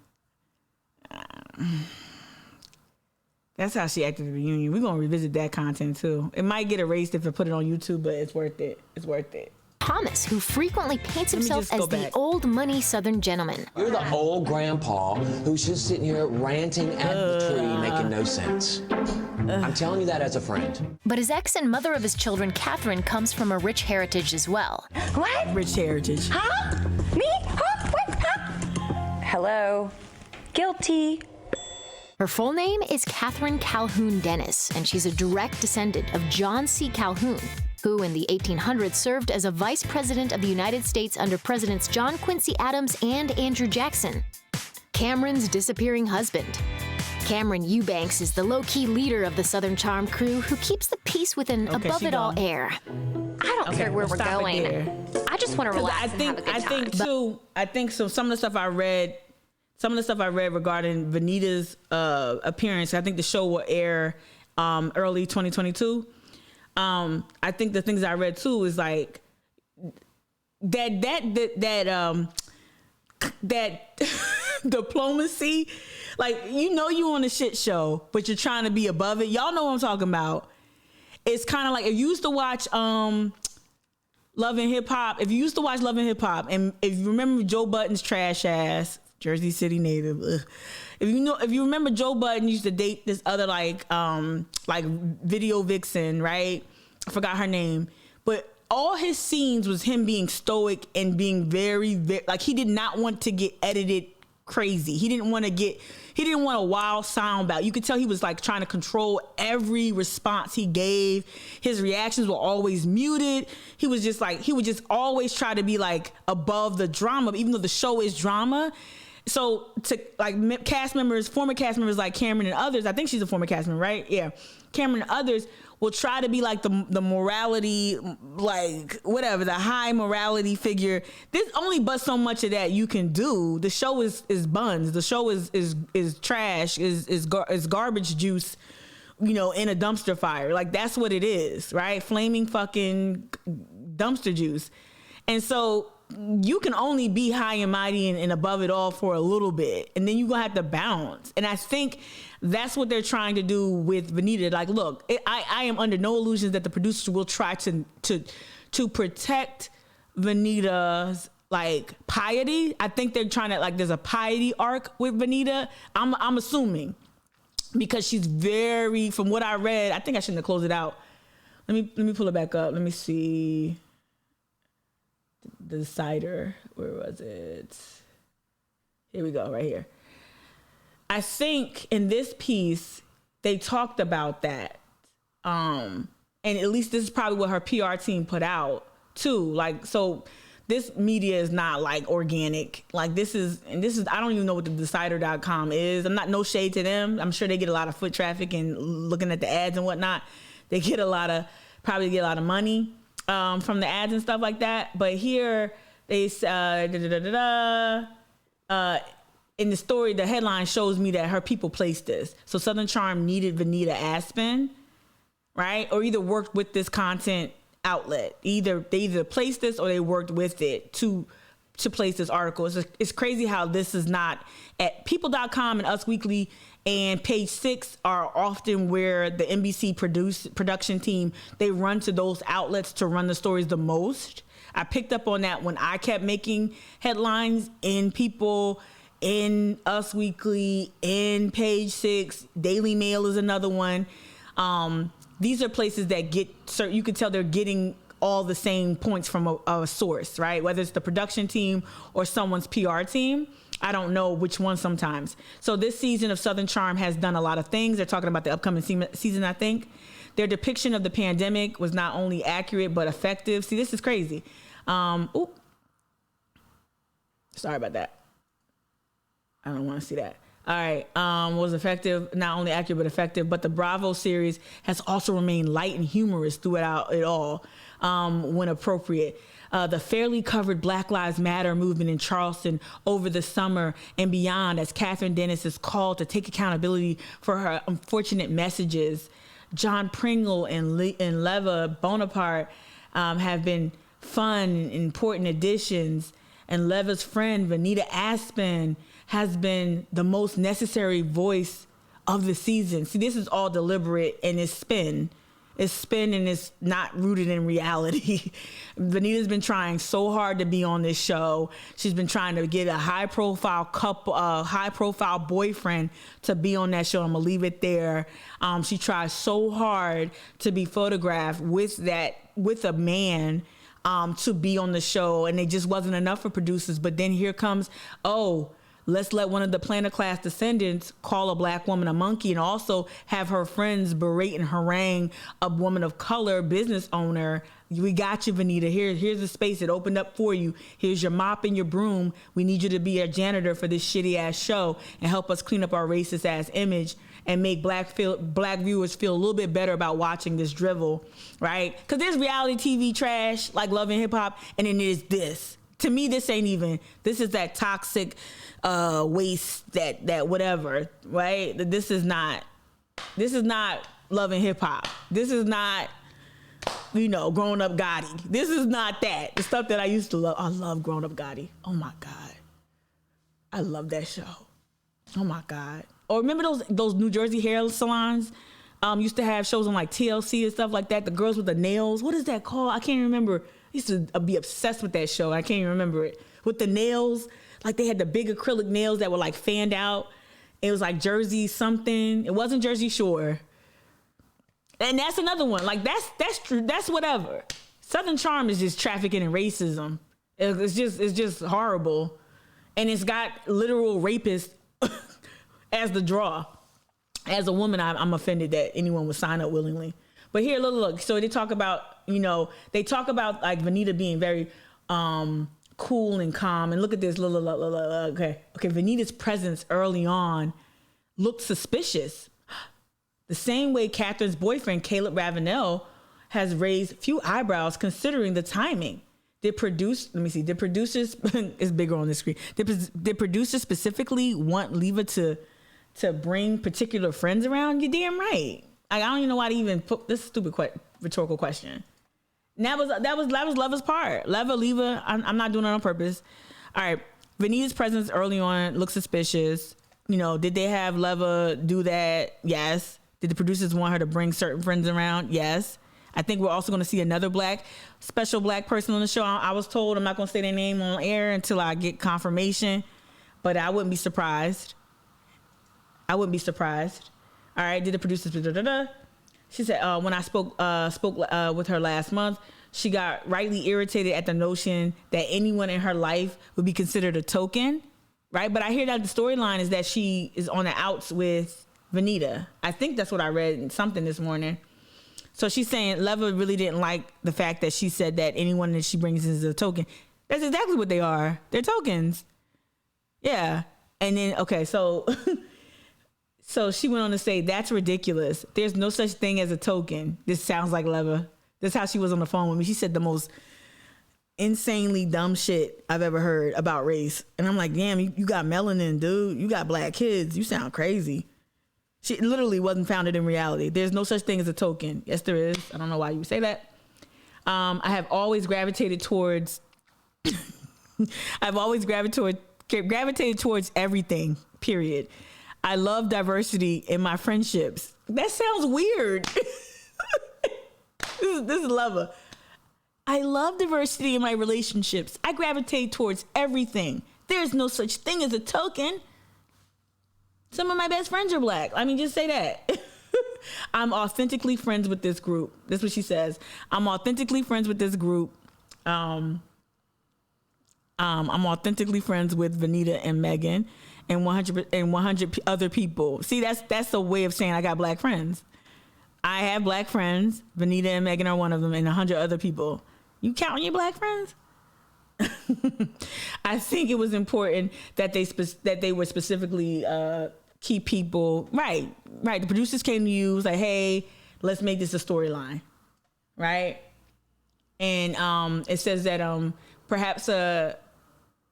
Speaker 2: That's how she acted at the reunion. We're going to revisit that content too. It might get erased if I put it on YouTube, but it's worth it. It's worth it.
Speaker 16: Thomas, who frequently paints himself as the old money Southern gentleman.
Speaker 20: You're the old grandpa who's just sitting here ranting at the tree, making no sense. I'm telling you that as a friend.
Speaker 16: But his ex and mother of his children, Catherine, comes from a rich heritage as well.
Speaker 17: What?
Speaker 2: Rich heritage.
Speaker 17: Huh? Me? Huh? What? Huh? Hello? Guilty.
Speaker 16: Her full name is Catherine Calhoun Dennis, and she's a direct descendant of John C. Calhoun, who in the 1800s served as a vice president of the United States under Presidents John Quincy Adams and Andrew Jackson. Cameron's disappearing husband. Cameron Eubanks is the low-key leader of the Southern Charm crew who keeps the peace with an above-it-all air.
Speaker 17: I don't care where we're going. I just want to relax and have a good time.
Speaker 2: I think so. Some of the stuff I read regarding Vanita's appearance, I think the show will air early 2022. I think the things I read too is like that diplomacy. Like, you know, you on a shit show, but you're trying to be above it. Y'all know what I'm talking about. It's kind of like if you used to watch Love and Hip Hop. If you used to watch Love and Hip Hop, and if you remember Joe Budden's trash ass, Jersey City native. Ugh. If you remember, Joe Budden used to date this other like video vixen, right? I forgot her name, but all his scenes was him being stoic and being very, very like he did not want to get edited crazy. He didn't want a wild sound bite. You could tell he was like trying to control every response he gave. His reactions were always muted. He would just always try to be like above the drama, even though the show is drama. So to like former cast members like Cameron and others, I think she's a former cast member, right? Yeah. Cameron and others will try to be like the morality, like whatever, the high morality figure. There's only but so much of that you can do. The show is buns. The show is trash, is garbage juice, you know, in a dumpster fire. Like that's what it is, right? Flaming fucking dumpster juice. And so you can only be high and mighty and above it all for a little bit, and then you're gonna have to bounce. And I think that's what they're trying to do with Vanita. Like, look, I am under no illusions that the producers will try to protect Vanita's like piety. I think they're trying to, like, there's a piety arc with Vanita. I'm assuming, because she's very, from what I read, I think I shouldn't have closed it out. Let me pull it back up. Let me see. The Decider, where was it? Here we go, right here. I think in this piece, they talked about that. And at least this is probably what her PR team put out too. Like, so this media is not like organic. Like this is I don't even know what the decider.com is. I'm not, no shade to them. I'm sure they get a lot of foot traffic and looking at the ads and whatnot. They get probably get a lot of money from the ads and stuff like that. But here they in the story, the headline shows me that her people placed this. So Southern Charm needed Vanita Aspen, right? Or either worked with this content outlet. They either placed this or they worked with it to place this article. It's crazy how this is not at people.com and Us Weekly and Page 6 are often where the NBC production team, they run to those outlets to run the stories the most. I picked up on that when I kept making headlines in People, in Us Weekly, in Page 6, Daily Mail is another one. These are places that you can tell they're getting all the same points from a source, right? Whether it's the production team or someone's PR team. I don't know which one sometimes. So this season of Southern Charm has done a lot of things. They're talking about the upcoming season, I think. Their depiction of the pandemic was not only accurate, but effective. See, this is crazy. Sorry about that. I don't want to see that. All right. Was effective, not only accurate, but effective. But the Bravo series has also remained light and humorous throughout it all when appropriate. The fairly covered Black Lives Matter movement in Charleston over the summer and beyond, as Catherine Dennis is called to take accountability for her unfortunate messages. John Pringle and Leva Bonaparte have been fun and important additions. And Leva's friend, Vanita Aspen, has been the most necessary voice of the season. See, this is all deliberate and it's spin. It's spin and it's not rooted in reality. Vanita's been trying so hard to be on this show. She's been trying to get a high-profile couple, high-profile boyfriend to be on that show. I'm gonna leave it there. She tried so hard to be photographed with a man to be on the show, and it just wasn't enough for producers. But then here comes, let's let one of the Planet Class descendants call a Black woman a monkey and also have her friends berate and harangue a woman of color business owner. We got you, Vanita. Here's the space. It opened up for you. Here's your mop and your broom. We need you to be a janitor for this shitty ass show and help us clean up our racist ass image and make black viewers feel a little bit better about watching this drivel, right? Because there's reality TV trash like Love and Hip Hop, and then there's this. To me, this is that toxic waste, that whatever, right? This is not Love and Hip Hop. This is not, Grown Up Gotti. This is not that. The stuff that I used to love. I love Grown Up Gotti. Oh my God. I love that show. Oh my God. Or remember those New Jersey hair salons? Used to have shows on like TLC and stuff like that. The girls with the nails. What is that called? I can't remember. I used to be obsessed with that show. I can't even remember it. With the nails, like they had the big acrylic nails that were like fanned out. It was like Jersey something. It wasn't Jersey Shore. And that's another one. Like that's true. That's whatever. Southern Charm is just trafficking and racism. It's just horrible. And it's got literal rapists as the draw. As a woman, I'm offended that anyone would sign up willingly. But here, look. So they talk about, like Vanita being very cool and calm. And look at this. Okay. Vanita's presence early on looked suspicious. The same way Catherine's boyfriend, Caleb Ravenel, has raised few eyebrows considering the timing. Did producers, it's bigger on the screen. Did producers specifically want Leva to bring particular friends around? You're damn right. I don't even know why to even put this stupid rhetorical question. And that was Leva's part. Leva, I'm not doing it on purpose. All right, Vanita's presence early on looked suspicious. Did they have Leva do that? Yes. Did the producers want her to bring certain friends around? Yes. I think we're also going to see another special black person on the show. I was told, I'm not going to say their name on air until I get confirmation, but I wouldn't be surprised. All right, did the producers... She said, when I spoke with her last month, she got rightly irritated at the notion that anyone in her life would be considered a token, right? But I hear that the storyline is that she is on the outs with Vanita. I think that's what I read in something this morning. So she's saying Leva really didn't like the fact that she said that anyone that she brings in is a token. That's exactly what they are. They're tokens. Yeah. And then, okay, so she went on to say, that's ridiculous. There's no such thing as a token. This sounds like Leva. That's how she was on the phone with me. She said the most insanely dumb shit I've ever heard about race. And I'm like, damn, you got melanin, dude. You got black kids. You sound crazy. She literally wasn't founded in reality. There's no such thing as a token. Yes, there is. I don't know why you would say that. I have always gravitated towards gravitated towards everything, period. I love diversity in my friendships. That sounds weird. This is Leva. I love diversity in my relationships. I gravitate towards everything. There's no such thing as a token. Some of my best friends are black. I mean, just say that. I'm authentically friends with this group. That's what she says. I'm authentically friends with this group. I'm authentically friends with Vanita and Megan and 100 other people. See, that's a way of saying I got black friends. I have black friends. Vanita and Megan are one of them, and 100 other people. You counting your black friends? I think it was important that they were specifically key people. Right. The producers came to you, was like, hey, let's make this a storyline. Right. And it says that perhaps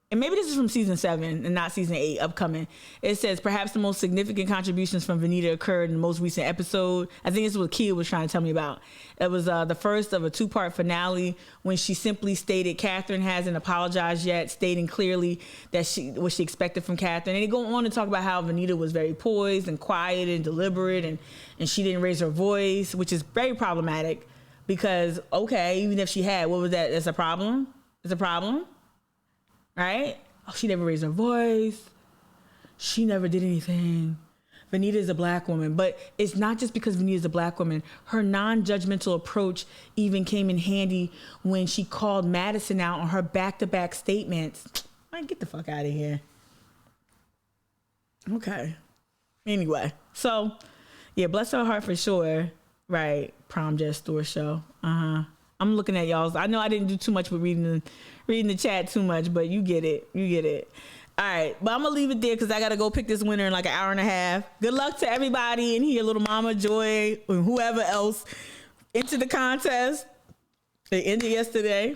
Speaker 2: and maybe this is from season 7 and not season 8 upcoming. It says perhaps the most significant contributions from Vanita occurred in the most recent episode. I think this is what Kia was trying to tell me about. It was the first of a 2-part finale when she simply stated Catherine hasn't apologized yet, stating clearly that what she expected from Catherine. And they go on to talk about how Vanita was very poised and quiet and deliberate and she didn't raise her voice, which is very problematic because, okay, even if she had, what was that? That's a problem? It's a problem? Right? Oh, she never raised her voice. She never did anything. Vanita is a black woman, but it's not just because Vanita is a black woman. Her non-judgmental approach even came in handy when she called Madison out on her back-to-back statements. Man, get the fuck out of here. Okay. Anyway, so yeah, bless her heart for sure. Right. Prom Dress Store show. I'm looking at y'all's. I know I didn't do too much with reading the chat too much, but you get it. All right, but I'm gonna leave it there because I gotta go pick this winner in like an hour and a half. Good luck to everybody in here, Little Mama, Joy, and whoever else entered the contest. They ended yesterday.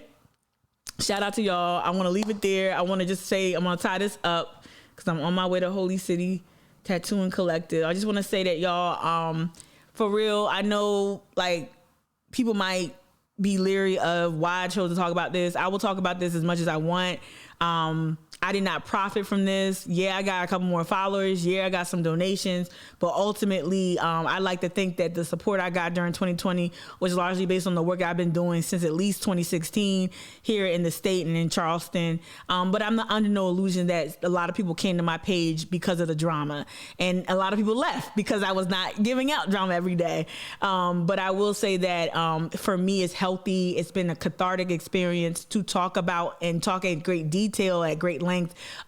Speaker 2: Shout out to y'all. I want to leave it there. I want to just say I'm gonna tie this up because I'm on my way to Holy City Tattooing Collective. I just want to say that y'all, for real, I know like people might be leery of why I chose to talk about this. I will talk about this as much as I want. I did not profit from this. Yeah, I got a couple more followers. Yeah, I got some donations. But ultimately, I like to think that the support I got during 2020 was largely based on the work I've been doing since at least 2016 here in the state and in Charleston. But I'm not under no illusion that a lot of people came to my page because of the drama. And a lot of people left because I was not giving out drama every day. But I will say that for me, it's healthy. It's been a cathartic experience to talk about and talk in great detail, at great length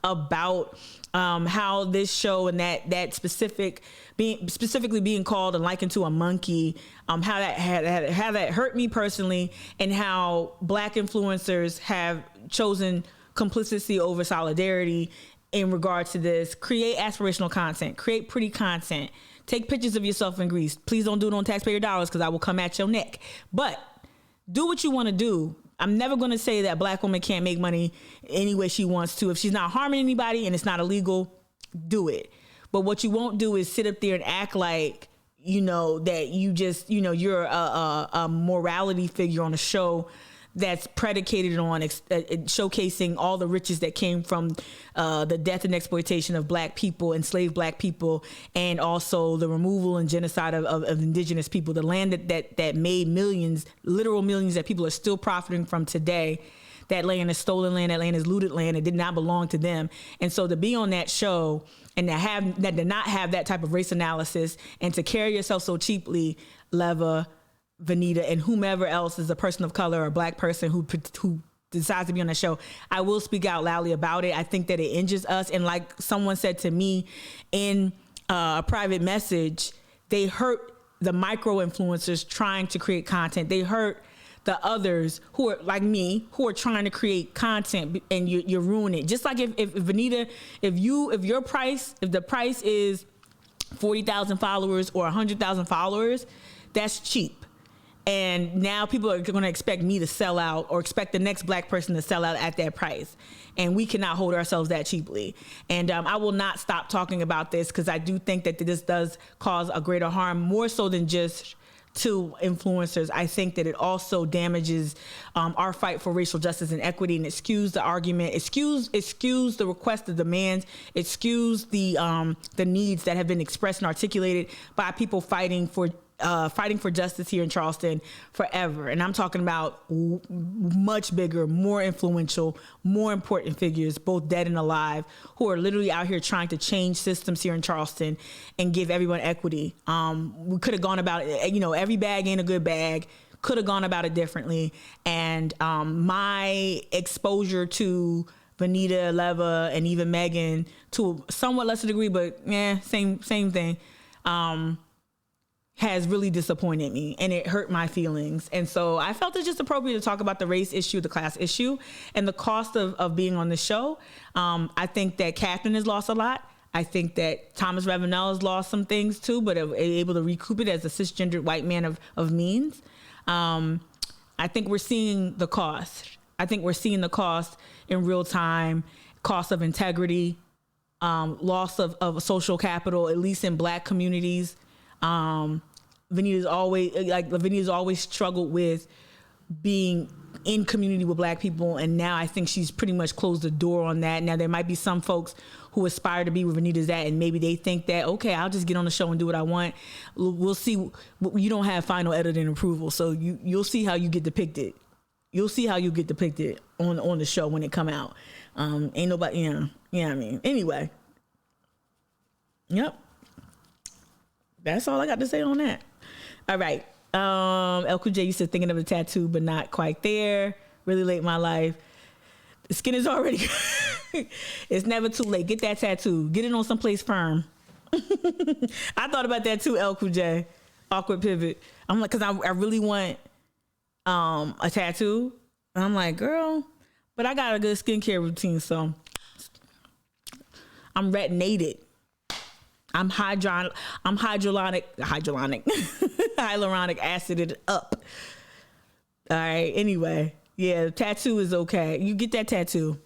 Speaker 2: about how this show and that specifically being called and likened to a monkey, how that hurt me personally, and how black influencers have chosen complicity over solidarity in regard to this. Create aspirational content, create pretty content, take pictures of yourself in grease. Please don't do it on taxpayer dollars because I will come at your neck. But do what you want to do. I'm never going to say that black woman can't make money any way she wants to. If she's not harming anybody and it's not illegal, do it. But what you won't do is sit up there and act like, that you just, you're a morality figure on a show that's predicated on showcasing all the riches that came from the death and exploitation of black people, enslaved black people, and also the removal and genocide of indigenous people, the land that made millions, literal millions that people are still profiting from today. That land is stolen land, that land is looted land, it did not belong to them. And so to be on that show and to not have that type of race analysis and to carry yourself so cheaply, Leva, Vanita, and whomever else is a person of color or a black person who decides to be on the show, I will speak out loudly about it. I think that it injures us. And like someone said to me in a private message, they hurt the micro influencers trying to create content. They hurt the others who are like me, who are trying to create content, and you're ruining it. Just like if Vanita, if the price is 40,000 followers or 100,000 followers, that's cheap. And now people are going to expect me to sell out, or expect the next black person to sell out at that price. And we cannot hold ourselves that cheaply. And I will not stop talking about this, because I do think that this does cause a greater harm, more so than just to influencers. I think that it also damages our fight for racial justice and equity, and it skews the argument. It skews the requests, the demands. It skews the needs that have been expressed and articulated by people fighting for justice here in Charleston forever. And I'm talking about much bigger, more influential, more important figures, both dead and alive, who are literally out here trying to change systems here in Charleston and give everyone equity. We could have gone about it, every bag ain't a good bag. Could have gone about it differently. And my exposure to Vanita, Leva, and even Megan, to a somewhat lesser degree, but same thing, has really disappointed me, and it hurt my feelings. And so I felt it's just appropriate to talk about the race issue, the class issue, and the cost of being on the show. I think that Catherine has lost a lot. I think that Thomas Ravenel has lost some things too, but able to recoup it as a cisgendered white man of means. I think we're seeing the cost. I think we're seeing the cost in real time, cost of integrity, loss of social capital, at least in black communities. Vanita's always struggled with being in community with black people, and now I think she's pretty much closed the door on that. Now there might be some folks who aspire to be where Vanita's at, and maybe they think that, okay, I'll just get on the show and do what I want. We'll see. You don't have final editing approval, so you'll see how you get depicted. You'll see how you get depicted on the show when it come out. Ain't nobody, yeah, I mean, anyway. Yep. That's all I got to say on that. All right. El Cool J, you said thinking of a tattoo, but not quite there. Really late in my life. The skin is already... It's never too late. Get that tattoo. Get it on someplace firm. I thought about that too, El Cool J. Awkward pivot. I'm like, because I really want a tattoo. And I'm like, girl, but I got a good skincare routine, so I'm retinated. I'm hyaluronic acided up. All right. Anyway, yeah, the tattoo is okay. You get that tattoo.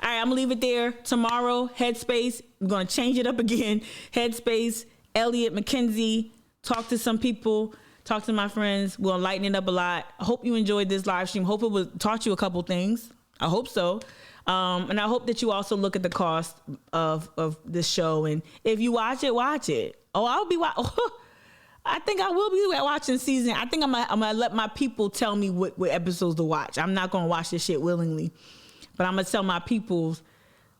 Speaker 2: All right, I'm gonna leave it there. Tomorrow, Headspace. I'm gonna change it up again. Headspace, Elliot McKenzie. Talk to some people. Talk to my friends. We'll lighten it up a lot. I hope you enjoyed this live stream. Hope it taught you a couple things. I hope so. And I hope that you also look at the cost of this show. And if you watch it, watch it. I think I will be watching season. I think I'm gonna let my people tell me what episodes to watch. I'm not gonna watch this shit willingly, but I'm gonna tell my people,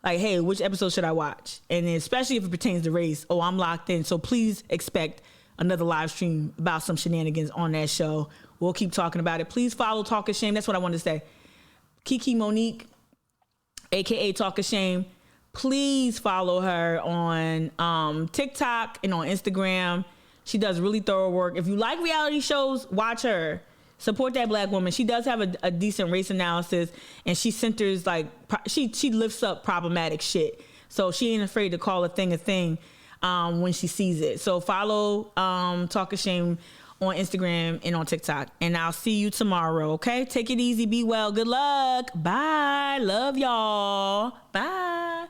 Speaker 2: like, hey, which episode should I watch? And especially if it pertains to race, I'm locked in. So please expect another live stream about some shenanigans on that show. We'll keep talking about it. Please follow Talk of Shame. That's what I wanted to say. Kiki Monique, AKA Talk of Shame. Please follow her on TikTok and on Instagram. She does really thorough work. If you like reality shows, watch her. Support that black woman. She does have a decent race analysis, and she centers, like, she lifts up problematic shit. So she ain't afraid to call a thing when she sees it. So follow Talk of Shame on Instagram and on TikTok. And I'll see you tomorrow, okay? Take it easy. Be well. Good luck. Bye. Love y'all. Bye.